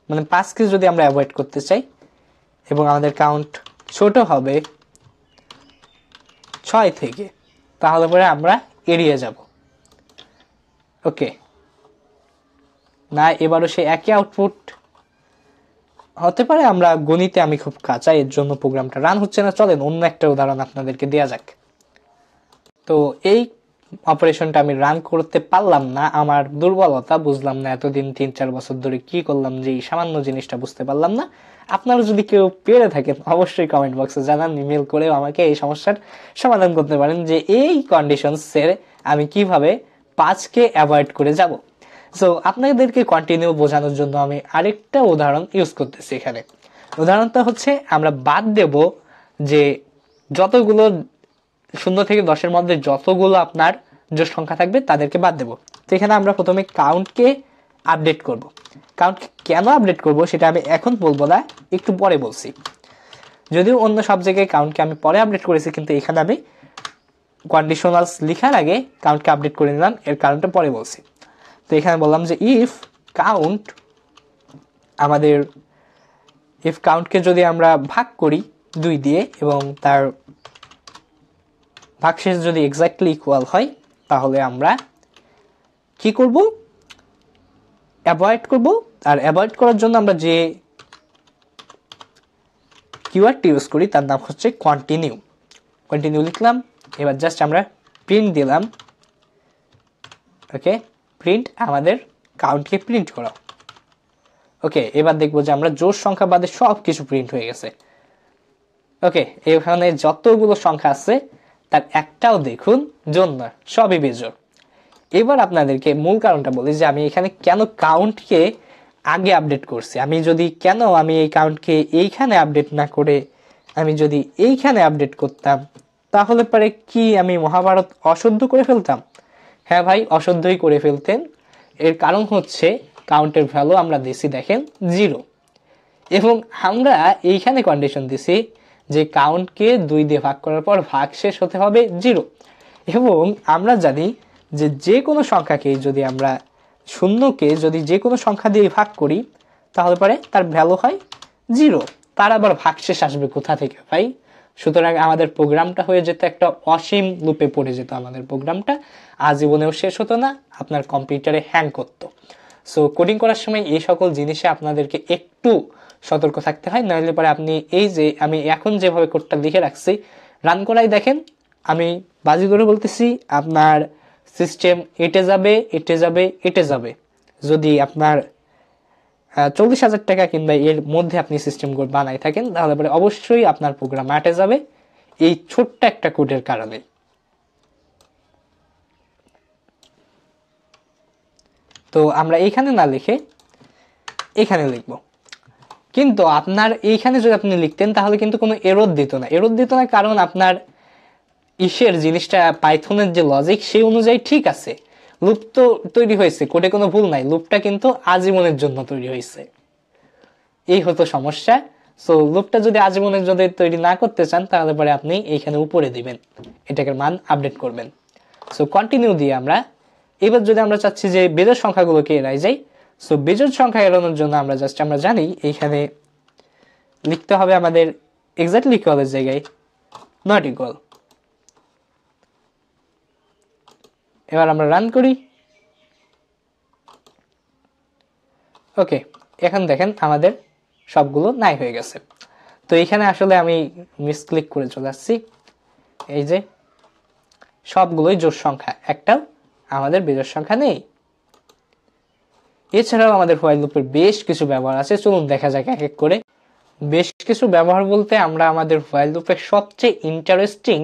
মানে 5কে যদি আমরা অ্যাভয়েড করতে চাই, এবং আমাদের কাউন্ট ছোট হবে 6 থেকে, তাহলে পরে আমরা এড়িয়ে যাব। ওকে, না এবারও সে একই আউটপুট হতে পারে। আমরা গণিতে আমি খুব কাঁচা, এর জন্য প্রোগ্রামটা রান হচ্ছে না। চলেন অন্য একটা উদাহরণ আপনাদেরকে দেওয়া যাক। তো এই অপারেশনটা আমি রান করতে পারলাম না, আমার দুর্বলতা, বুঝলাম না এতদিন 3-4 বছর ধরে কি করলাম যে এই সামান্য জিনিসটা বুঝতে পারলাম না। আপনারা যদি কেউ পেরে থাকেন অবশ্যই কমেন্ট বক্সে জানান, ইমেল করেও আমাকে এই সমস্যার সমাধান করতে পারেন যে এই কন্ডিশনসের আমি কিভাবে 5কে অ্যাভয়েড করে যাব। সো আপনাদেরকে কন্টিনিউ বোঝানোর জন্য আমি আরেকটা উদাহরণ ইউজ করতেছি এখানে। উদাহরণটা হচ্ছে আমরা বাদ দেব যে যতগুলো 0 থেকে 10-এর মধ্যে যতগুলো আপনার জোড় সংখ্যা থাকবে তাদেরকে বাদ দেব। তো এখানে আমরা প্রথমে কাউন্টকে আপডেট করব। কাউন্ট কেন আপডেট করব সেটা আমি এখন বলবো না, একটু পরে বলছি। যদিও অন্য সব জায়গায় কাউন্টকে আমি পরে আপডেট করেছি, কিন্তু এখানে আমি কন্ডিশনালস লেখার আগে কাউন্টকে আপডেট করে নিলাম, এর কারণটা পরে বলছি। তো এখানে বললাম যে ইফ কাউন্টকে যদি আমরা ভাগ করি 2 দিয়ে এবং তার ভাগশেষ যদি এক্স্যাক্টলি ইকুয়াল হয়, তাহলে আমরা কি করব, অ্যাভয়েড করব। আর অ্যাভয়েড করার জন্য আমরা যে কিওয়ার্ডটি ইউজ করি তার নাম হচ্ছে কন্টিনিউ। কন্টিনিউ লিখলাম, এবার জাস্ট আমরা প্রিন্ট দিলাম। ওকে, প্রিন্ট আমাদের কাউন্টকে প্রিন্ট করা। ওকে, এবার দেখবো যে আমরা জোড় সংখ্যা বাদে সব কিছু প্রিন্ট হয়ে গেছে। ওকে, এখানে যতগুলো সংখ্যা আছে তার একটাও দেখুন জোড় না, সবই বেজোড়। এবার আপনাদেরকে মূল কারণটা বলি যে আমি এখানে কেন কাউন্টকে আগে আপডেট করছি। আমি যদি আমি এই কাউন্টকে এইখানে আপডেট না করে আমি যদি এইখানে আপডেট করতাম, তাহলে পরে কি আমি মহাভারত অশুদ্ধ করে ফেলতাম? হ্যাঁ ভাই, অশুদ্ধই করে ফেলতেন। এর কারণ হচ্ছে কাউন্টের ভ্যালু আমরা দিছি দেখেন 0, এবং আমরা এইখানে কন্ডিশন দিছি যে কাউন্টকে 2 দিয়ে ভাগ করার পর ভাগ শেষ হতে হবে 0, এবং আমরা জানি যে যে কোনো সংখ্যাকে যদি আমরা শূন্যকে যদি যে কোনো সংখ্যা দিয়ে ভাগ করি তাহলে পরে তার ভ্যালু হয় 0। তার আবার ভাগশেষ আসবে কোথা থেকে ভাই? সুতরাং আমাদের প্রোগ্রামটা হয়ে যেত একটা অসীম লুপে পড়ে যেত, আমাদের প্রোগ্রামটা আজীবনেও শেষ হতো না, আপনার কম্পিউটারে হ্যাং করতো। সো কোডিং করার সময় এই সকল জিনিসে আপনাদেরকে একটু সতর্ক থাকতে হয়, নাহলে পরে আপনি এই যে আমি এখন যেভাবে কোডটা লিখে রাখছি রান করাই দেখেন, আমি বাজি করে বলতেছি আপনার সিস্টেম এটে যাবে এটে যাবে এটে যাবে। যদি আপনার 40,000 টাকা কিংবা এর মধ্যে আপনি সিস্টেম কোড বানাই থাকেন তাহলে পরে অবশ্যই আপনার প্রোগ্রাম আটে যাবে এই ছোট্ট একটা কোডের কারণে। তো আমরা এইখানে না লিখে এখানে লিখব, কিন্তু আপনার এইখানে যদি আপনি লিখতেন তাহলে কিন্তু কোনো এরর দিত না। এরর দিত না কারণ আপনার ইসের জিনিসটা পাইথনের যে লজিক সেই অনুযায়ী ঠিক আছে, লুপ তো তৈরি হয়েছে, কোডে কোনো ভুল নাই, লুপটা কিন্তু আজীবনের জন্য তৈরি হয়েছে, এই হতো সমস্যা। সো লুপটা যদি আজীবনের জন্য তৈরি না করতে চান তাহলে পরে আপনি এইখানে উপরে দিবেন, এটাকে মান আপডেট করবেন। সো কন্টিনিউ দিয়ে আমরা এবার যদি আমরা চাচ্ছি যে বেজোড় সংখ্যাগুলোকে এড়াই যাই, সো বেজোড় সংখ্যা এড়ানোর জন্য আমরা জানি এইখানে লিখতে হবে আমাদের এক্স্যাক্টলি ইকুয়ালের জায়গায় নট ইকুয়াল। এবার আমরা রান করি, ওকে, এখন দেখেন আমাদের সবগুলো নাই হয়ে গেছে। তো এখানে আসলে আমি মিসক্লিক করে চলে আসছি, এই যে সবগুলোই জোড় সংখ্যা, একটাও আমাদের বেজোড় সংখ্যা নেই। এছাড়াও আমাদের হোয়াইল লুপের বেশ কিছু ব্যবহার আছে, চলুন দেখা যাক এক এক করে। বেশ কিছু ব্যবহার বলতে আমরা আমাদের হোয়াইল লুপের সবচেয়ে ইন্টারেস্টিং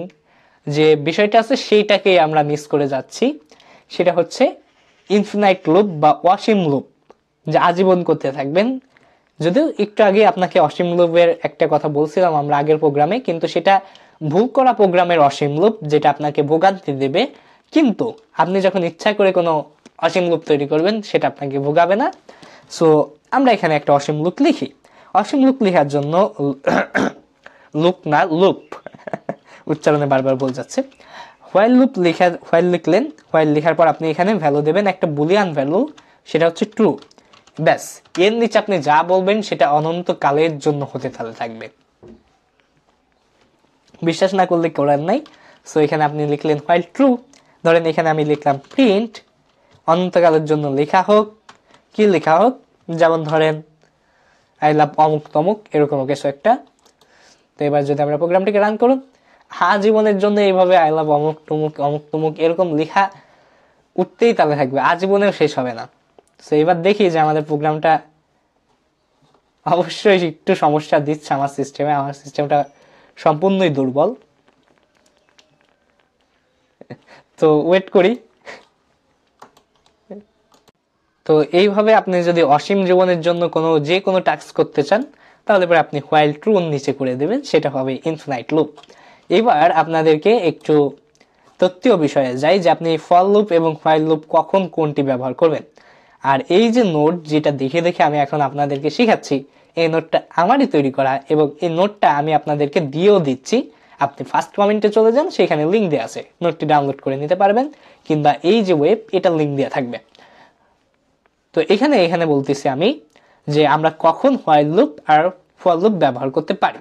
যে বিষয়টা আছে সেইটাকেই আমরা মিস করে যাচ্ছি, সেটা হচ্ছে ইনফিনাইট লুপ বা অসীম লুপ, যে আজীবন করতে থাকবেন। যদিও একটু আগে আপনাকে অসীম লুপের একটা কথা বলছিলাম আমরা আগের প্রোগ্রামে, কিন্তু সেটা ভুল করা প্রোগ্রামের অসীম লুপ, যেটা আপনাকে ভোগান্তি দেবে। কিন্তু আপনি যখন ইচ্ছা করে কোনো অসীম লুপ তৈরি করবেন সেটা আপনাকে ভোগাবে না। সো আমরা এখানে একটা অসীম লুপ লিখি। অসীম লুপ লেখার জন্য লুপ না লুপ উচ্চারণে বারবার বল যাচ্ছে। হোয়াইল লিখলেন, হোয়াইল লেখার পর আপনি এখানে ভ্যালু দেবেন একটা বুলিয়ান ভ্যালু, সেটা হচ্ছে ট্রু। ব্যাস, এর নিচে আপনি যা বলবেন সেটা অনন্তকালের জন্য হতে থাকবে। বিশ্বাস না করলে করার নাই। সো এখানে আপনি লিখলেন হোয়াইল ট্রু, ধরেন এখানে আমি লিখলাম প্রিন্ট অনন্তকালের জন্য লেখা হোক, কি লেখা হোক, যেমন ধরেন আই লাভ অমুক তমুক, এরকম কিছু একটা। তো এবার যদি আমরা প্রোগ্রামটিকে রান করুন, আজীবনের জন্য এইভাবে আই লাভ অমুক টুমুক অমুক টুমুক এরকম লেখা উঠতেই তালে থাকবে, আজীবনেও শেষ হবে না। তো এবার দেখি যে আমাদের প্রোগ্রামটা অবশ্যই একটু সমস্যা দিচ্ছে আমার সিস্টেমে, আমার সিস্টেমটা সম্পূর্ণই দুর্বল। তো ওয়েট করি। তো এইভাবে আপনি যদি অসীম জীবনের জন্য যে কোনো টাস্ক করতে চান তাহলে পরে আপনি হোয়াইল ট্রু নিচে করে দেবেন, সেটা হবে ইনফিনাইট লুপ। এবার আপনাদেরকে একটু তত্ত্বীয় বিষয়ে যাই যে আপনি ফর লুপ এবং হোয়াইল লুপ কখন কোনটি ব্যবহার করবেন। আর এই যে নোট যেটা দেখে দেখে আমি এখন আপনাদেরকে শেখাচ্ছি, এই নোটটা আমারই তৈরি করা, এবং এই নোটটা আমি আপনাদেরকে দিয়েও দিচ্ছি। আপনি ফার্স্ট কমেন্টে চলে যান, সেখানে লিঙ্ক দেওয়া আছে, নোটটি ডাউনলোড করে নিতে পারবেন, কিংবা এই যে ওয়েব এটা লিঙ্ক দেওয়া থাকবে। তো এখানে বলতেছি আমি যে আমরা কখন হোয়াইল লুপ আর ফর লুপ ব্যবহার করতে পারি।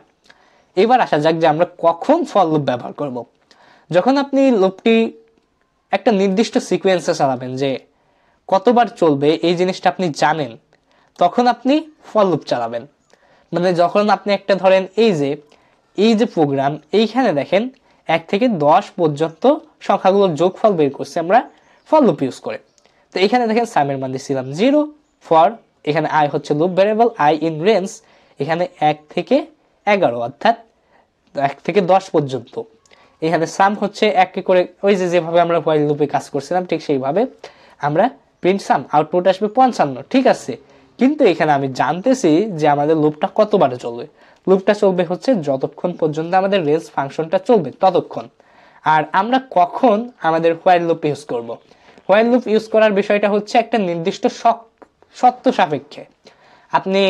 এবার আসা যাক যে আমরা কখন ফর লুপ ব্যবহার করব। যখন আপনি লুপটি একটা নির্দিষ্ট সিকোয়েন্সে চালাবেন, যে কতবার চলবে এই জিনিসটা আপনি জানেন, তখন আপনি ফর লুপ চালাবেন। মানে যখন আপনি একটা ধরেন এই যে প্রোগ্রাম, এইখানে দেখেন 1 থেকে 10 পর্যন্ত সংখ্যাগুলোর যোগফল বের করছি আমরা ফর লুপ ইউজ করে। তো এখানে দেখেন সামের মান দিয়েছিলাম 0 ফর, এখানে আই হচ্ছে loop variable, I in range, এখানে 1 থেকে 11 অর্থাৎ 1 থেকে 10 পর্যন্ত। এখানে সাম হচ্ছে একে করে ওই যেভাবে আমরা হোয়াইল লুপে কাজ করছিলাম ঠিক সেইভাবে আমরা প্রিন্ট সাম, আউটপুট আসবে 55, ঠিক আছে। কিন্তু এখানে আমি জানতেছি যে আমাদের লুপটা কতবারে চলবে। লুপটা চলবে হচ্ছে যতক্ষণ পর্যন্ত আমাদের রেঞ্জ ফাংশনটা চলবে ততক্ষণ। আর আমরা কখন আমাদের হোয়াইল লুপ ইউজ করব। হোয়াইল লুপ ইউজ করার বিষয়টা হচ্ছে একটা নির্দিষ্ট সত্য সাপেক্ষে। আপনি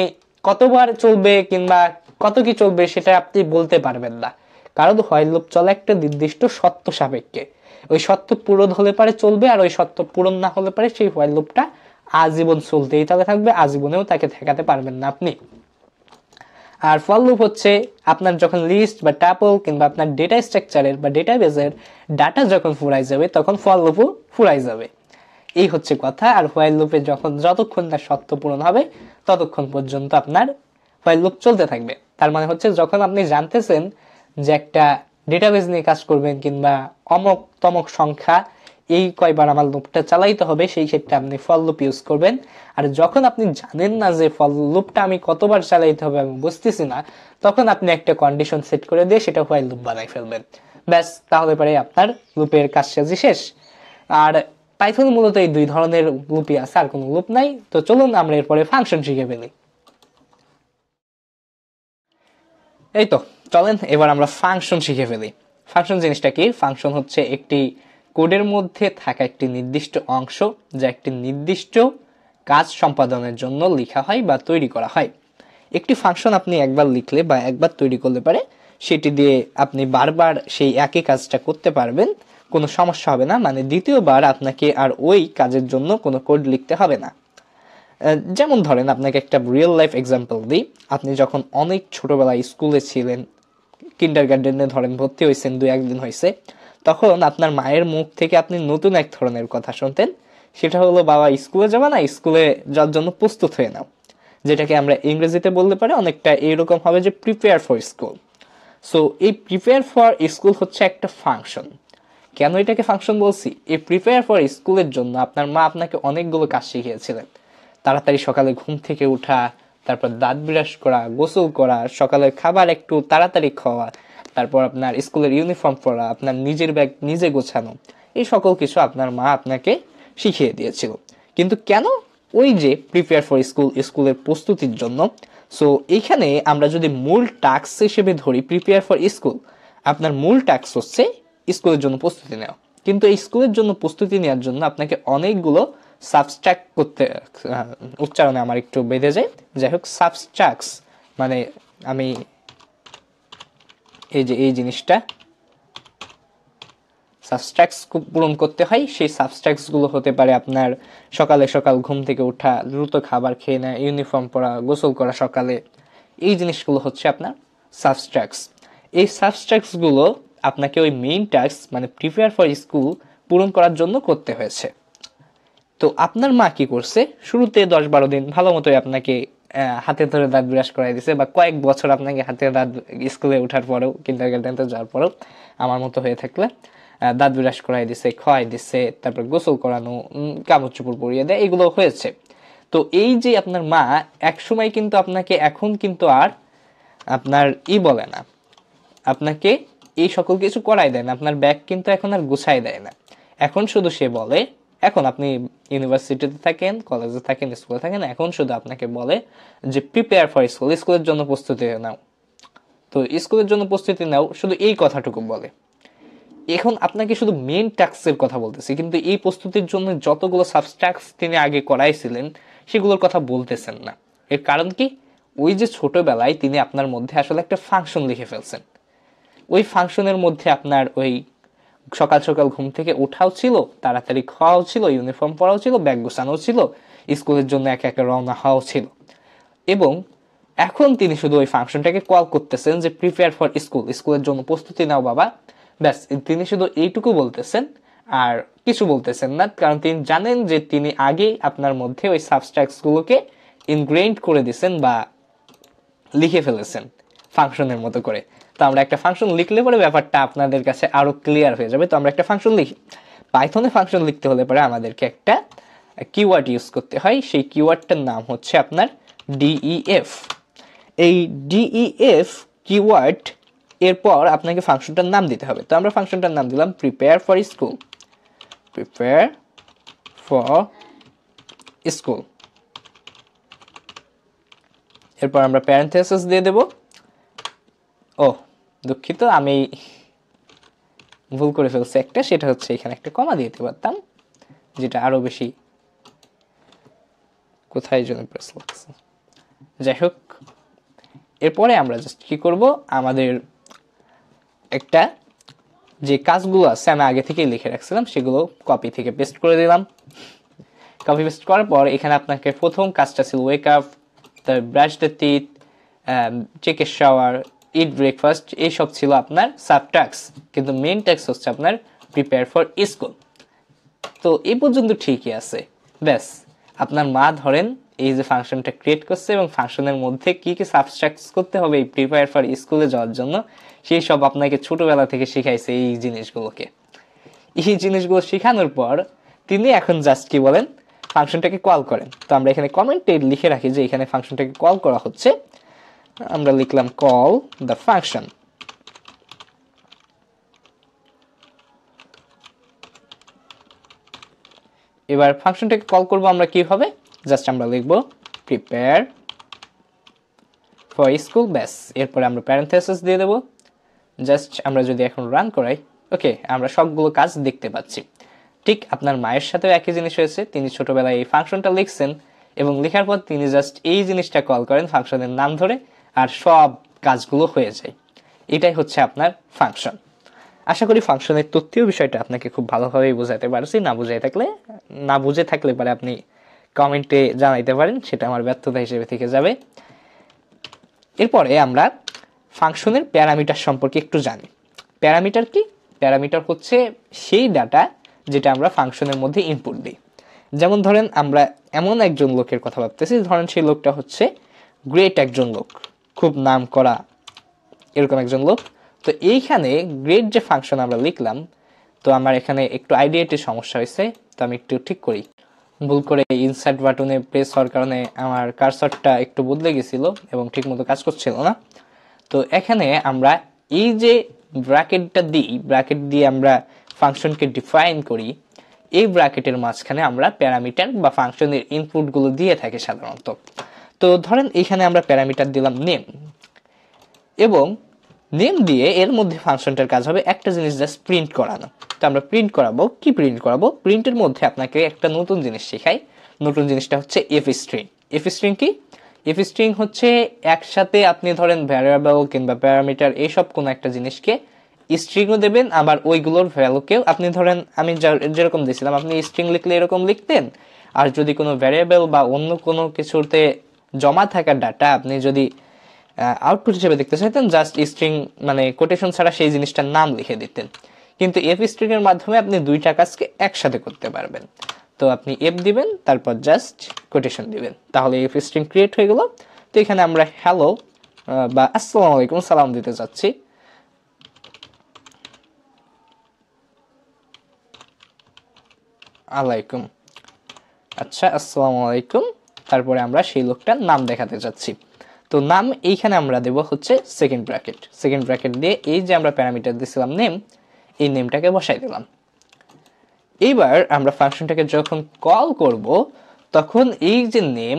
কতবার চলবে কিংবা কত কি চলবে সেটা আপনি বলতে পারবেন না, কারণ হোয়াইল লুপ চলে একটা নির্দিষ্ট সত্য সাপেক্ষে। ওই সত্য পূরণ হলে পারে চলবে, আর ওই সত্য পূরণ না হলে পারে সেই হোয়াইল লুপটা আজীবন চলতেই তাহলে থাকবে, আজীবনেও তাকে ঠেকাতে পারবেন না আপনি। আর ফর লুপ হচ্ছে আপনার যখন লিস্ট বা ট্যাপল কিংবা আপনার ডেটা স্ট্রাকচারের বা ডেটাবেসের ডাটা যখন ফুরাই যাবে তখন ফর লুপও ফুরাই যাবে, এই হচ্ছে কথা। আর হোয়াইল লুপে যতক্ষণ না সত্য পূরণ হবে ততক্ষণ পর্যন্ত আপনার হোয়াইল লুপ চলতে থাকবে। তার মানে হচ্ছে যখন আপনি জানতেছেন যে একটা ডেটাবেস নিয়ে কাজ করবেন কিংবা অমক তমক সংখ্যা এই কয়বার আমার লুপটা চালাইতে হবে, সেই ক্ষেত্রে আপনি ফর লুপ ইউজ করবেন। আর যখন আপনি জানেন না যে ফর লুপটা আমি কতবার চালাইতে হবে আমি বুঝতেছি না, তখন আপনি একটা কন্ডিশন সেট করে দিয়ে সেটা হোয়াইল লুপ বানাই ফেলবেন, ব্যাস, তাহলে পরে আপনার লুপের কাজসাজি শেষ। আর পাইথন মূলত এই দুই ধরনের লুপই আছে, আর কোনো লুপ নাই। তো চলুন আমরা এরপরে ফাংশন শিখে ফেলি। এই তো চলেন এবার আমরা ফাংশন শিখে ফেলি। ফাংশন জিনিসটা কি? ফাংশন হচ্ছে একটি কোডের মধ্যে থাকা একটি নির্দিষ্ট অংশ যা একটি নির্দিষ্ট কাজ সম্পাদনের জন্য লেখা হয় বা তৈরি করা হয়। একটি ফাংশন আপনি একবার লিখলে বা একবার তৈরি করলে পারে সেটি দিয়ে আপনি বারবার সেই একই কাজটা করতে পারবেন, কোনো সমস্যা হবে না। মানে দ্বিতীয়বার আপনাকে আর ওই কাজের জন্য কোনো কোড লিখতে হবে না। যেমন ধরেন আপনাকে একটা রিয়েল লাইফ এক্সাম্পল দিই। আপনি যখন অনেক ছোটবেলায় স্কুলে ছিলেন, কিন্ডার গার্ডেনে ধরেন ভর্তি হয়েছেন, 2-1 দিন হয়েছে, তখন আপনার মায়ের মুখ থেকে আপনি নতুন এক ধরনের কথা শুনতেন। সেটা হলো, বাবা স্কুলে যাবে না, স্কুলে যাওয়ার জন্য প্রস্তুত হয়ে নাও। যেটাকে আমরা ইংরেজিতে বলতে পারি অনেকটা এইরকম হবে যে প্রিপেয়ার ফর স্কুল। সো এই প্রিপেয়ার ফর স্কুল হচ্ছে একটা ফাংশন। কেন এটাকে ফাংশন বলছি? এই প্রিপেয়ার ফর স্কুলের জন্য আপনার মা আপনাকে অনেকগুলো কাজ শিখিয়েছিলেন। তাড়াতাড়ি সকালে ঘুম থেকে ওঠা, তারপর দাঁত ব্রাশ করা, গোসল করা, সকালের খাবার একটু তাড়াতাড়ি খাওয়া, তারপর আপনার স্কুলের ইউনিফর্ম পরা, আপনার নিজের ব্যাগ নিজে গোছানো, এই সকল কিছু আপনার মা আপনাকে শিখিয়ে দিয়েছিল। কিন্তু কেন? ওই যে প্রিপেয়ার ফর স্কুল, স্কুলের প্রস্তুতির জন্য। সো এইখানে আমরা যদি মূল টাস্ক হিসেবে ধরি প্রিপেয়ার ফর স্কুল, আপনার মূল টাস্ক হচ্ছে স্কুলের জন্য প্রস্তুতি নেওয়া। কিন্তু এই স্কুলের জন্য প্রস্তুতি নেওয়ার জন্য আপনাকে অনেকগুলো সাবস্ট্রাক্ট করতে, উচ্চারণে আমার একটু বেঁধে যায়, যাই হোক, সাবস্ট্রাক্টস মানে আমি এই যে এই জিনিসটা সাবস্ট্রাক্টস পূরণ করতে হয়। সেই সাবস্ট্রাক্টস গুলো হতে পারে আপনার সকাল ঘুম থেকে ওঠা, দ্রুত খাবার খেয়ে নেয়, ইউনিফর্ম পরা, গোসল করা সকালে, এই জিনিসগুলো হচ্ছে আপনার সাবস্ট্রাক্টস। এই সাবস্ট্রাক্টস গুলো আপনাকে ওই মেইন টাস্ক মানে প্রিপেয়ার ফর স্কুল পূরণ করার জন্য করতে হয়েছে। তো আপনার মা কি করছে? শুরুতে 10-12 দিন ভালো মতোই আপনাকে হাতে ধরে দাঁত ব্রাশ করাই দিছে, বা কয়েক বছর আপনাকে হাতে দাঁত, স্কুলে ওঠার পরেও, কিন্ডারগার্টেনে যাওয়ার পরেও আমার মতো হয়ে থাকলে দাঁত ব্রাশ করাই দিছে, খাওয়াই দিছে, তারপর গোসল করানো, কাপড় চোপড় পরিয়ে দেয়, এগুলো হয়েছে। তো এই যে আপনার মা একসময় কিন্তু আপনাকে, এখন কিন্তু আর আপনার বলে না, আপনাকে এই সকল কিছু করাই দেয় না, আপনার ব্যাগ কিন্তু এখন আর গুছাই দেয় না। এখন শুধু সে বলে, এখন আপনি ইউনিভার্সিটিতে থাকেন, কলেজে থাকেন, স্কুলে থাকেন, এখন শুধু আপনাকে বলে যে প্রিপেয়ার ফর স্কুল, স্কুলের জন্য প্রস্তুতি নাও। তো স্কুলের জন্য প্রস্তুতি নাও, শুধু এই কথাটুকু বলে। এখন আপনাকে শুধু মেইন টাস্কের কথা বলতেছি, কিন্তু এই প্রস্তুতির জন্য যতগুলো সাবস্ট্রাক্টস তিনি আগে করাইছিলেন সেগুলোর কথা বলতেছেন না। এর কারণ কি? ওই যে ছোটবেলায় তিনি আপনার মধ্যে আসলে একটা ফাংশন লিখে ফেলছেন। ওই ফাংশনের মধ্যে আপনার ওই সকাল ঘুম থেকে ওঠাও ছিল, তাড়াতাড়ি খাওয়াও ছিল, ইউনিফর্ম পরাও ছিল, ব্যাগ গোছানোও ছিল, স্কুলের জন্য একা একা রওনা হওয়াও ছিল। এবং এখন তিনি শুধু ওই ফাংশনটাকে কল করতেছেন যে প্রিপেয়ার ফর স্কুল, স্কুলের জন্য প্রস্তুতি নাও বাবা, ব্যাস। তিনি শুধু এইটুকু বলতেছেন আর কিছু বলতেছেন না, কারণ তিনি জানেন যে তিনি আগেই আপনার মধ্যে ওই সাবস্ট্রাক্টস গুলোকে ইনগ্রেইন্ড করে দিয়েছেন বা লিখে ফেলেছেন ফাংশনের মতো করে। তো আমরা একটা ফাংশন লিখলে পরে ব্যাপারটা আপনাদের কাছে আরো ক্লিয়ার হয়ে যাবে। তো আমরা একটা ফাংশন লিখি। পাইথনে ফাংশন লিখতে হলে পরে আমাদেরকে একটা কিওয়ার্ড ইউজ করতে হয়। সেই কিওয়ার্ডটার নাম হচ্ছে আপনার ডিইএফ। এই ডিইএফ কিওয়ার্ড এরপর আপনাকে ফাংশনটার নাম দিতে হবে। তো আমরা ফাংশনটার নাম দিলাম prepare for school, prepare for school. এরপর আমরা প্যারেনথেসিস দিয়ে দেব। ও দুঃখিত, আমি ভুল করে ফেলছি একটা, সেটা হচ্ছে এখানে একটা কমা দিতে পারতাম, যেটা আরো বেশি কোথায় যেন প্রেস লাগছে। যাই হোক, এরপরে আমরা জাস্ট কি করব, আমাদের একটা যে কাজগুলো আছে আমি আগে থেকে লিখে রাখছিলাম সেগুলো কপি থেকে পেস্ট করে দিলাম। কপি পেস্ট করার পর এখানে আপনাকে প্রথম কাজটা ছিল wake up, brush the teeth, take a shower, eat breakfast, এইসব ছিল আপনার সাব টাস্ক, কিন্তু মেইন টাস্ক হচ্ছে আপনার প্রিপেয়ার ফর স্কুল। তো এই পর্যন্ত ঠিকই আছে। ব্যাস, আপনার মা ধরেন এই যে ফাংশনটা ক্রিয়েট করছে এবং ফাংশনের মধ্যে কি কি সাবস্ট্রাক্ট করতে হবে এই প্রিপেয়ার ফর স্কুলে যাওয়ার জন্য, সেই সব আপনাকে ছোটবেলা থেকে শিখাইছে এই জিনিসগুলোকে। এই জিনিসগুলো শেখানোর পর তিনি এখন জাস্ট কি বলেন, ফাংশনটাকে কল করেন। তো আমরা এখানে কমেন্টে লিখে রাখি যে এখানে ফাংশনটাকে কল করা হচ্ছে। আমরা লিখলাম কল দ্য ফাংশন। এবার ফাংশনটাকে কল করব আমরা কিভাবে, জাস্ট আমরা লিখব প্রিপেয়ার ফর স্কুল, ব্যাস। এরপরে আমরা প্যারেনথেসিস দিয়ে দেব। জাস্ট আমরা যদি এখন রান করাই, ওকে, আমরা সবগুলো কাজ দেখতে পাচ্ছি। ঠিক আপনার মায়ের সাথেও একই জিনিস হয়েছে, তিনি ছোটবেলায় এই ফাংশনটা লিখছেন এবং লেখার পর তিনি জাস্ট এই জিনিসটা কল করেন ফাংশনের নাম ধরে, আর সব কাজগুলো হয়ে যায়। এটাই হচ্ছে আপনার ফাংশন। আশা করি ফাংশনের তথ্যীয় বিষয়টা আপনাকে খুব ভালোভাবেই বোঝাতে পারছি। না বুঝে থাকলে পরে আপনি কমেন্টে জানাইতে পারেন, সেটা আমার ব্যর্থতা হিসেবে থেকে যাবে। এরপরে আমরা ফাংশনের প্যারামিটার সম্পর্কে একটু জানি। প্যারামিটার কি? প্যারামিটার হচ্ছে সেই ডাটা যেটা আমরা ফাংশনের মধ্যে ইনপুট দিই। যেমন ধরেন আমরা এমন একজন লোকের কথা ভাবতেছি, ধরেন সেই লোকটা হচ্ছে গ্রেট একজন লোক, খুব নাম করা এরকম একজন লোক। তো এইখানে গ্রেট যে ফাংশন আমরা লিখলাম, তো আমার এখানে একটু আইডিয়াটির সমস্যা হয়েছে, তো আমি একটু ঠিক করি। ভুল করে ইনসার্ট বাটনে প্রেস হওয়ার কারণে আমার কার্সরটা একটু বদলে গেছিল এবং ঠিকমতো কাজ করছিল না। তো এখানে আমরা এই যে ব্র্যাকেটটা দিই, ব্র্যাকেট দিয়ে আমরা ফাংশনকে ডিফাইন করি, এই ব্র্যাকেটের মাঝখানে আমরা প্যারামিটার বা ফাংশনের ইনপুটগুলো দিয়ে থাকি সাধারণত। তো ধরেন এইখানে আমরা প্যারামিটার দিলাম নেম, এবং নেম দিয়ে এর মধ্যে ফাংশনটার কাজ হবে একটা জিনিস জাস্ট প্রিন্ট করানো। তো আমরা প্রিন্ট করাবো কি, প্রিন্ট করাবো প্রিন্টের মধ্যে আপনাকে একটা নতুন জিনিস শেখাই। নতুন জিনিসটা হচ্ছে এফ স্ট্রিং। এফ স্ট্রিং কি? এফ স্ট্রিং হচ্ছে একসাথে আপনি ধরেন ভ্যারিয়েবল কিংবা প্যারামিটার এইসব কোনো একটা জিনিসকে স্ট্রিংও দেবেন, আবার ওইগুলোর ভ্যালুকেও আপনি ধরেন আমি যেরকম দিয়েছিলাম, আপনি স্ট্রিং লিখলে এরকম লিখতেন, আর যদি কোনো ভ্যারিয়েবল বা অন্য কোনো কিছুতে জমা থাকা ডাটা আপনি যদি আউটপুট হিসেবে দেখতে চাইতেন, জাস্ট স্ট্রিং মানে কোটেশন ছাড়া সেই জিনিসটার নাম লিখে দিতেন। কিন্তু এফ স্ট্রিং এর মাধ্যমে আপনি দুইটা কাজকে একসাথে করতে পারবেন। তো আপনি এফ দিবেন, তারপর জাস্ট কোটেশন দিবেন, তাহলে এফ স্ট্রিং ক্রিয়েট হয়ে গেল। তো এখানে আমরা হ্যালো বা আসসালামু আলাইকুম সালাম দিতে যাচ্ছি। আলাইকুম, আচ্ছা আসসালামু আলাইকুম। তারপরে আমরা সেই লোকটার নাম দেখাতে যাচ্ছি। তো নাম এইখানে আমরা দেব হচ্ছে সেকেন্ড ব্র্যাকেট। সেকেন্ড ব্র্যাকেট দিয়ে এই যে আমরা প্যারামিটার দিয়েছিলাম নেম, এই নেমটাকে বসাই দিলাম। এইবার আমরা ফাংশনটাকে যখন কল করব, তখন এই যে নেম,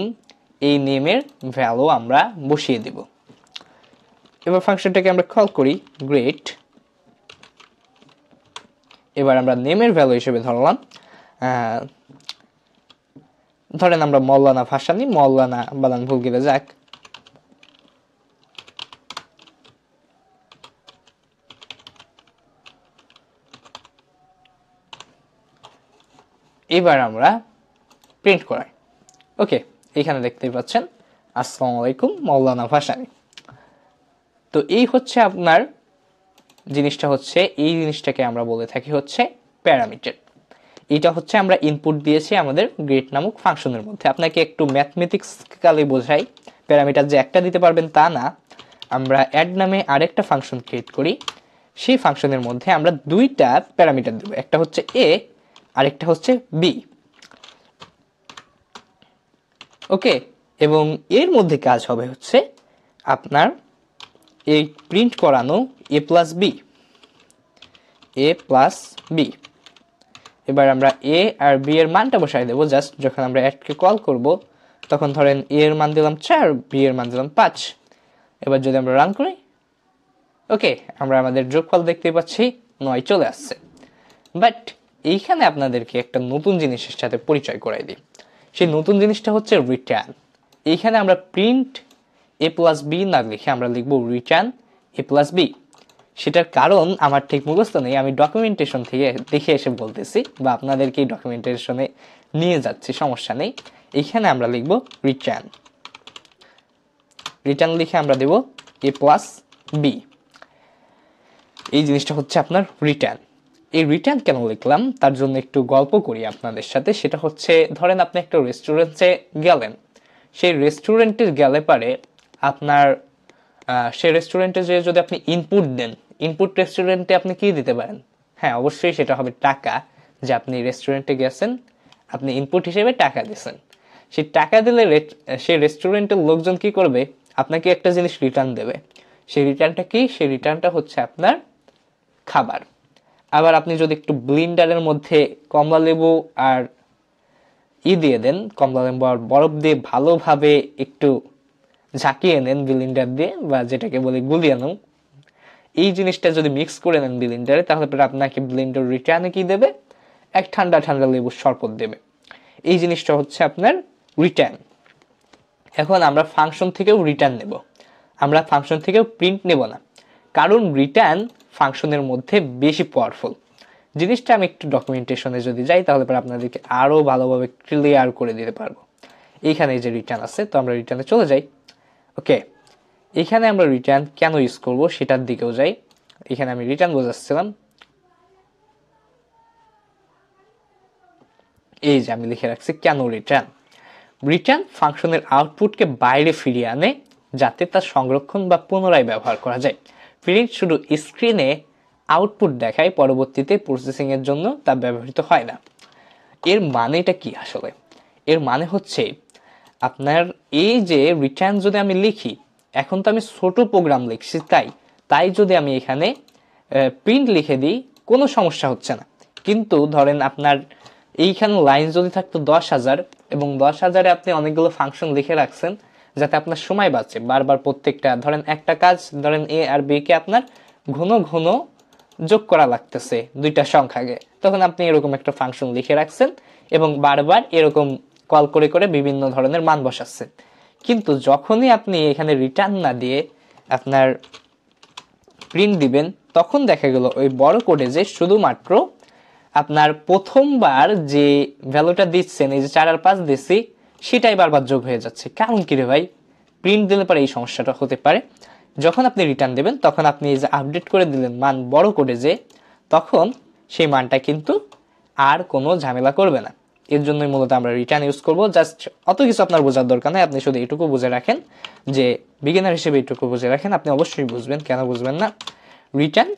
এই নেমের ভ্যালু আমরা বসিয়ে দেব। এবার ফাংশনটাকে আমরা কল করি গ্রেট। এবার আমরা নেমের ভ্যালু হিসেবে ধরলাম, ধরেন আমরা মৌলানা ভাসানী, মৌলানা বানান ভুল গেলে যাক। এবার আমরা প্রিন্ট করাই। ওকে, এখানে দেখতেই পাচ্ছেন আসসালামু আলাইকুম মৌলানা ভাসানী। তো এই হচ্ছে আপনার জিনিসটা, হচ্ছে এই জিনিসটাকে আমরা বলে থাকি হচ্ছে প্যারামিটার। এটা হচ্ছে আমরা ইনপুট দিয়েছি আমাদের গ্রেট নামক ফাংশনের মধ্যে। আপনাকে একটু ম্যাথমেটিক্সকালি বোঝাই, প্যারামিটার যে একটা দিতে পারবেন তা না। আমরা অ্যাড নামে আরেকটা ফাংশন ক্রিয়েট করি, সেই ফাংশনের মধ্যে আমরা দুইটা প্যারামিটার দেব, একটা হচ্ছে এ আরেকটা হচ্ছে বি। ওকে, এবং এর মধ্যে কাজ হবে হচ্ছে আপনার এই প্রিন্ট করানো a প্লাস বি। এবার আমরা a আর b এর মানটা বসাই দেবো জাস্ট যখন আমরা অ্যাডকে কল করব তখন ধরেন a এর মান দিলাম 4, b এর মান দিলাম 5। এবার যদি আমরা রান করি, ওকে, আমরা আমাদের যোগফল দেখতে পাচ্ছি 9 চলে আসছে। বাট এইখানে আপনাদেরকে একটা নতুন জিনিসের সাথে পরিচয় করাই দিই। সেই নতুন জিনিসটা হচ্ছে রিটার্ন। এইখানে আমরা প্রিন্ট a প্লাস বি না লিখে আমরা লিখব রিটার্ন a প্লাস বি। সেটার কারণ আমার ঠিক মুখস্থ নেই, আমি ডকুমেন্টেশন থেকে দেখে এসে বলতেছি বা আপনাদেরকে এই ডকুমেন্টেশনে নিয়ে যাচ্ছি, সমস্যা নেই। এইখানে আমরা লিখব রিটার্ন লিখে আমরা দেব a প্লাস বি। এই জিনিসটা হচ্ছে আপনার রিটার্ন। এই রিটার্ন কেন লিখলাম তার জন্য একটু গল্প করি আপনাদের সাথে। সেটা হচ্ছে ধরেন আপনি একটা রেস্টুরেন্টে গেলেন, সেই রেস্টুরেন্টে গেলে পারে আপনার সেই রেস্টুরেন্টে যে যদি আপনি ইনপুট দেন, ইনপুট রেস্টুরেন্টে আপনি কি দিতে পারেন? হ্যাঁ, অবশ্যই সেটা হবে টাকা। যে আপনি রেস্টুরেন্টে গেছেন, আপনি ইনপুট হিসেবে টাকা দিয়েছেন। সেই টাকা দিলে সেই রেস্টুরেন্টের লোকজন কি করবে? আপনাকে একটা জিনিস রিটার্ন দেবে। সেই রিটার্নটা কি? সেই রিটার্নটা হচ্ছে আপনার খাবার। আবার আপনি যদি একটু ব্লিন্ডারের মধ্যে কমলা লেবু আর দিয়ে দেন, কমলা লেবু আর বরফ দিয়ে ভালোভাবে একটু ঝাঁকিয়ে নেন ব্লিন্ডার দিয়ে, বা যেটাকে বলি গুলিয়ানো, এই জিনিসটা যদি মিক্স করে নেন ব্লিন্ডারে, তাহলে পরে আপনাকে ব্লিন্ডার রিটার্নে কি দেবে? এক ঠান্ডা ঠান্ডা লেবুর শরবত দেবে। এই জিনিসটা হচ্ছে আপনার রিটার্ন। এখন আমরা ফাংশন থেকেও রিটার্ন নেব, আমরা ফাংশন থেকেও প্রিন্ট নেব না, কারণ রিটার্ন ফাংশনের মধ্যে বেশি পাওয়ারফুল। জিনিসটা আমি একটু ডকুমেন্টেশনে যদি যাই তাহলে পরে আপনাদেরকে আরও ভালোভাবে ক্লিয়ার করে দিতে পারবো। এইখানে যে রিটার্ন আছে, তো আমরা রিটার্নে চলে যাই। ওকে, এখানে আমরা রিটার্ন কেন ইউজ করব সেটার দিকেও যাই। এখানে আমি রিটার্ন বোঝাচ্ছিলাম, এই যে আমি লিখে রাখছি কেন রিটার্ন। রিটার্ন ফাংশনের আউটপুটকে বাইরে ফিরিয়ে আনে যাতে তার সংরক্ষণ বা পুনরায় ব্যবহার করা যায়। প্রিন্ট শুধু স্ক্রিনে আউটপুট দেখায়, পরবর্তীতে প্রসেসিং এর জন্য তা ব্যবহৃত হয় না। এর মানেটা কি আসলে? এর মানে হচ্ছে আপনার এই যে রিটার্ন যদি আমি লিখি, এখন তো আমি ছোট প্রোগ্রাম লিখছি, তাই যদি আমি এখানে প্রিন্ট লিখে দিই কোনো সমস্যা হচ্ছে না। কিন্তু ধরেন আপনার এইখানে লাইন যদি থাকতো 10,000 এবং 10,000-এ আপনি অনেকগুলো ফাংশন লিখে রাখছেন যাতে আপনার সময় বাঁচে, বারবার প্রত্যেকটা ধরেন একটা কাজ ধরেন এ আর বি কে আপনার ঘন ঘন যোগ করা লাগতেছে দুইটা সংখ্যাকে, তখন আপনি এরকম একটা ফাংশন লিখে রাখছেন এবং বারবার এরকম কল করে করে বিভিন্ন ধরনের মান বসাচ্ছেন। কিন্তু যখনই আপনি এখানে রিটার্ন না দিয়ে আপনার প্রিন্ট দিবেন, তখন দেখা গেল ওই বড় কোডে যে শুধুমাত্র আপনার প্রথমবার যে ভ্যালুটা দিচ্ছেন, এই যে 4 আর 5 দিচ্ছি, সেটাই বারবার যোগ হয়ে যাচ্ছে। কারণ কি রে ভাই? প্রিন্ট দিলে পরে এই সমস্যাটা হতে পারে। যখন আপনি রিটার্ন দেবেন তখন আপনি এই যে আপডেট করে দিলেন মান বড় কোডে যে, তখন সেই মানটা কিন্তু আর কোনো ঝামেলা করবে না। এর জন্যই মূলত আমরা রিটার্ন ইউজ করব। জাস্ট অত কিছু আপনার বোঝার দরকার নেই, আপনি শুধু এইটুকু বুঝে রাখেন, যে বিগিনার হিসেবে এইটুকু বুঝে রাখেন, আপনি অবশ্যই বুঝবেন। কেন বুঝবেন না? রিটার্ন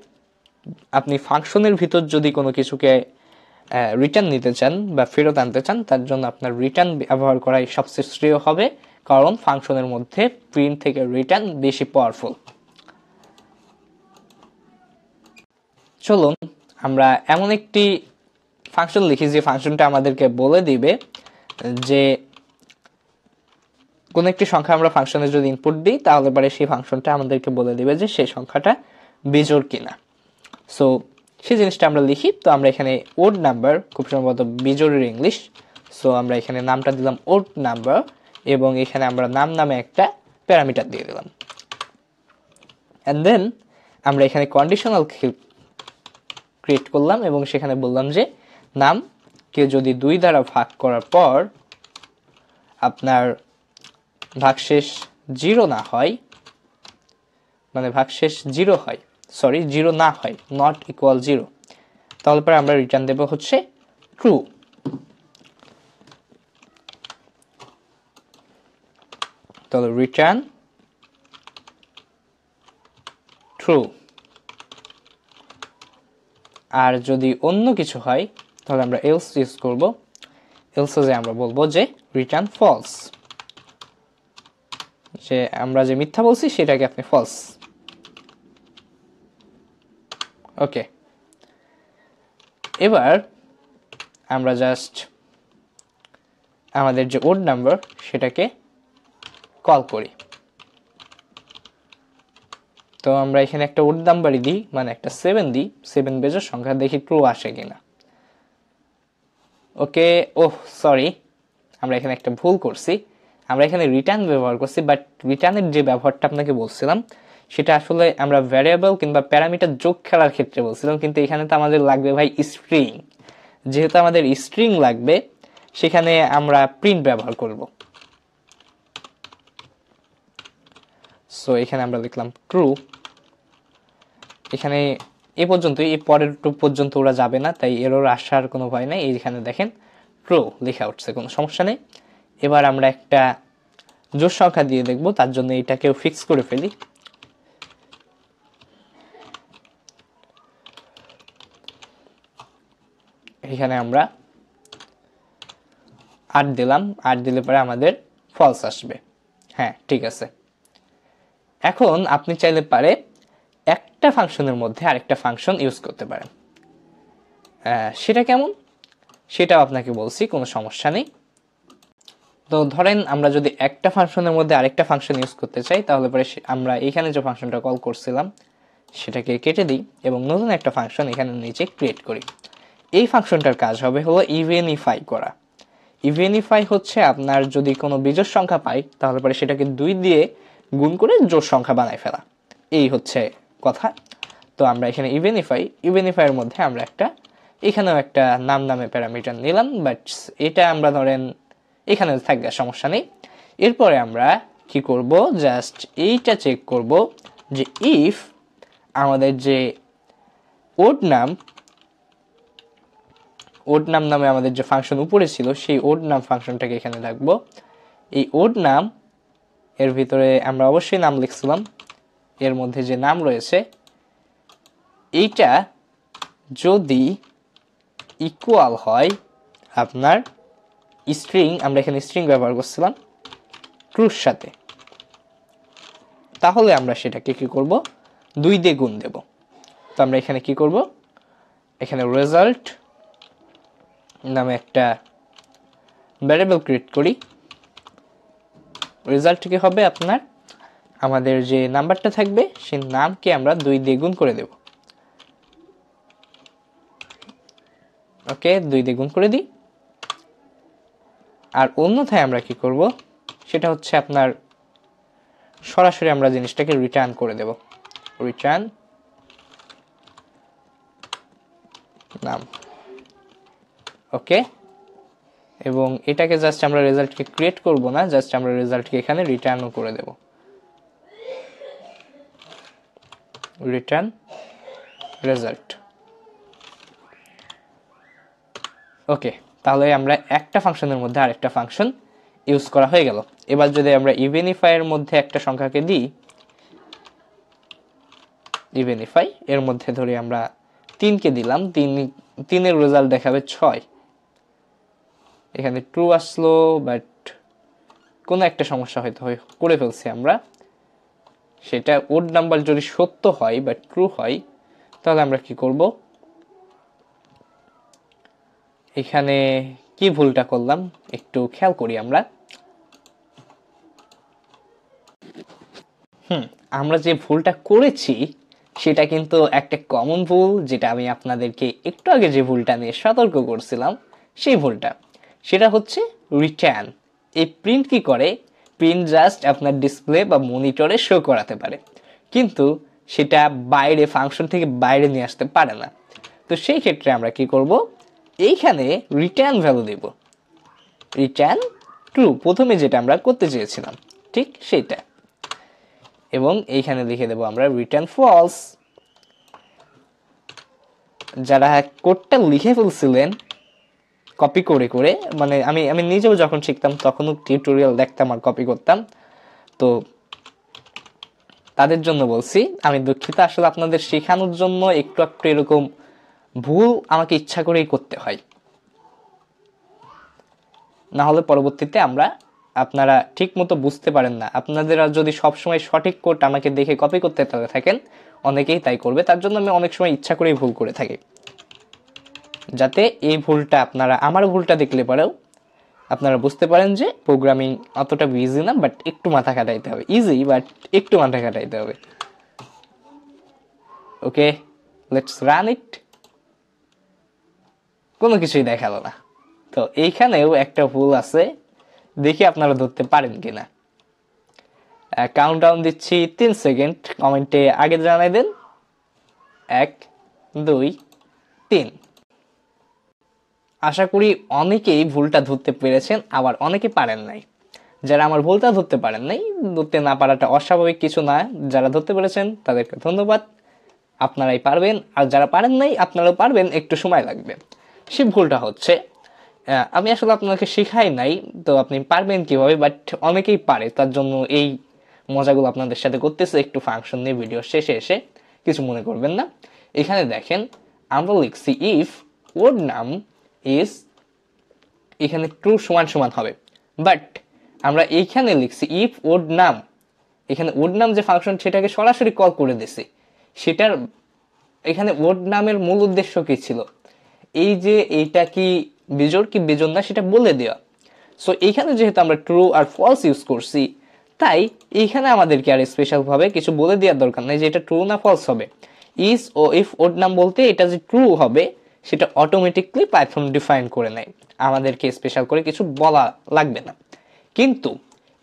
আপনি ফাংশনের ভিতর যদি কোনো কিছুকে রিটার্ন নিতে চান বা ফেরত আনতে চান, তার জন্য আপনার রিটার্ন ব্যবহার করাই সবচেয়ে শ্রেয় হবে, কারণ ফাংশনের মধ্যে প্রিন্ট থেকে রিটার্ন বেশি পাওয়ারফুল। চলুন আমরা এমন একটি ফাংশন লিখি যে ফাংশনটা আমাদেরকে বলে দিবে যে কোনো একটি সংখ্যা আমরা ফাংশনে যদি ইনপুট দিই তাহলে পরে সেই ফাংশনটা আমাদেরকে বলে দিবে যে সেই সংখ্যাটা বিজোড় কিনা। সো সেই জিনিসটা আমরা লিখি। তো আমরা এখানে ওড নাম্বার, খুব সম্ভবত বিজোড়ের ইংলিশ, সো আমরা এখানে নামটা দিলাম ওড নাম্বার এবং এখানে আমরা নাম নামে একটা প্যারামিটার দিয়ে দিলাম। অ্যান্ড দেন আমরা এখানে কন্ডিশনাল ক্রিয়েট করলাম এবং সেখানে বললাম যে নামকে যদি 2 দ্বারা ভাগ করার পর আপনার ভাগশেষ 0 না হয়, মানে ভাগশেষ 0 হয়, সরি 0 না হয়, নট ইকুয়াল 0, তাহলে পরে আমরা রিটার্ন দেব হচ্ছে ট্রু। তাহলে রিটার্ন ট্রু। আর যদি অন্য কিছু হয় তাহলে আমরা এলস ইউজ করব। এলসে যে আমরা বলবো যে রিটার্ন ফলস, যে আমরা যে মিথ্যা বলছি সেটাকে আপনি ফলস ওকে, এবার আমরা জাস্ট আমাদের যে ওড নাম্বার সেটাকে কল করি। তো আমরা এখানে একটা ওড নাম্বারই দিই, মানে একটা 7 দিই, 7 বেজোর সংখ্যা, দেখি ট্রু আসে কিনা। ওকে, ওহ সরি, আমরা এখানে একটা ভুল করছি, আমরা এখানে রিটার্ন ব্যবহার করছি, বাট রিটার্নের যে ব্যবহারটা আপনাকে বলছিলাম সেটা আসলে আমরা ভ্যারিয়েবল কিংবা প্যারামিটার যোগ খেলার ক্ষেত্রে বলছিলাম, কিন্তু এখানে তো আমাদের লাগবে ভাই স্ট্রিং। যেহেতু আমাদের স্ট্রিং লাগবে সেখানে আমরা প্রিন্ট ব্যবহার করব। সো এখানে আমরা লিখলাম ট্রু। এখানে এ পর্যন্ত, এই পরের টু পর্যন্ত ওরা যাবে না, তাই এরর আসার কোনো ভয় নাই। এইখানে দেখেন ট্রু লেখা উঠছে, কোনো সমস্যা নেই। এবার আমরা একটা জোড় সংখ্যা দিয়ে দেখব, তার জন্য এটাকেও ফিক্স করে ফেলি। এখানে আমরা 8 দিলাম, 8 দিলে পরে আমাদের ফলস আসবে। হ্যাঁ ঠিক আছে। এখন আপনি চাইলে পারে একটা ফাংশনের মধ্যে আরেকটা ফাংশন ইউজ করতে পারেন। সেটা কেমন সেটাও আপনাকে বলছি, কোনো সমস্যা নেই। তো ধরেন আমরা যদি একটা ফাংশনের মধ্যে আরেকটা ফাংশন ইউজ করতে চাই, তাহলে পরে আমরা এখানে যে ফাংশনটা কল করছিলাম সেটাকে কেটে দিই এবং নতুন একটা ফাংশন এখানে নিচে ক্রিয়েট করি। এই ফাংশনটার কাজ হবে হলো ইভেনিফাই করা। ইভেনিফাই হচ্ছে আপনার যদি কোনো বিজোড় সংখ্যা পাই তাহলে পরে সেটাকে 2 দিয়ে গুণ করে জোড় সংখ্যা বানায় ফেলা, এই হচ্ছে কথা। তো আমরা এখানে ইভেনিফাইয়ের মধ্যে আমরা এখানেও একটা নামে প্যারামিটার নিলাম, বাট এটা আমরা ধরেন এখানে থাকবে, সমস্যা নেই। এরপরে আমরা কি করব, জাস্ট এইটা চেক করব যে ইফ আমাদের যে ওড নাম নামে আমাদের যে ফাংশন উপরে ছিল সেই ওড নাম ফাংশনটাকে এখানে রাখবো। এই ওড নাম এর ভিতরে আমরা অবশ্যই নাম লিখছিলাম, এর মধ্যে যে নাম রয়েছে এইটা যদি ইকুয়াল হয় আপনার স্ট্রিং, আমরা এখানে স্ট্রিং ব্যবহার করছিলাম ট্রুর সাথে, তাহলে আমরা সেটাকে কি করব, 2 দিয়ে গুণ দেব। তো আমরা এখানে কি করব, এখানে রেজাল্ট নামে একটা ভ্যারিয়েবল ক্রিয়েট করি। রেজাল্ট কি হবে আপনার আমাদের যে নাম্বারটা থাকবে সেই নামকে আমরা 2 দিয়ে গুণ করে দেব। ওকে, 2 দিয়ে গুণ করে দিই। আর অন্যথায় আমরা কি করব সেটা হচ্ছে আপনার সরাসরি আমরা জিনিসটাকে রিটার্ন করে দেব, রিটার্ন নাম। ওকে, এবং এটাকে জাস্ট আমরা রেজাল্টকে ক্রিয়েট করব না, জাস্ট আমরা রেজাল্টকে এখানে রিটার্নও করে দেব, রিটার্ন রেজাল্ট। ওকে, তাহলে আমরা একটা ফাংশনের মধ্যে আরেকটা ফাংশন ইউজ করা হয়ে গেল। এবার যদি আমরা ইভেনিফাইয়ের মধ্যে একটা সংখ্যাকে দিই, ইভেনিফাই এর মধ্যে ধরে আমরা 3কে দিলাম, 3-এর রেজাল্ট দেখাবে 6। এখানে ট্রু আসলো, বাট কোনো একটা সমস্যা হয়তো করে ফেলছি আমরা। সেটা ওড নাম্বার যদি সত্য হয় বা ট্রু হয় তাহলে আমরা কি করব, এখানে কি ভুলটা করলাম একটু খেয়াল করি আমরা। আমরা যে ভুলটা করেছি সেটা কিন্তু একটা কমন ভুল, যেটা আমি আপনাদেরকে একটু আগে যে ভুলটা নিয়ে সতর্ক করছিলাম সেই ভুলটা, সেটা হচ্ছে রিটার্ন। এই প্রিন্ট কি করে, প্রিন্ট জাস্ট আপনার ডিসপ্লে বা মনিটরে শো করাতে পারে, কিন্তু সেটা বাইরে ফাংশন থেকে বাইরে নিয়ে আসতে পারে না। তো সেই ক্ষেত্রে আমরা কি করব, এইখানে রিটার্ন ভ্যালু দেব, রিটার্ন ট্রু, প্রথমে যেটা আমরা করতে চেয়েছিলাম ঠিক সেইটা, এবং এইখানে লিখে দেব আমরা রিটার্ন ফলস। যারা কোডটা লিখে ফেলছিলেন কপি করে করে, মানে আমি নিজেও যখন শিখতাম তখনও টিউটোরিয়াল দেখতাম আর কপি করতাম, তো তাদের জন্য বলছি আমি দুঃখিত। আসলে আপনাদের শেখানোর জন্য একটু একটু এরকম ভুল আমাকে ইচ্ছা করেই করতে হয়, না হলে পরবর্তীতে আমরা আপনারা ঠিক মতো বুঝতে পারেন না, আপনারা যদি সবসময় সঠিক কোড আমাকে দেখে কপি করতে থাকেন, অনেকেই তাই করবে, তার জন্য আমি অনেক সময় ইচ্ছা করেই ভুল করে থাকি, যাতে এই ভুলটা আপনারা আমার ভুলটা দেখলে পরেও আপনারা বুঝতে পারেন যে প্রোগ্রামিং অতটা ইজি না, বাট একটু মাথা খাটাইতে হবে, ইজি বাট একটু মাথা খাটাইতে হবে। ওকে, লেটস রান ইট। কোনো কিছুই দেখালো না। তো এইখানেও একটা ভুল আছে, দেখি আপনারা ধরতে পারেন কিনা। কাউন্টডাউন দিচ্ছি 3 সেকেন্ড, কমেন্টে আগে জানাই দেন। 1 2 3। আশা করি অনেকেই ভুলটা ধরতে পেরেছেন, আবার অনেকে পারেন নাই। যারা আমার ভুলটা ধরতে পারেন নাই, ধরতে না পারাটা অস্বাভাবিক কিছু না, যারা ধরতে পেরেছেন তাদেরকে ধন্যবাদ, আপনারাই পারবেন। আর যারা পারেন নাই আপনারাও পারবেন, একটু সময় লাগবে। সে ভুলটা হচ্ছে, আমি আসলে আপনাকে শেখাই নাই, তো আপনি পারবেন কিভাবে, বাট অনেকেই পারে, তার জন্য এই মজাগুলো আপনাদের সাথে করতেছে একটু ফাংশন নিয়ে ভিডিও শেষে এসে, কিছু মনে করবেন না। এখানে দেখেন আমরা লিখছি ইফ ওর নাম ইজ, এখানে ট্রু সমান সমান হবে, বাট আমরা এইখানে লিখছি ইফ ওর নাম, এখানে ওর নাম যে ফাংশন সেটাকে সরাসরি কল করে দিছি। সেটার এখানে ওর নামের মূল উদ্দেশ্য কি ছিল, এই যে এইটা কি বিজোড় কি বিজোড় না সেটা বলে দেওয়া। সো এইখানে যেহেতু আমরা ট্রু আর ফলস ইউজ করছি, তাই এইখানে আমাদেরকে আর স্পেশাল ভাবে কিছু বলে দেওয়ার দরকার নেই যে এটা ট্রু না ফলস হবে। ইজ ও ইফ ওর নাম বলতে এটা যে ট্রু হবে সেটা অটোমেটিকলি পাইথন ডিফাইন করে নেয়, আমাদেরকে স্পেশাল করে কিছু বলা লাগবে না। কিন্তু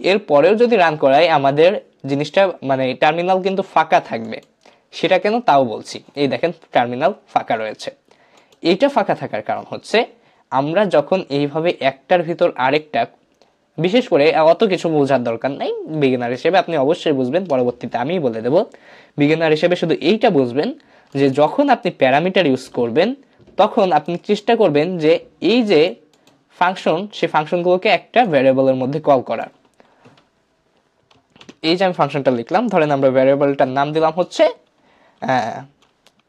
এর পরেও যদি রান করাই আমাদের জিনিসটা মানে টার্মিনাল কিন্তু ফাঁকা থাকবে। সেটা কেন তাও বলছি, এই দেখেন টার্মিনাল ফাঁকা রয়েছে। এইটা ফাঁকা থাকার কারণ হচ্ছে আমরা যখন এইভাবে একটার ভিতর আরেকটা, বিশেষ করে অত কিছু বোঝার দরকার নাই, বিগিনার হিসেবে আপনি অবশ্যই বুঝবেন, পরবর্তীতে আমিই বলে দেব। বিগিনার হিসেবে শুধু এইটা বুঝবেন যে যখন আপনি প্যারামিটার ইউজ করবেন তখন আপনি চেষ্টা করবেন যে এই যে ফাংশন, সেই ফাংশনগুলোকে একটা ভ্যারিয়েবলের মধ্যে কল করার। এই যে আমি ফাংশনটা লিখলাম, ধরেন আমরা ভ্যারিয়েবলটার নাম দিলাম হচ্ছে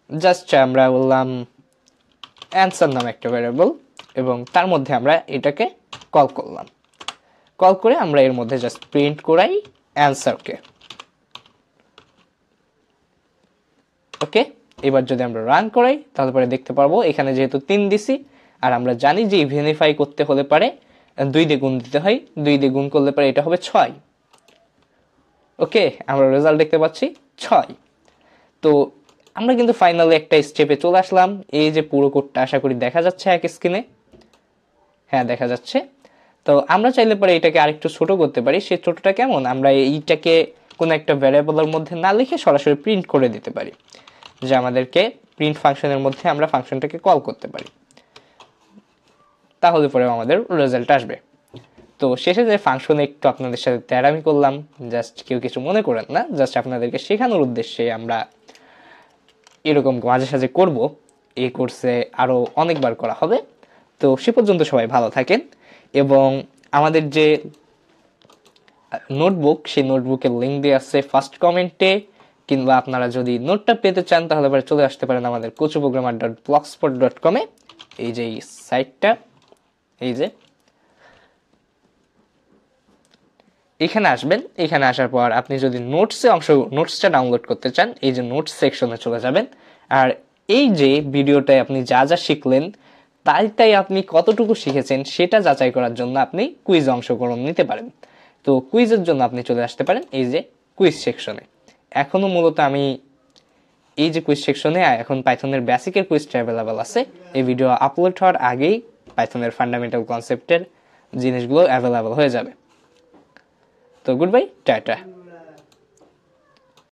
জাস্ট আমরা বললাম অ্যান্সার নামে একটা ভ্যারিয়েবল, এবং তার মধ্যে আমরা এটাকে কল করলাম। কল করে আমরা এর মধ্যে জাস্ট প্রিন্ট করাই অ্যান্সারকে। ওকে, এবার যদি আমরা রান করাই তাহলে পরে দেখতে পারবো এখানে যেহেতু 3 দিছি, আর আমরা জানি যে ইভেনিফাই করতে হলে পারে 2 দিয়ে গুণ দিতে হয়, 2 দিয়ে গুণ করলে পরে এটা হবে 6। ওকে, আমরা রেজাল্ট দেখতে পাচ্ছি 6। তো আমরা কিন্তু ফাইনালি একটা স্টেপে চলে আসলাম। এই যে পুরো কোডটা আশা করি দেখা যাচ্ছে এক স্ক্রিনে, হ্যাঁ দেখা যাচ্ছে। তো আমরা চাইলে পরে এটাকে আরেকটু ছোট করতে পারি। সেই ছোটটা কেমন, আমরা এইটাকে কোনো একটা ভ্যারিয়েবলের মধ্যে না লিখে সরাসরি প্রিন্ট করে দিতে পারি, যে আমাদেরকে প্রিন্ট ফাংশনের মধ্যে আমরা ফাংশনটাকে কল করতে পারি, তাহলে পরে আমাদের রেজাল্ট আসবে। তো শেষে যে ফাংশনে একটু আপনাদের সাথে তেরামি করলাম, জাস্ট কেউ কিছু মনে করেন না, জাস্ট আপনাদেরকে শেখানোর উদ্দেশ্যে আমরা এরকম মাঝে সাঝে করব। এই কোর্সে আরও অনেকবার করা হবে। তো সে পর্যন্ত সবাই ভালো থাকেন, এবং আমাদের যে নোটবুক, সেই নোটবুকের লিঙ্ক দিয়ে আসছে ফার্স্ট কমেন্টে, কিংবা আপনারা যদি নোটটা পেতে চান তাহলে পরে চলে আসতে পারেন আমাদের coachprogramer.blogspot.com-এ। এই যে এই সাইটটা, এই যে এখানে আসবেন। এখানে আসার পর আপনি যদি নোটসটা ডাউনলোড করতে চান, এই যে নোটস সেকশনে চলে যাবেন। আর এই যে ভিডিওটায় আপনি যা যা শিখলেন তাই আপনি কতটুকু শিখেছেন সেটা যাচাই করার জন্য আপনি কুইজে অংশগ্রহণ নিতে পারেন। তো কুইজের জন্য আপনি চলে আসতে পারেন এই যে কুইজ সেকশনে। এখনও মূলত আমি এই যে কুইজ সেকশনে এখন পাইথনের বেসিকের কুইজটা অ্যাভেলেবেল আছে। এই ভিডিও আপলোড হওয়ার আগেই পাইথনের ফান্ডামেন্টাল কনসেপ্টের জিনিসগুলো অ্যাভেলেবেল হয়ে যাবে। তো গুড বাই, টাটা।